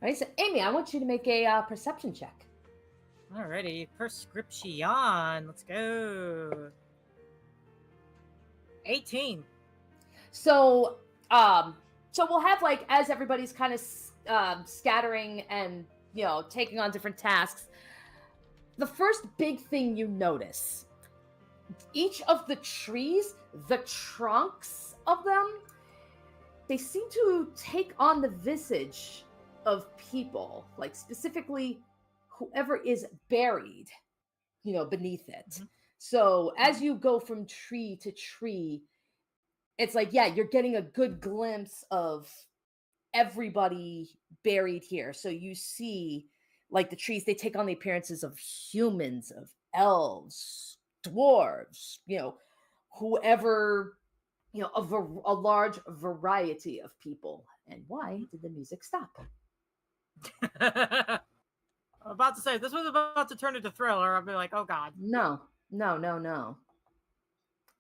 All right, so Amy, I want you to make a perception check. Alrighty, prescription. Let's go. 18. So we'll have, like, as everybody's kind of scattering and taking on different tasks. The first big thing you notice, each of the trees, the trunks of them, they seem to take on the visage of people, like specifically whoever is buried, beneath it. So as you go from tree to tree, it's like, yeah, you're getting a good glimpse of everybody buried here. So you see, like, the trees, they take on the appearances of humans, of elves, dwarves, whoever, a large variety of people. And why did the music stop? I'm about to say, if this was about to turn into Thriller, I'd be like, oh god. No. I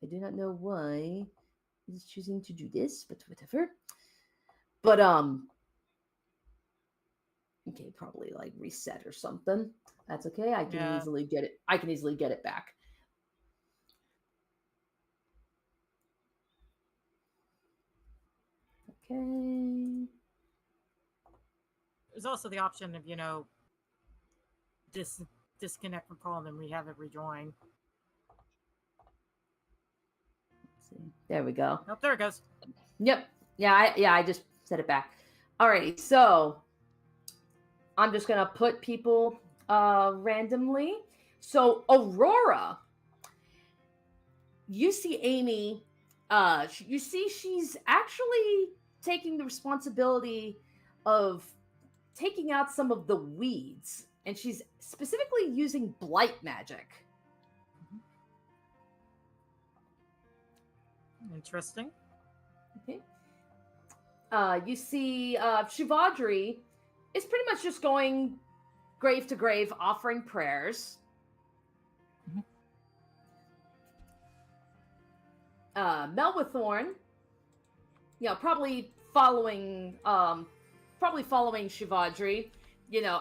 do not know why he's choosing to do this, but whatever. But okay, probably like reset or something. That's okay. I can easily get it. I can easily get it back. Okay. There's also the option of, disconnect from call and then we have it rejoin. Let's see. There we go. Oh, there it goes. Yep. I just set it back. Alrighty, so I'm just gonna put people randomly. So Aurora, you see Amy. You see she's actually taking the responsibility of taking out some of the weeds, and she's specifically using blight magic. Interesting. Okay. You see Shivadri is pretty much just going grave to grave, offering prayers. Melwithorn, probably following Shivadri,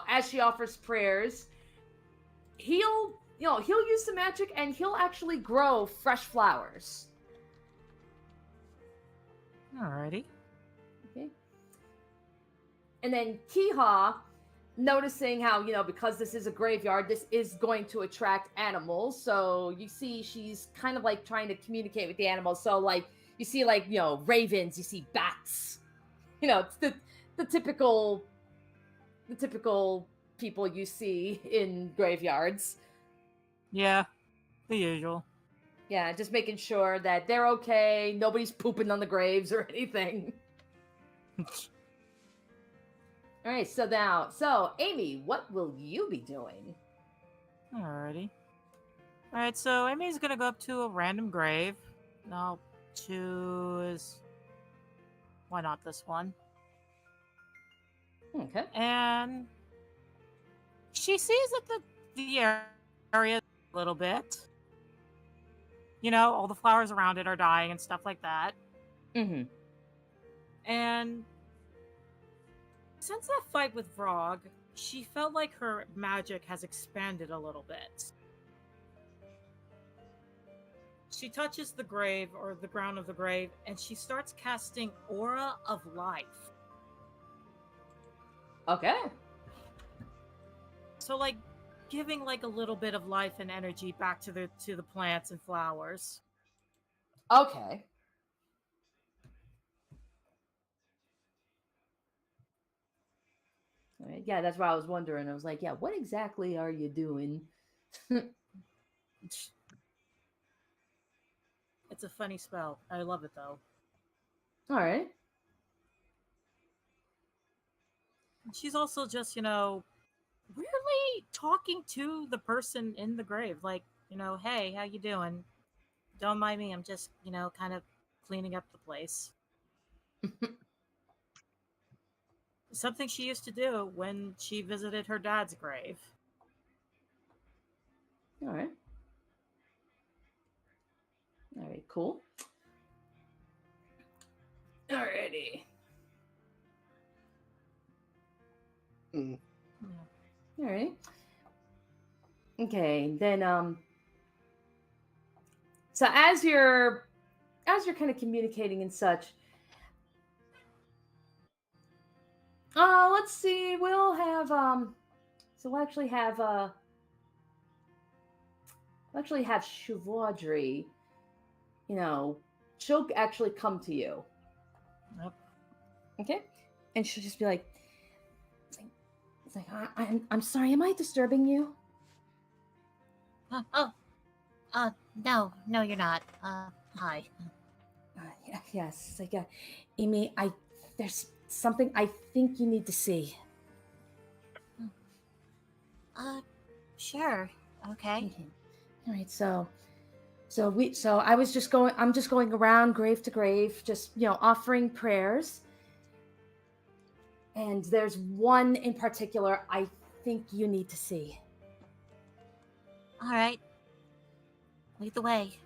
as she offers prayers. He'll use the magic and he'll actually grow fresh flowers. Alrighty. Okay. And then Kiha, noticing how, because this is a graveyard, this is going to attract animals. So you see she's kind of like trying to communicate with the animals. So like you see like, ravens, you see bats. It's the typical people you see in graveyards. Yeah, the usual. Yeah, just making sure that they're okay, nobody's pooping on the graves or anything. All right, so Amy, what will you be doing? Alrighty. Alright, so Amy's gonna go up to a random grave. And I'll choose. Why not this one? Okay. And she sees that the area a little bit. All the flowers around it are dying and stuff like that. Mm-hmm. And since that fight with Vrog, she felt like her magic has expanded a little bit. She touches the grave or the ground of the grave, and she starts casting Aura of Life. Okay. So, like, giving like a little bit of life and energy back to the plants and flowers. Okay. All right. Yeah, that's what I was wondering. I was like, yeah, what exactly are you doing? It's a funny spell. I love it though. All right. She's also just, weirdly talking to the person in the grave. Like, hey, how you doing? Don't mind me. I'm just, kind of cleaning up the place. Something she used to do when she visited her dad's grave. All right. All right, cool. Alrighty. Mm. All right. Okay, then so as you're kind of communicating and such, let's see, we'll have so we'll actually have Chevauderie, she'll actually come to you. Yep. Okay? And she'll just be like, it's like I'm sorry, am I disturbing you? No, you're not. Hi. Yes. It's like, Amy, there's something I think you need to see. Sure. Okay. All right. So I'm just going around grave to grave, just offering prayers. And there's one in particular I think you need to see. All right. Lead the way.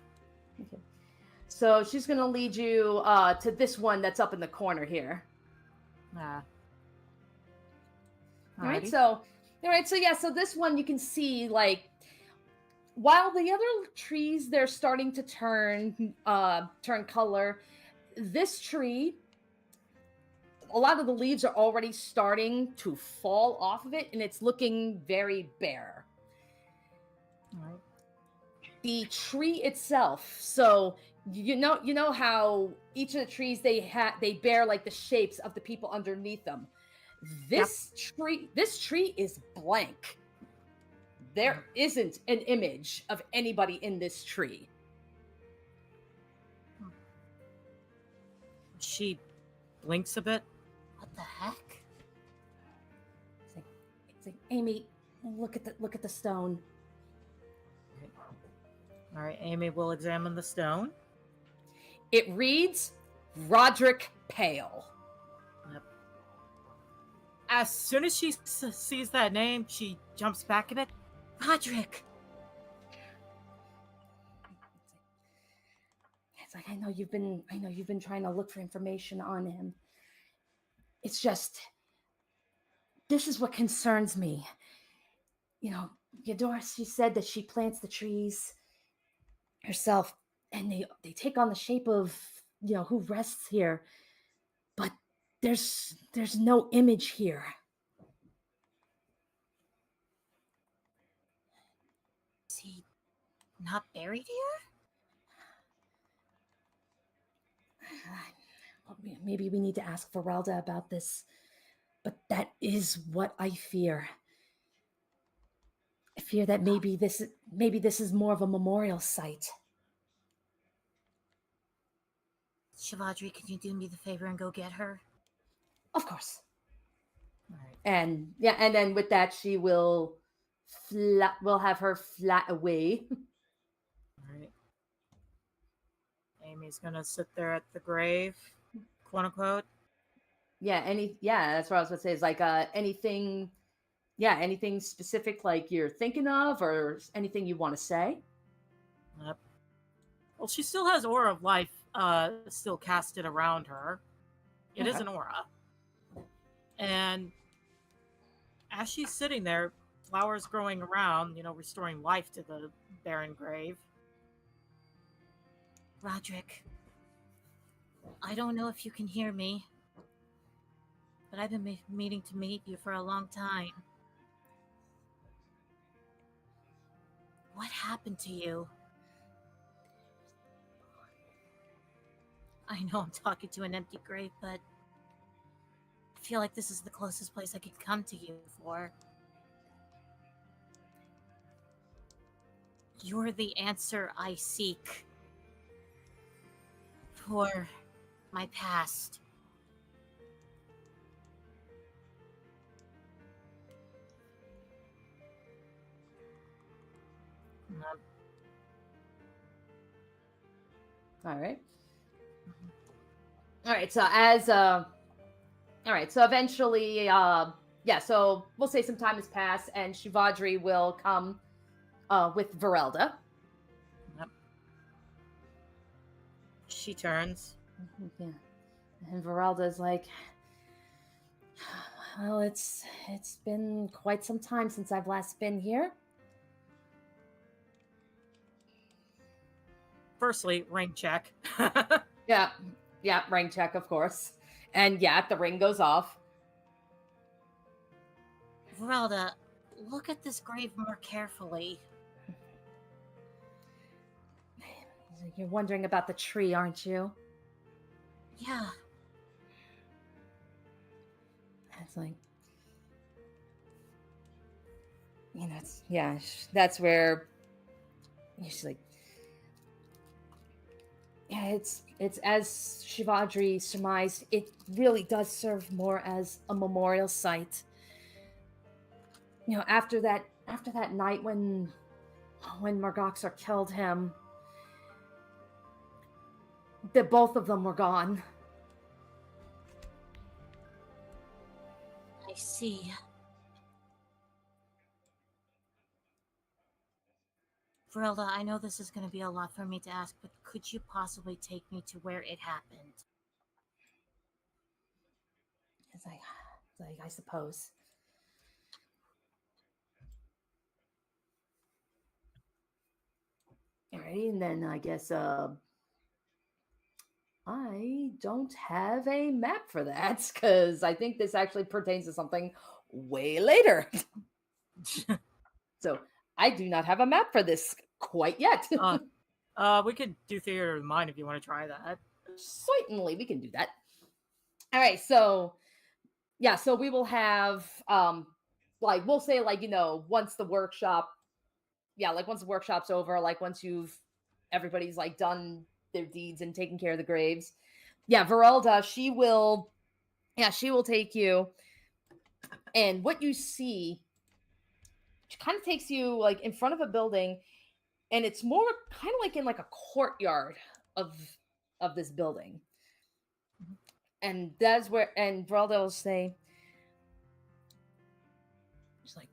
Okay. So she's gonna lead you to this one that's up in the corner here. All right. So yeah. So this one you can see, like, while the other trees they're starting to turn color, this tree, a lot of the leaves are already starting to fall off of it, and it's looking very bare. All right. The tree itself, so you know how each of the trees they bear like the shapes of the people underneath them. This tree is blank. There isn't an image of anybody in this tree. She blinks a bit. What the heck? It's like, Amy, look at the stone. All right, Amy will examine the stone. It reads Roderick Pale. Yep. As soon as she sees that name, she jumps back in it. Roderick. It's like, I know you've been trying to look for information on him. It's just, this is what concerns me. Eudora, she said that she plants the trees herself, and they take on the shape of who rests here, but there's no image here. not buried here? Maybe we need to ask Verelda about this, but that is what I fear. I fear that maybe this is more of a memorial site. Shivadri, can you do me the favor and go get her? Of course. All right. And yeah, and then with that, she will we'll have her flat away. All right. Amy's gonna sit there at the grave, quote unquote. That's what I was gonna say. Is like anything, anything specific like you're thinking of, or anything you want to say. Yep. Well, she still has Aura of Life still casted around her. It is Okay. an aura. And as she's sitting there, flowers growing around, restoring life to the barren grave. Roderick, I don't know if you can hear me, but I've been meaning to meet you for a long time. What happened to you? I know I'm talking to an empty grave, but I feel like this is the closest place I could come to you for. You're the answer I seek for my past. All right. All right. So as all right. So eventually, So we'll say some time has passed, and Shivadri will come with Verelda. Yep. She turns. Yeah. And Verelda's like, well, it's been quite some time since I've last been here. Firstly, ring check. Yeah, ring check, of course. And yeah, the ring goes off. Verelda, look at this grave more carefully. You're wondering about the tree, aren't you? Yeah. It's like, that's where she's like, yeah, it's as Shivadri surmised, it really does serve more as a memorial site. After that night when Margoxar killed him, the both of them were gone. I see. Verelda, I know this is going to be a lot for me to ask, but could you possibly take me to where it happened? It's like I suppose. Alrighty, and then I guess I don't have a map for that because I think this actually pertains to something way later. So I do not have a map for this quite yet. We could do Theater of the Mind if you want to try that. Certainly, we can do that. All right, so yeah, so we will have we'll say once the workshop, once the workshop's over, once everybody's done their deeds and taken care of the graves. Yeah, Verelda, she will take you, and what you see, she kind of takes you in front of a building, and it's more kind of in a courtyard of this building. And that's where, and Verelda will say, she's like,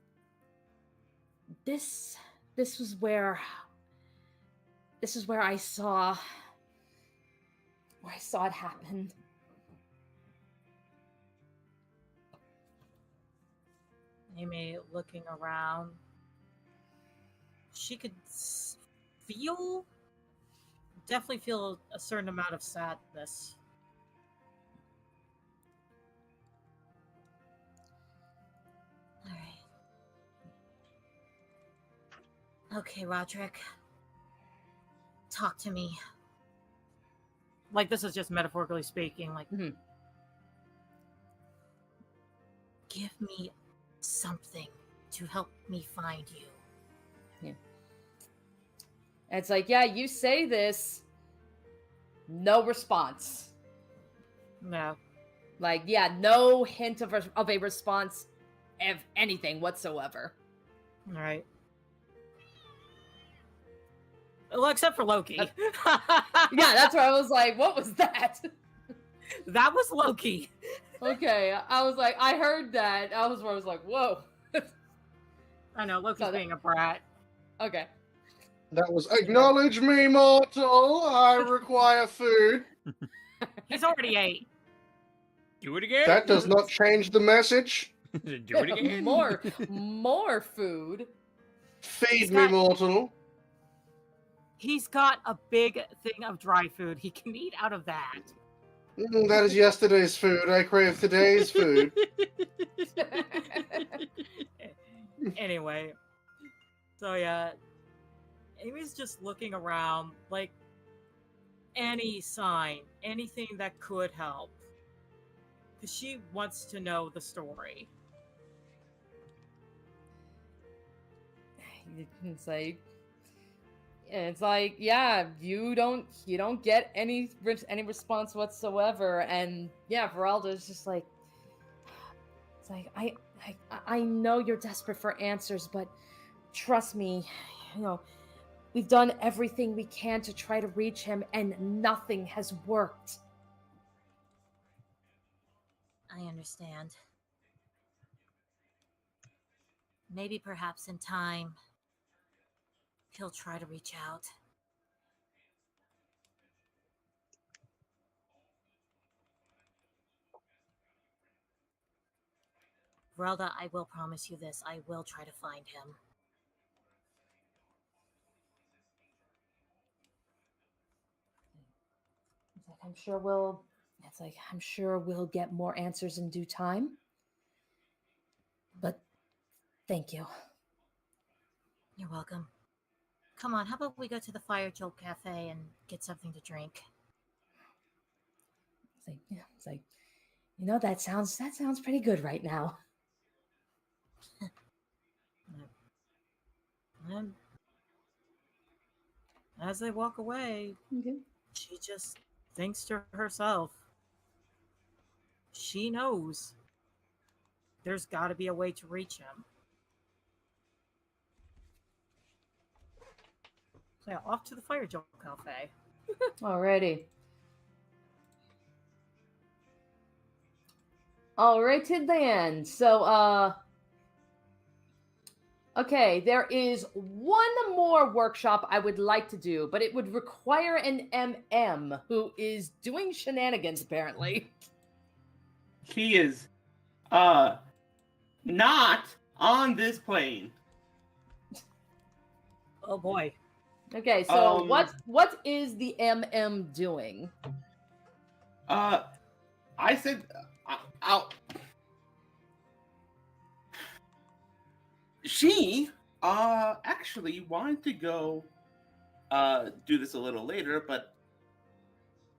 this was where I saw it happen. Amy looking around. She could definitely feel a certain amount of sadness. All right. Okay, Roderick. talk to me. Like, this is just metaphorically speaking. Like, Mhm. give me something to help me find you. And it's like, yeah, you say this, no response. No. Like, yeah, no hint of a response of anything whatsoever. All right. Well, except for Loki. Yeah, that's where I was like, what was that? That was Loki. Okay, I was like, I heard that. I was like, whoa. I know, Loki's So that- being a brat. Okay. That was acknowledge me, mortal. I require food. He's already ate. Do it again. That does not change the message. Do it again. more food. Feed me, mortal. He's got a big thing of dry food. He can eat out of that. That is yesterday's food. I crave today's food. Anyway. So yeah. Amy's just looking around, like any sign, anything that could help. Because she wants to know the story. It's like, yeah, you don't get any response whatsoever, and yeah, Veralda's just like, it's like, I know you're desperate for answers, but trust me, we've done everything we can to try to reach him, and nothing has worked. I understand. Maybe perhaps in time, he'll try to reach out. Relda, I will promise you this. I will try to find him. It's like, I'm sure we'll get more answers in due time. But thank you. You're welcome. Come on, how about we go to the Fire Jolt Cafe and get something to drink? It's like, that sounds pretty good right now. And as they walk away, Okay. she just thinks to herself, she knows there's got to be a way to reach him. So yeah, off to the Fire Jolt Cafe. Alrighty. Alrighty then. So, okay, there is one more workshop I would like to do, but it would require an MM who is doing shenanigans, apparently. He is not on this plane. Oh boy. Okay, so what is the MM doing? I said, she actually wanted to go do this a little later, but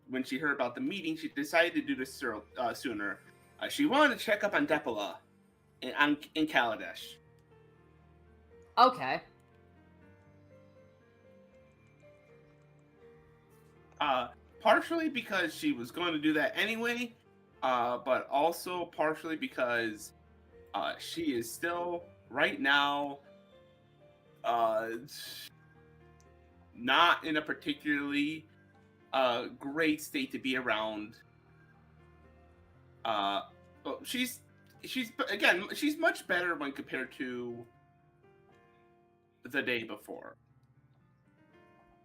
when she heard about the meeting, she decided to do this sooner. She wanted to check up on Depola in Kaladesh. Okay. Partially because she was going to do that anyway, but also partially because she is still right now not in a particularly great state to be around. She's much better when compared to the day before.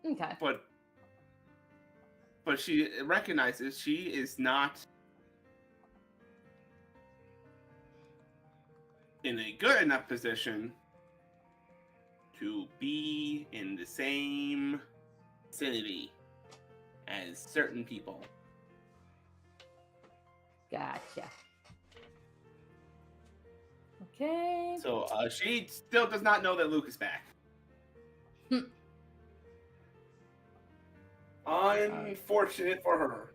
Okay. But she recognizes she is not in a good enough position to be in the same vicinity as certain people. Gotcha. Okay. So she still does not know that Luke is back. Unfortunate for her.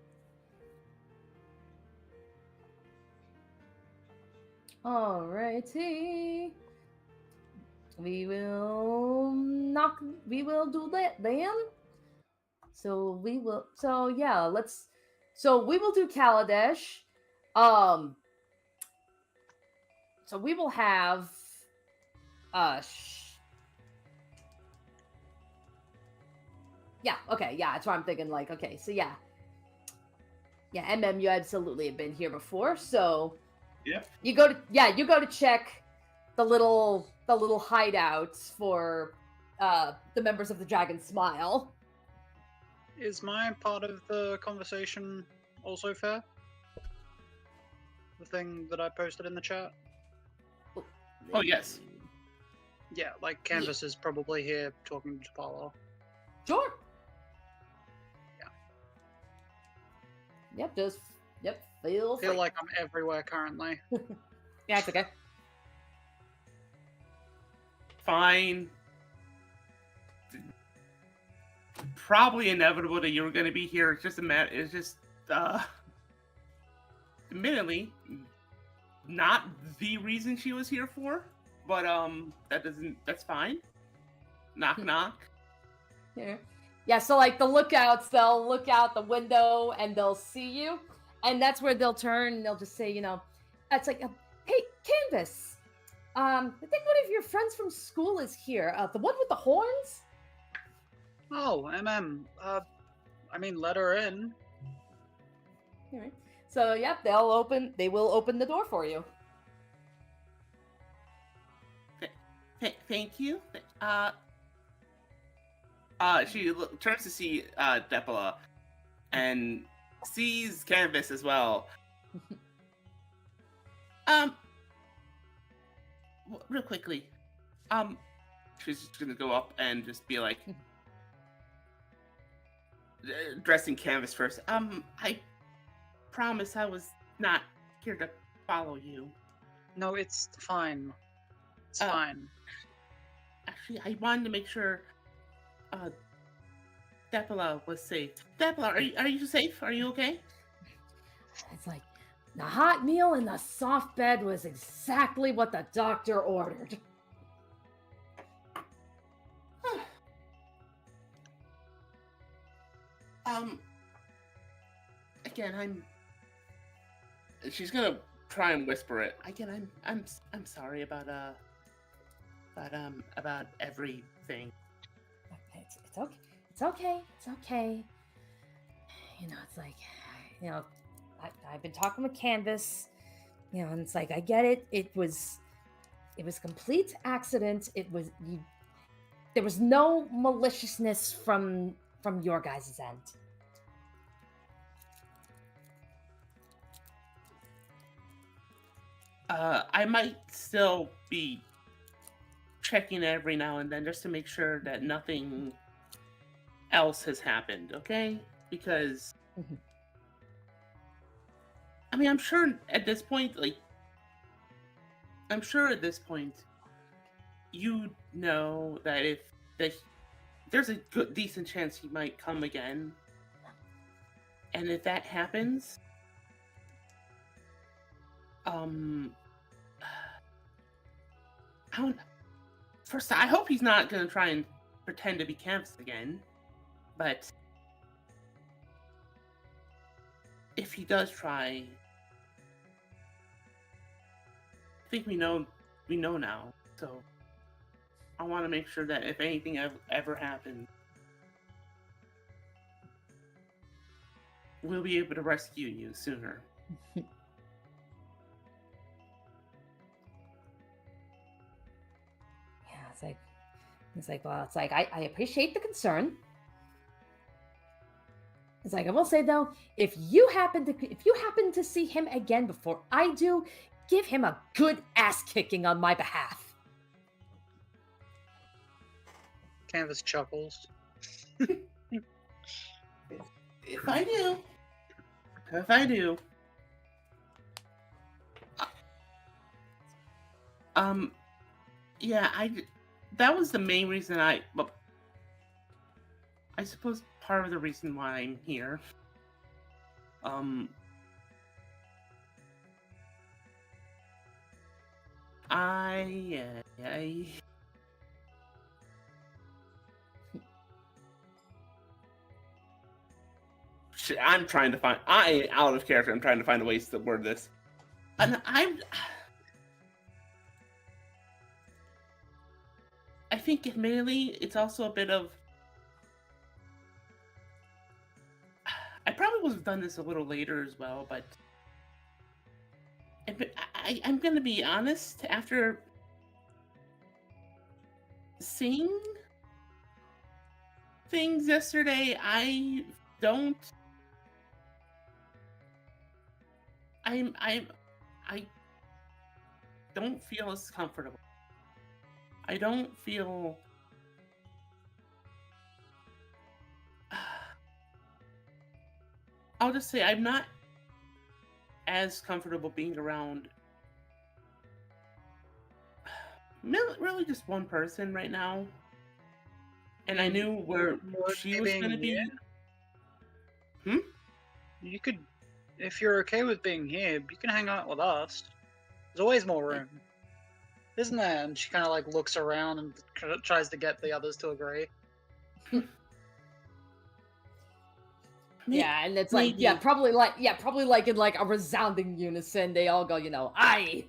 Alrighty. We will do that then. So we will. So yeah, let's. So we will do Kaladesh. So we will have. Yeah. Okay. Yeah. That's what I'm thinking. Like. Okay. So yeah. Yeah. You absolutely have been here before. So. Yep. You go to check the little hideouts for the members of the Dragon Smile. Is my part of the conversation also fair? The thing that I posted in the chat? Oh, yes. Yeah, like Canvas is probably here talking to Paulo. Sure. Yeah. Yep, just feel I feel free. like I'm everywhere currently. Yeah, it's okay. Fine. Probably inevitable that you were going to be here. It's just a matter. It's just, admittedly, not the reason she was here for. But that's fine. Knock knock. Yeah. So like the lookouts, they'll look out the window and they'll see you, and that's where they'll turn and they'll just say, it's like, hey, Canvas. I think one of your friends from school is here. The one with the horns. Oh, I mean, let her in. All right. So, yep, they will open the door for you. Thank you. She turns to see Depola and sees Canvas as well. Real quickly, she's just gonna go up and just be like, addressing Canvas first. I promise I was not here to follow you. No, it's fine. It's fine. Actually, I wanted to make sure Depola was safe. Depola, are you safe? Are you okay? It's like, the hot meal and the soft bed was exactly what the doctor ordered. Again, she's gonna try and whisper it. Again, I'm sorry about everything. It's okay. It's okay. It's okay. It's like, I've been talking with Canvas, and it's like, I get it. It was complete accident. There was no maliciousness from your guys' end. I might still be checking every now and then just to make sure that nothing else has happened, okay? Because I mean, I'm sure at this point, you know that there's a decent chance he might come again. And if that happens, I hope he's not going to try and pretend to be Canvas again. But if he does try, I think we know now. So I want to make sure that if anything ever happens, we'll be able to rescue you sooner. It's like, I appreciate the concern. It's like, I will say though, if you happen to see him again before I do, give him a good ass kicking on my behalf. Canvas chuckles. If I do. Yeah, that was the main reason I suppose part of the reason why I'm here. I Shit, I'm trying to find. I out of character. I'm trying to find ways to word this. And I think admittedly, it's also a bit of. I probably would have done this a little later as well, but I'm gonna be honest. After seeing things yesterday, I don't. I don't feel as comfortable. I don't feel. I'll just say I'm not as comfortable being around really just one person right now. And I knew where she was going to be. You could, if you're okay with being here, you can hang out with us. There's always more room, isn't there? And she kind of like looks around and tries to get the others to agree. Yeah, and it's like, Maybe. probably like in like a resounding unison, they all go, aye.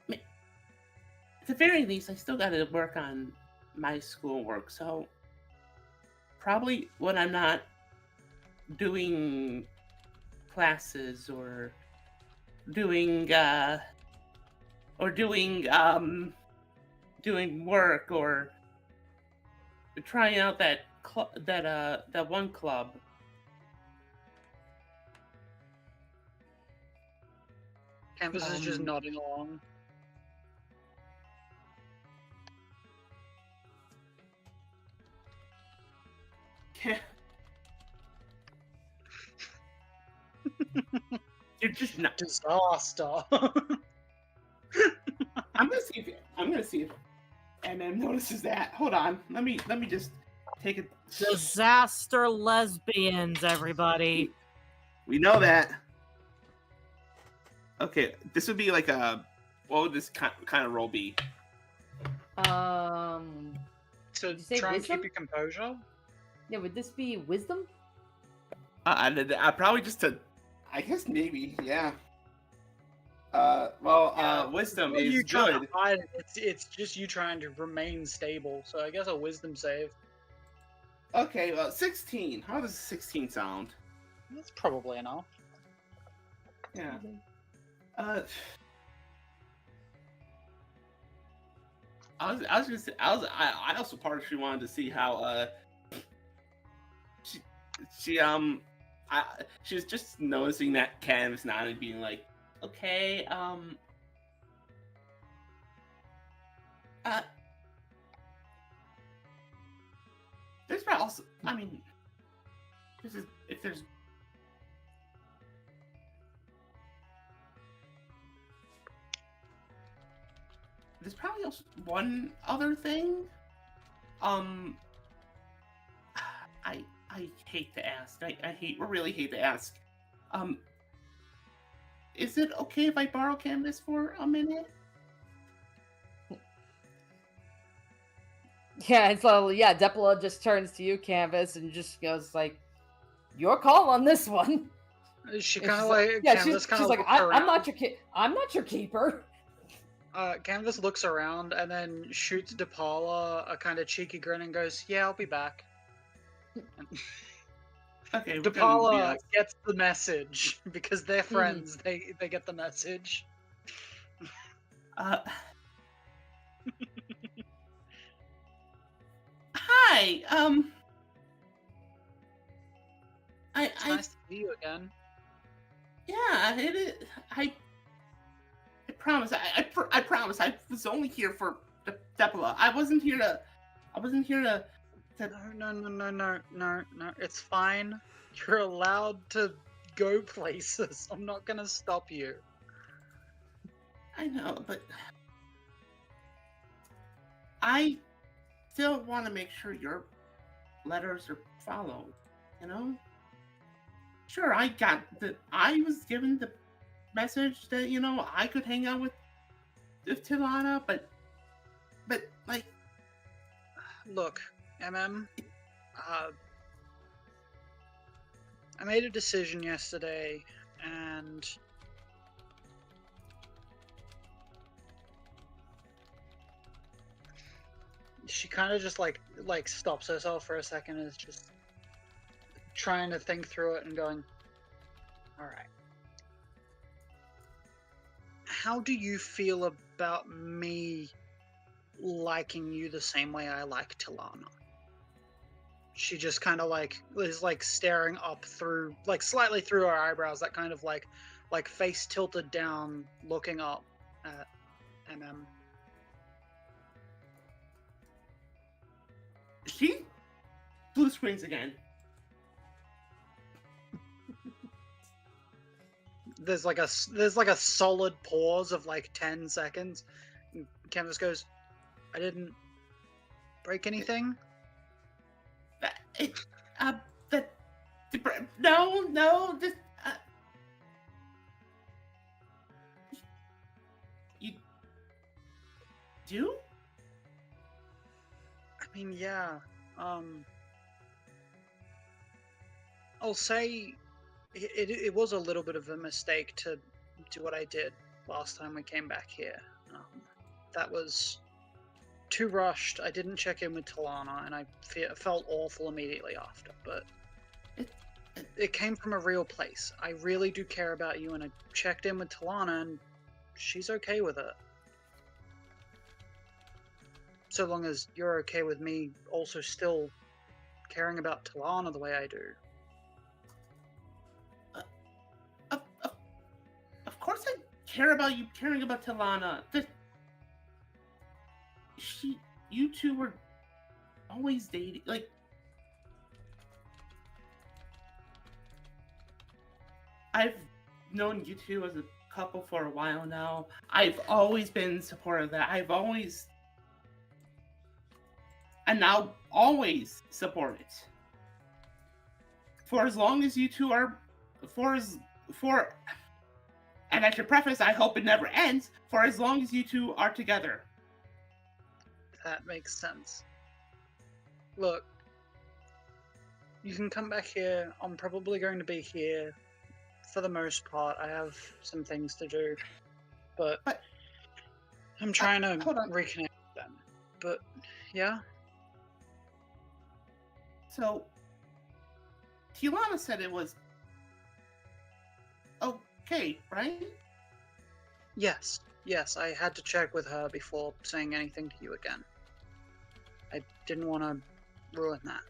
At the very least, I still got to work on my schoolwork, so probably when I'm not doing classes or doing doing work or trying out that one club. Canvas is just nodding along. You're just not. Disaster. I'm gonna see if MM notices that. Hold on. Let me just take it. Disaster lesbians, everybody. We know that. Okay, this would be like a. What would this kind of role be? So Did you say try and wisdom? keep your composure. Yeah, would this be wisdom? I probably just to. I guess maybe, yeah. Wisdom Well, is you trying good. to hide it. It's just you trying to remain stable. So I guess a wisdom save. Okay, 16. How does 16 sound? That's probably enough. Yeah. I was gonna say I also partially wanted to see how she was just noticing that Canvas not and being like, okay, there's probably also, I mean, there's probably also one other thing. I hate to ask. I really hate to ask. Is it okay if I borrow Canvas for a minute? Yeah, and so Depala just turns to you, Canvas, and just goes like, "Your call on this one." She And kind of she's like Canvas she's kind of like, looks I'm around. not your I'm not your keeper. Canvas looks around and then shoots DePaula a kind of cheeky grin and goes, "Yeah, I'll be back." Okay, DePaula gets the message because they're friends. They get the message. Hi. It's nice to see you again. Yeah, it is. I promise. I promise. I was only here for Depola. I wasn't here to. No. It's fine. You're allowed to go places. I'm not gonna stop you. I know, but I still want to make sure your letters are followed, you know? Sure, I was given the message that, I could hang out with Tilana, but like, Look, I made a decision yesterday, and she kind of just like stops herself for a second and is just trying to think through it and going, all right. How do you feel about me liking you the same way I like Tilana? She just kind of is staring up through, slightly through her eyebrows, that kind of like face tilted down, looking up at MM. she blue screens again. There's like a solid pause of 10 seconds. And Canvas goes, I didn't break anything. No, this, you do? I mean, yeah. I'll say it was a little bit of a mistake to do what I did last time we came back here. That was too rushed. I didn't check in with Tilana, and I felt awful immediately after. But it came from a real place. I really do care about you, and I checked in with Tilana, and she's okay with it. So long as you're okay with me also still caring about Tilana the way I do. Of course I care about you caring about Tilana. You two were always dating. I've known you two as a couple for a while now. I've always been supportive of that. And now always support it. For as long as you two are, and I should preface, I hope it never ends, for as long as you two are together. That makes sense. Look, you can come back here. I'm probably going to be here for the most part. I have some things to do, but I'm trying to reconnect with them. But yeah. So, Tilana said it was okay, right? Yes, I had to check with her before saying anything to you again. I didn't want to ruin that.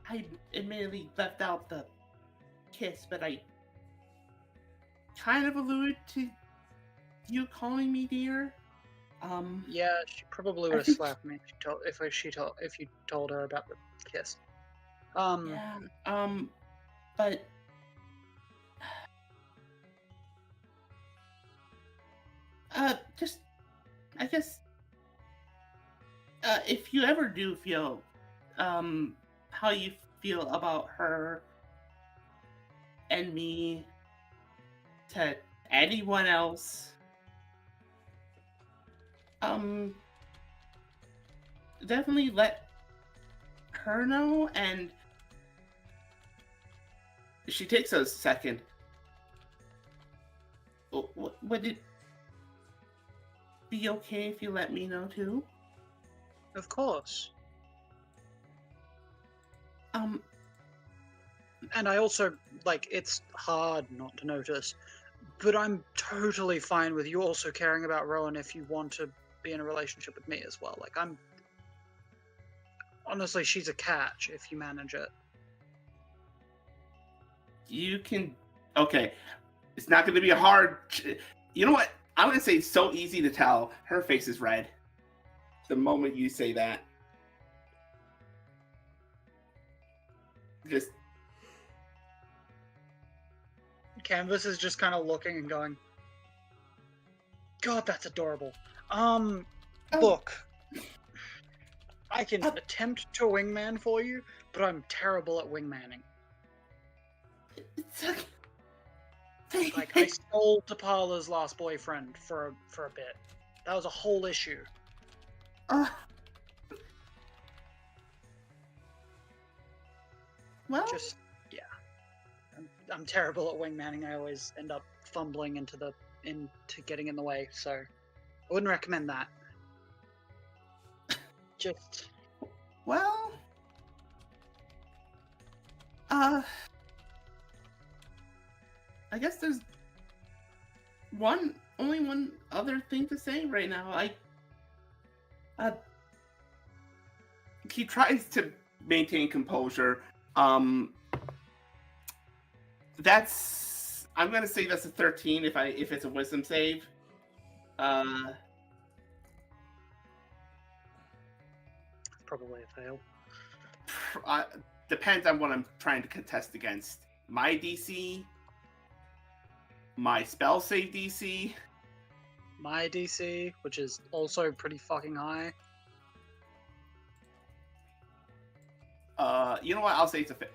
I admittedly left out the kiss, but I kind of alluded to you calling me dear. Yeah, she probably would have slapped me if you told her about the kiss. Yeah. But just, I guess, if you ever do feel, how you feel about her and me to anyone else, definitely let her know. And she takes a second. Would it be okay if you let me know too? Of course. And I also, it's hard not to notice, but I'm totally fine with you also caring about Rowan if you want to be in a relationship with me as well. Honestly, she's a catch if you manage it. You can... Okay. It's not going to be a hard... You know what? I'm going to say it's so easy to tell. Her face is red. The moment you say that. Just... Canvas is just kind of looking and going, God, that's adorable. Look, I can attempt to wingman for you, but I'm terrible at wingmanning. It's okay. Like, I stole Tapala's last boyfriend for a bit. That was a whole issue. Well, Just, yeah. I'm terrible at wingmanning. I always end up fumbling into getting in the way, so I wouldn't recommend that. Just, well, I guess there's only one other thing to say right now. He tries to maintain composure. That's I'm gonna say that's a 13 if it's a wisdom save. probably a fail. Depends on what I'm trying to contest against. My DC, my spell save DC. My DC, which is also pretty fucking high. You know what? I'll say it's a fit.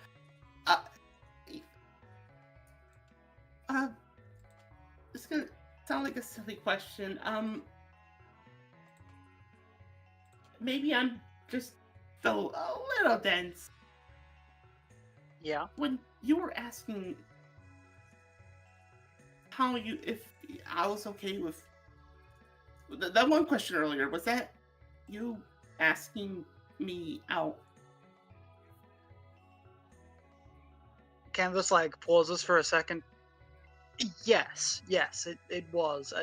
It's gonna sound like a silly question. Maybe I'm just a little dense. Yeah. When you were asking if I was okay with that one question earlier, was that you asking me out? Canvas like pauses for a second. Yes, it was.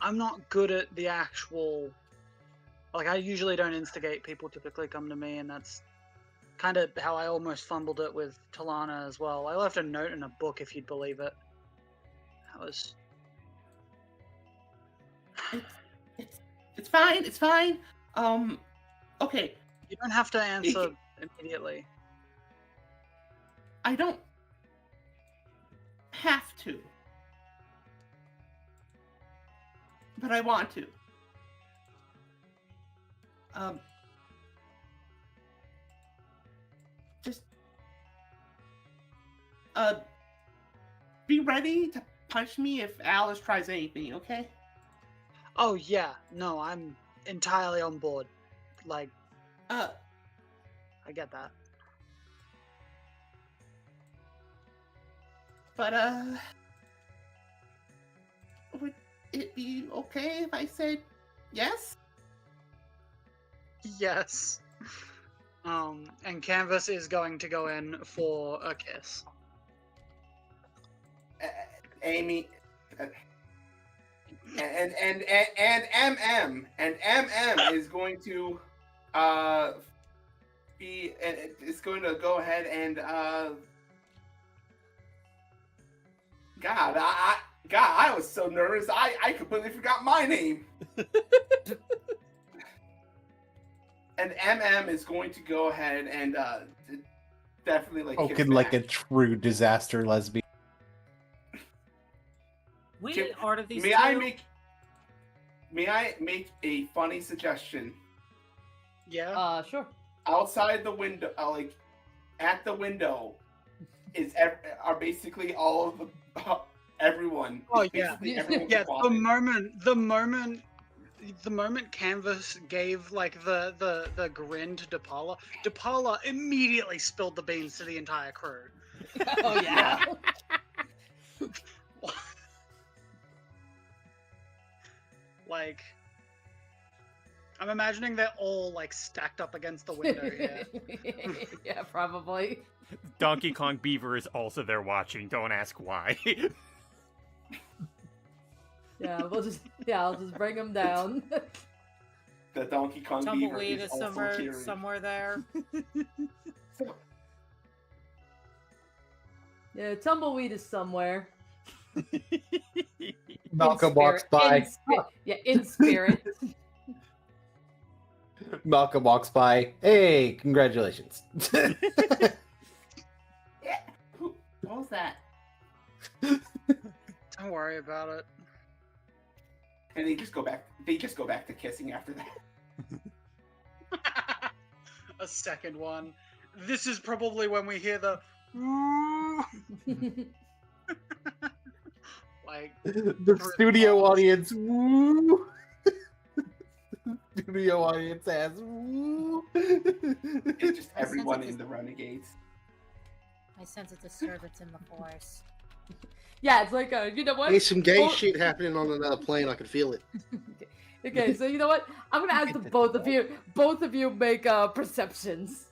I'm not good at the actual, like, I usually don't instigate. People typically come to me, and that's kind of how I almost fumbled it with Talana as well. I left a note in a book, if you'd believe it. That was... It's fine, it's fine. Okay. You don't have to answer immediately. I don't have to. But I want to. Just be ready to punch me if Alice tries anything, okay? Oh yeah, no, I'm entirely on board. Like, I get that. But would it be okay if I said yes? Yes. And Canvas is going to go in for a kiss. Amy, and MM is going to is going to go ahead and God, I was so nervous. I completely forgot my name. And MM is going to go ahead and definitely like kiss Spoken like a back. true disaster lesbian. We Chip, need art of these May two. I make a funny suggestion? Yeah. Sure. Outside the window, like at the window, are basically all of the everyone. Oh It's yeah. basically everyone Yeah. squatting. The moment Canvas gave like the grin to DePaula, DePaula immediately spilled the beans to the entire crew. Oh yeah. Like, I'm imagining they're all like stacked up against the window here. Yeah, probably. Donkey Kong Beaver is also there watching. Don't ask why. Yeah, I'll just bring him down. The Donkey Kong Beaver Tumbleweed is is also cheering. somewhere there. Yeah, Tumbleweed is somewhere. Malcolm In walks spirit- by. in spirit. Malcolm walks by. Hey, congratulations. What was that? Don't worry about it. And they just go back. They just go back to kissing after that. A second one. This is probably when we hear the like The studio audience, woo! Studio audience has woo! It's just I sense everyone it's- in the Renegades. I sense a disturbance in the force. Yeah, it's like you know what? There's some gay Oh, shit happening on another plane. I can feel it. Okay, so you know what? I'm gonna ask the both of you. Both of you make perceptions.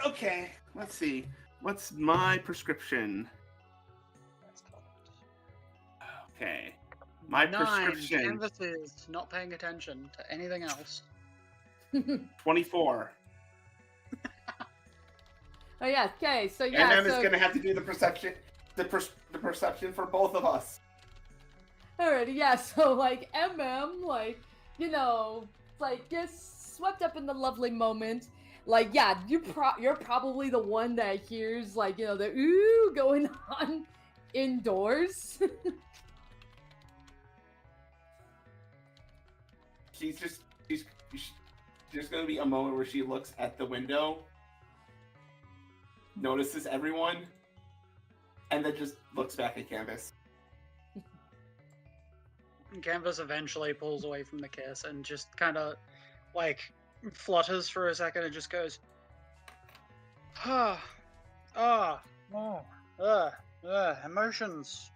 Okay, let's see. What's my prescription? Okay, my 9. prescription. Canvas is not paying attention to anything else. 24. Oh yeah. Okay. So yeah. And then so, it's gonna have to do the perception. The perception for both of us. Alrighty, yeah, so like MM, like, you know, like just swept up in the lovely moment. Like, yeah, you're probably the one that hears like, you know, the ooh going on indoors. There's gonna be a moment where she looks at the window, notices everyone, and then just looks back at Canvas. And Canvas eventually pulls away from the kiss and just kind of like flutters for a second and just goes, emotions.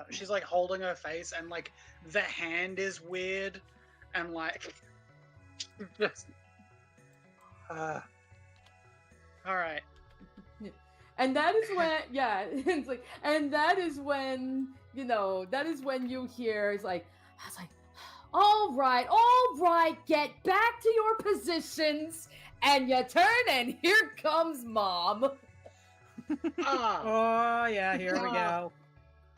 She's like holding her face and like the hand is weird and like just all right. And that is when, yeah, it's like, and that is when, you know, that is when you hear, it's like, I was like, all right, get back to your positions, and you turn, and here comes Mom. Oh yeah, here we go.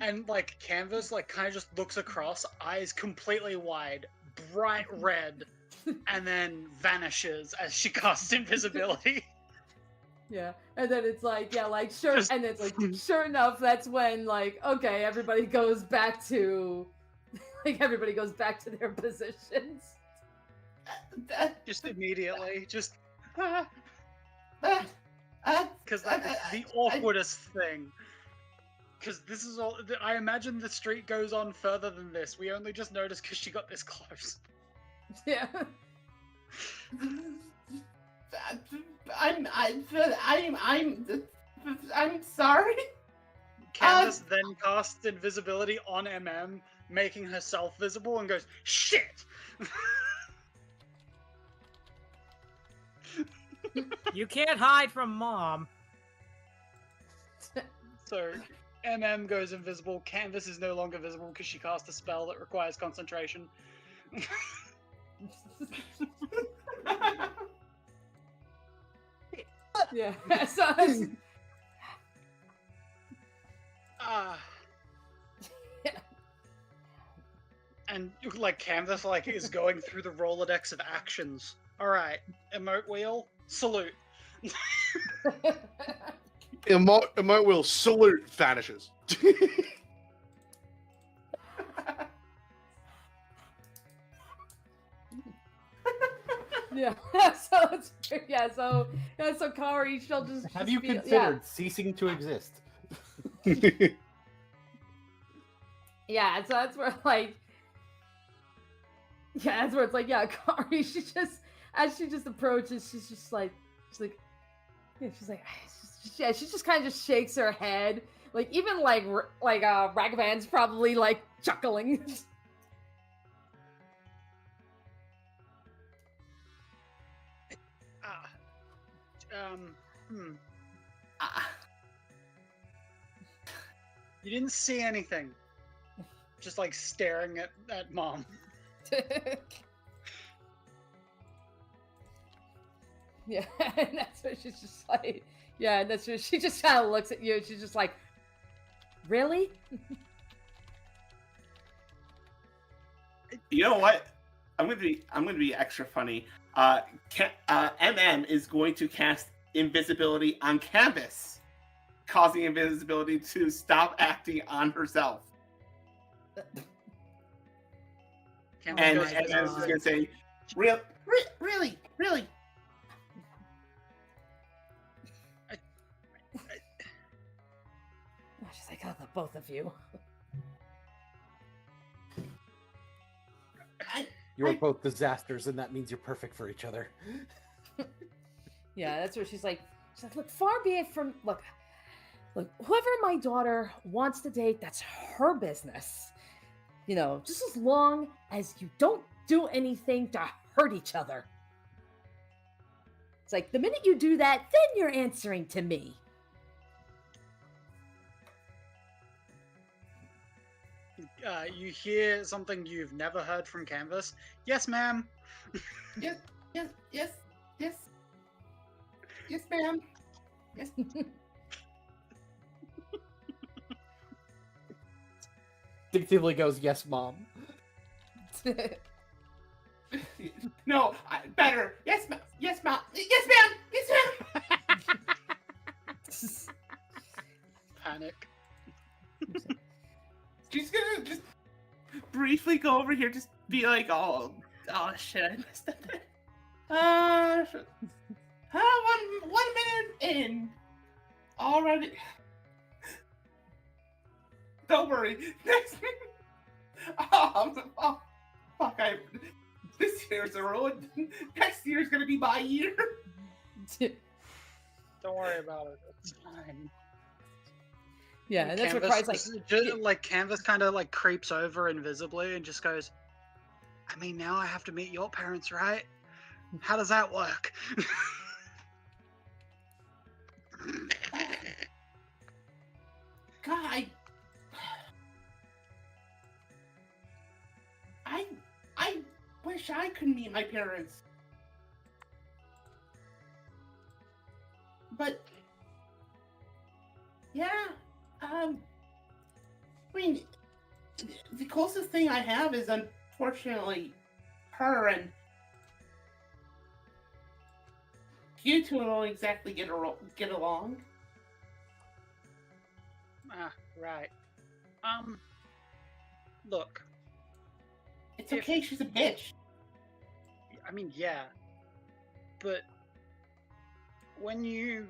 And like Canvas like kind of just looks across, eyes completely wide, bright red, and then vanishes as she casts invisibility. Yeah, and then it's like, yeah, like sure, Just- and it's like, sure enough, that's when like, okay, everybody goes back to, like, everybody goes back to their positions. Just immediately, just Uh, because that's the awkwardest thing. Because this is all. I imagine the street goes on further than this. We only just noticed because she got this close. Yeah. I'm sorry. Candace then casts invisibility on MM, making herself visible, and goes, "Shit!" You can't hide from Mom. So MM goes invisible. Canvas is no longer visible because she cast a spell that requires concentration. Yeah. So it's, Yeah. And like Canvas like is going through the Rolodex of actions. All right, emote wheel, salute. Emote will salute vanishes. yeah. So it's, yeah. So Kari, she'll just Have just you be- considered ceasing to exist? Yeah. So that's where like. Yeah, that's where it's like, yeah, Kari, she just, as she just approaches, she's like, yeah, she just kind of just shakes her head. Like, even like Ragavan's probably like chuckling. You didn't see anything. Just like staring at Mom. Yeah, and that's where she's just like, yeah, and that's where she just kind of looks at you and she's just like, really? You know what? I'm gonna be extra funny. MM is going to cast invisibility on Canvas, causing invisibility to stop acting on herself. Canvas And goes, I was just gonna say, really. She's like, oh, the both of you. You're both disasters, and that means you're perfect for each other. Yeah, that's where she's like, look, far be it from look, whoever my daughter wants to date, that's her business. You know, just as long as you don't do anything to hurt each other. It's like the minute you do that, then you're answering to me. You hear something you've never heard from Canvas. Yes, ma'am. Yes, ma'am. Yes. Instinctively goes, yes, mom. No, better. Yes, ma'am. Yes, ma'am. Yes, ma'am. Yes, ma'am. Panic. She's gonna just briefly go over here, just be like, oh shit, I messed up there. One minute in. Already. Don't worry. Next. Oh, fuck! This year's a ruin. Next year's gonna be my year. Don't worry about it. It's fine. Yeah, and that's what Cry's like. Canvas kind of like creeps over invisibly and just goes, I mean, now I have to meet your parents, right? How does that work? God, I wish I could meet my parents. But yeah, I mean, the closest thing I have is unfortunately her, and you two don't exactly get along. Ah, right. Look. It's okay, she's a bitch. I mean, yeah. But when you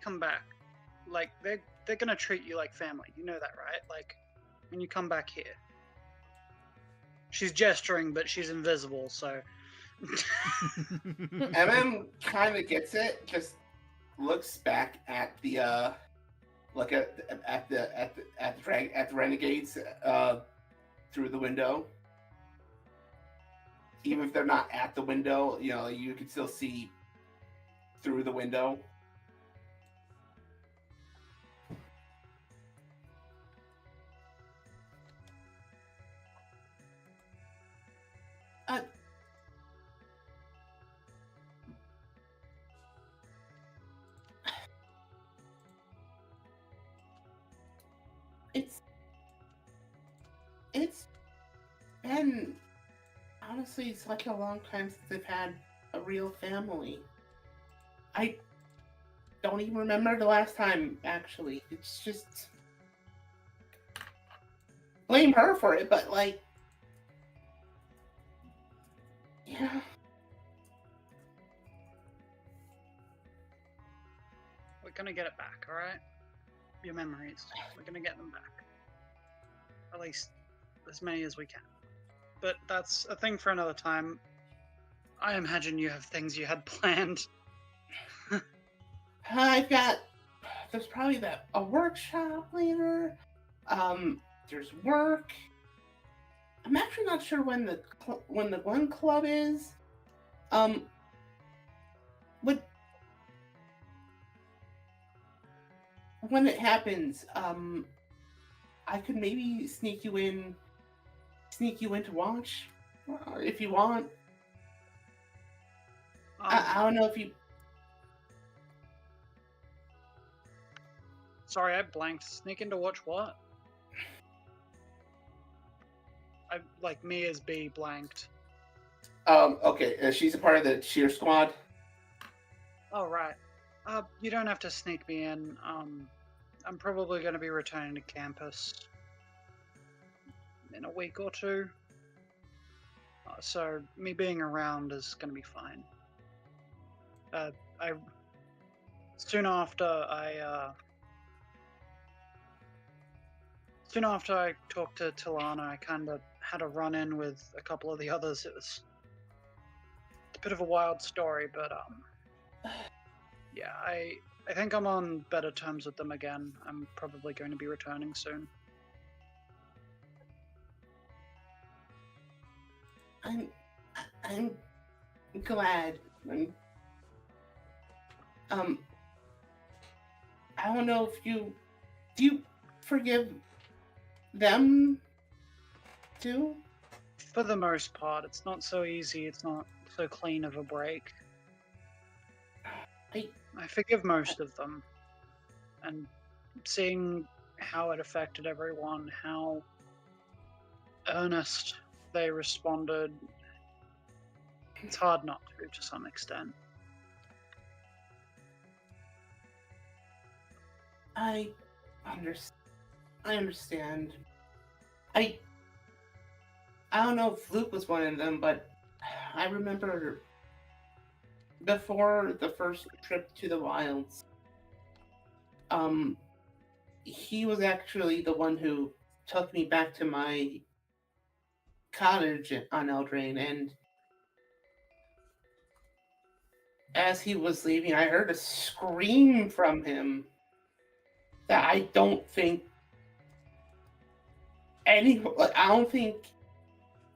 come back, like they're gonna treat you like family. You know that, right? Like when you come back here. She's gesturing, but she's invisible, so MM kind of gets it. Just looks back at the the renegades through the window. Even if they're not at the window, you know, you can still see through the window. It's been honestly such a long time since I've had a real family. I don't even remember the last time, actually. It's just blame her for it, but like, yeah. we're gonna get it back, alright? Your memories. We're gonna get them back. At least as many as we can. But that's a thing for another time. I imagine you have things you had planned. There's probably a workshop later. There's work. I'm actually not sure when the Glen Club is. When it happens, I could maybe sneak you in to watch, if you want. I don't know if you. Sorry, I blanked. Sneak in to watch what? I like me as B blanked. Okay. She's a part of the cheer squad. Oh right. You don't have to sneak me in. I'm probably going to be returning to campus in a week or two. So me being around is going to be fine. I soon after I talked to Tilana, I kind of had a run-in with a couple of the others. It's a bit of a wild story, but yeah, I think I'm on better terms with them again. I'm probably going to be returning soon. I'm glad. I don't know if do you forgive them too? For the most part, it's not so easy. It's not so clean of a break. I forgive most of them, and seeing how it affected everyone, how earnest they responded, it's hard not to some extent. I understand. I don't know if Luke was one of them, but I remember before the first trip to the wilds, he was actually the one who took me back to my cottage on Eldraine, and as he was leaving, I heard a scream from him that I don't think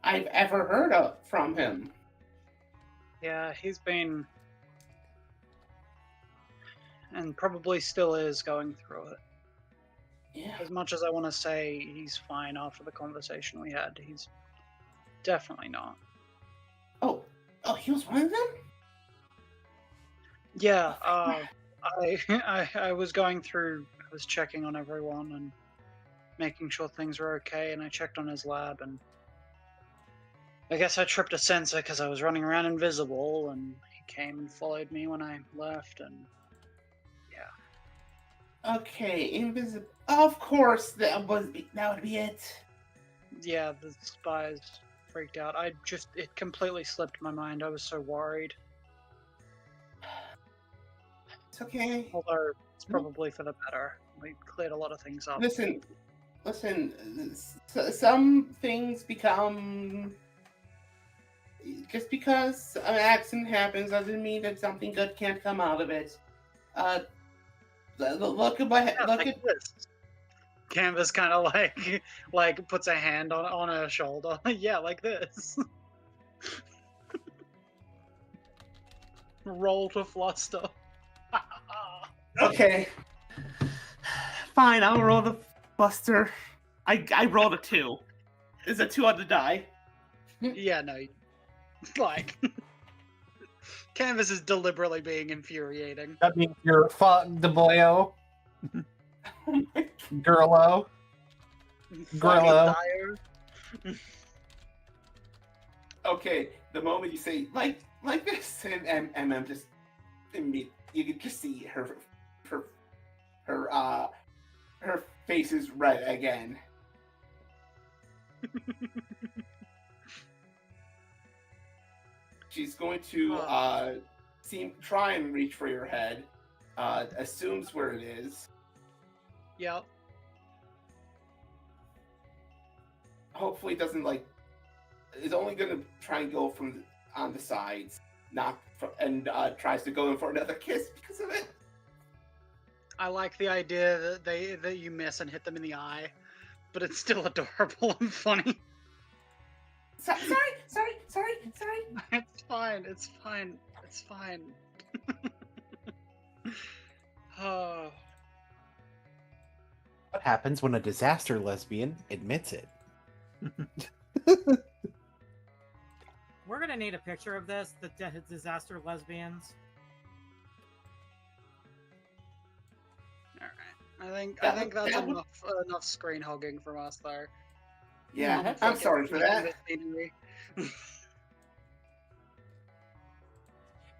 I've ever heard of from him. Yeah, he's been, and probably still is, going through it. Yeah. As much as I want to say he's fine after the conversation we had, he's definitely not. Oh, he was one of them? Yeah, I was going through, I was checking on everyone and making sure things were okay, and I checked on his lab, and I guess I tripped a sensor because I was running around invisible, and he came and followed me when I left, and yeah. Okay, invisible. Of course, that would be it. Yeah, the spies freaked out. It completely slipped my mind. I was so worried. It's okay. Although it's probably for the better. We cleared a lot of things up. Listen. Some things become. Just because an accident happens doesn't mean that something good can't come out of it. Look at this. Canvas kind of like puts a hand on her shoulder. Yeah, like this. Roll to fluster. Okay. Fine, I'll roll the buster. I rolled a 2. Is a 2 on the die? Yeah, no. Like, Canvas is deliberately being infuriating. That means you're fucked, boyo. Girlo. Grillo. Okay, the moment you say like this, and MM just you can just see her face is red again. She's going to try and reach for your head. Assumes where it is. Yep. Hopefully, it doesn't is only going to try and go on the sides, tries to go in for another kiss because of it. I like the idea that you miss and hit them in the eye, but it's still adorable and funny. Sorry. It's fine. Oh. What happens when a disaster lesbian admits it? We're gonna need a picture of this, the disaster lesbians. All right. I think that's enough screen hogging from us, though. Yeah, I'm sorry for that.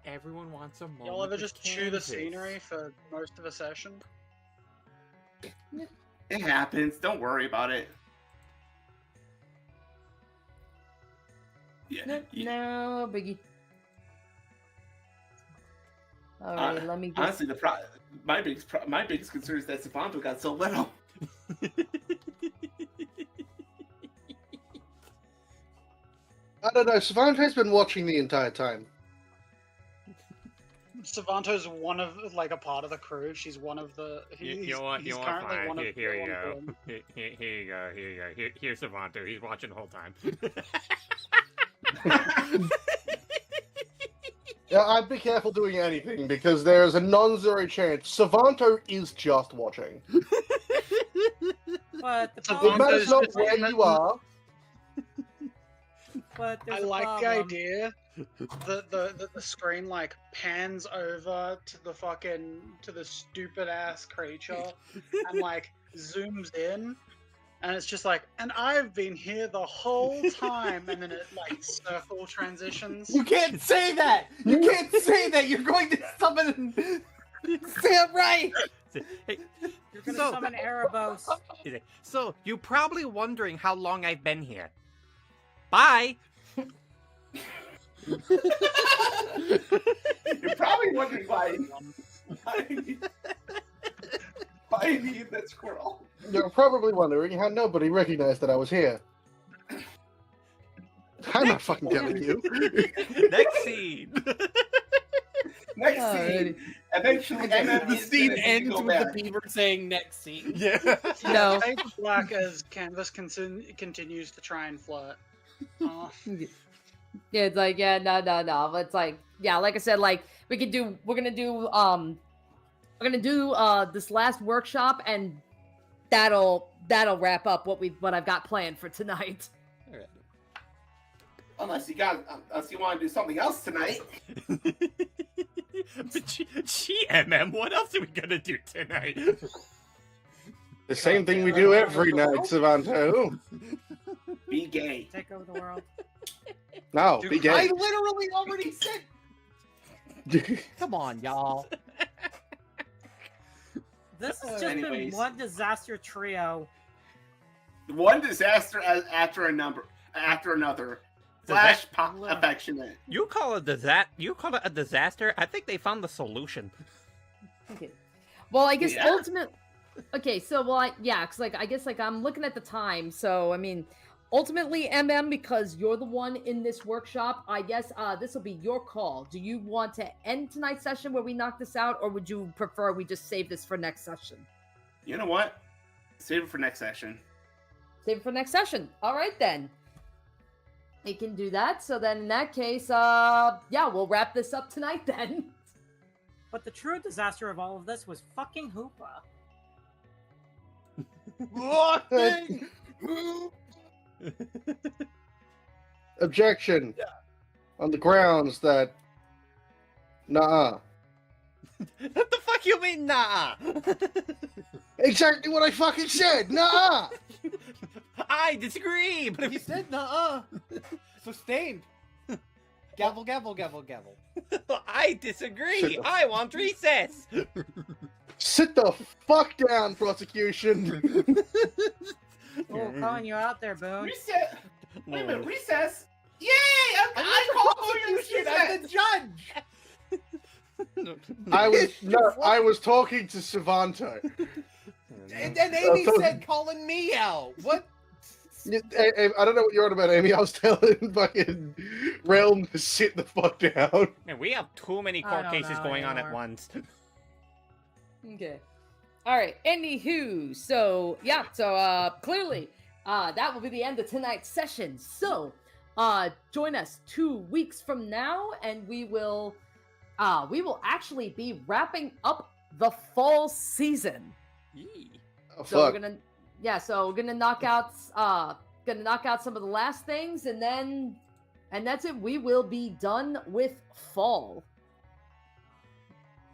Everyone wants a moment. Y'all ever with just chew the Kansas. scenery for most of a session? It happens. Don't worry about it. Yeah. No biggie. Alright, let me just... Honestly, my biggest concern is that Savanto got so little. I don't know. Savanto's been watching the entire time. Savanto's one of like a part of the crew. She's one of the. He's currently fine. one of Here the you go. on board. Here you go. Here's Savanto. He's watching the whole time. Yeah, I'd be careful doing anything because there's a non-zero chance Savanto is just watching. But the So It problem matters Savanto's not just- where you are. but I there's a like the problem. idea that the screen like pans over to the stupid ass creature and like zooms in, and it's just like, and I've been here the whole time, and then it like circle transitions. You can't say that. You can't say that. You're going to summon. Say it right. Hey, You're gonna So- summon Erebos. he's like, so, you're probably wondering how long I've been here. Bye! You're probably wondering why I need that squirrel. You're probably wondering how nobody recognized that I was here. I'm not fucking telling you. Next scene! Next Alrighty. scene. Eventually, MM The is scene gonna ends go with back. the beaver saying next scene. Yeah. No. Fade to black as canvas continues to try and flirt. Yeah, it's like, yeah, no. But it's like, yeah, like I said, like we're gonna do this last workshop, and that'll wrap up what I've got planned for tonight. Unless you want to do something else tonight. But MM, what else are we gonna do tonight? The same thing we do every night, Savanto. Be gay. Take over the world. No, Dude, be I gay. literally already said. Come on, y'all. This has just been Anyways. one disaster trio. One disaster after another. Flash pop affectionate. You call it a disaster? I think they found the solution. Okay. Well, I guess Yeah. ultimate. Okay, so cause like I guess like I'm looking at the time, so I mean, ultimately MM, because you're the one in this workshop. I guess this will be your call. Do you want to end tonight's session where we knock this out, or would you prefer we just save this for next session? You know what? Save it for next session. Save it for next session. All right then. We can do that. So then in that case, yeah, we'll wrap this up tonight then. But the true disaster of all of this was fucking Hoopa. Objection. On the grounds that. Nah. What the fuck you mean, nah? Exactly what I fucking said. Nah. I disagree, but if You you said nuh-uh. Sustained. Gavel, gavel, gavel, gavel. I disagree. I want recess. Sit the fuck down, prosecution. Oh, calling you out there, Boone. Recess. Wait a minute. Recess. Yay! I called for your I'm recess. the judge. I was talking to Savanto. And then Amy So- said calling me out. What? I don't know what you're on about, Amy. I was telling fucking Realm to sit the fuck down. Man, we have too many I court don't cases know going on at anymore. once. Okay. All right. Anywho, so yeah, so clearly, that will be the end of tonight's session. So, join us 2 weeks from now, and we will actually be wrapping up the fall season. Oh, So fuck. we're gonna knock out some of the last things, and that's it. We will be done with fall.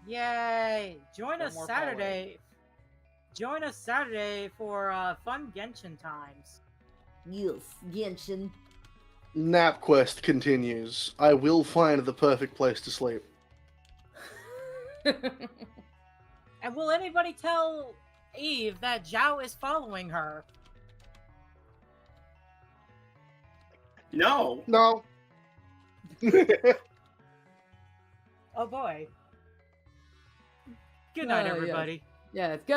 Yay! Join No us more Saturday. Join us Saturday for fun Genshin times. Yes, Genshin. Nap quest continues. I will find the perfect place to sleep. And will anybody tell Eve that Zhao is following her? No. No. Oh boy. Good night, yes. everybody. Yeah, it's good.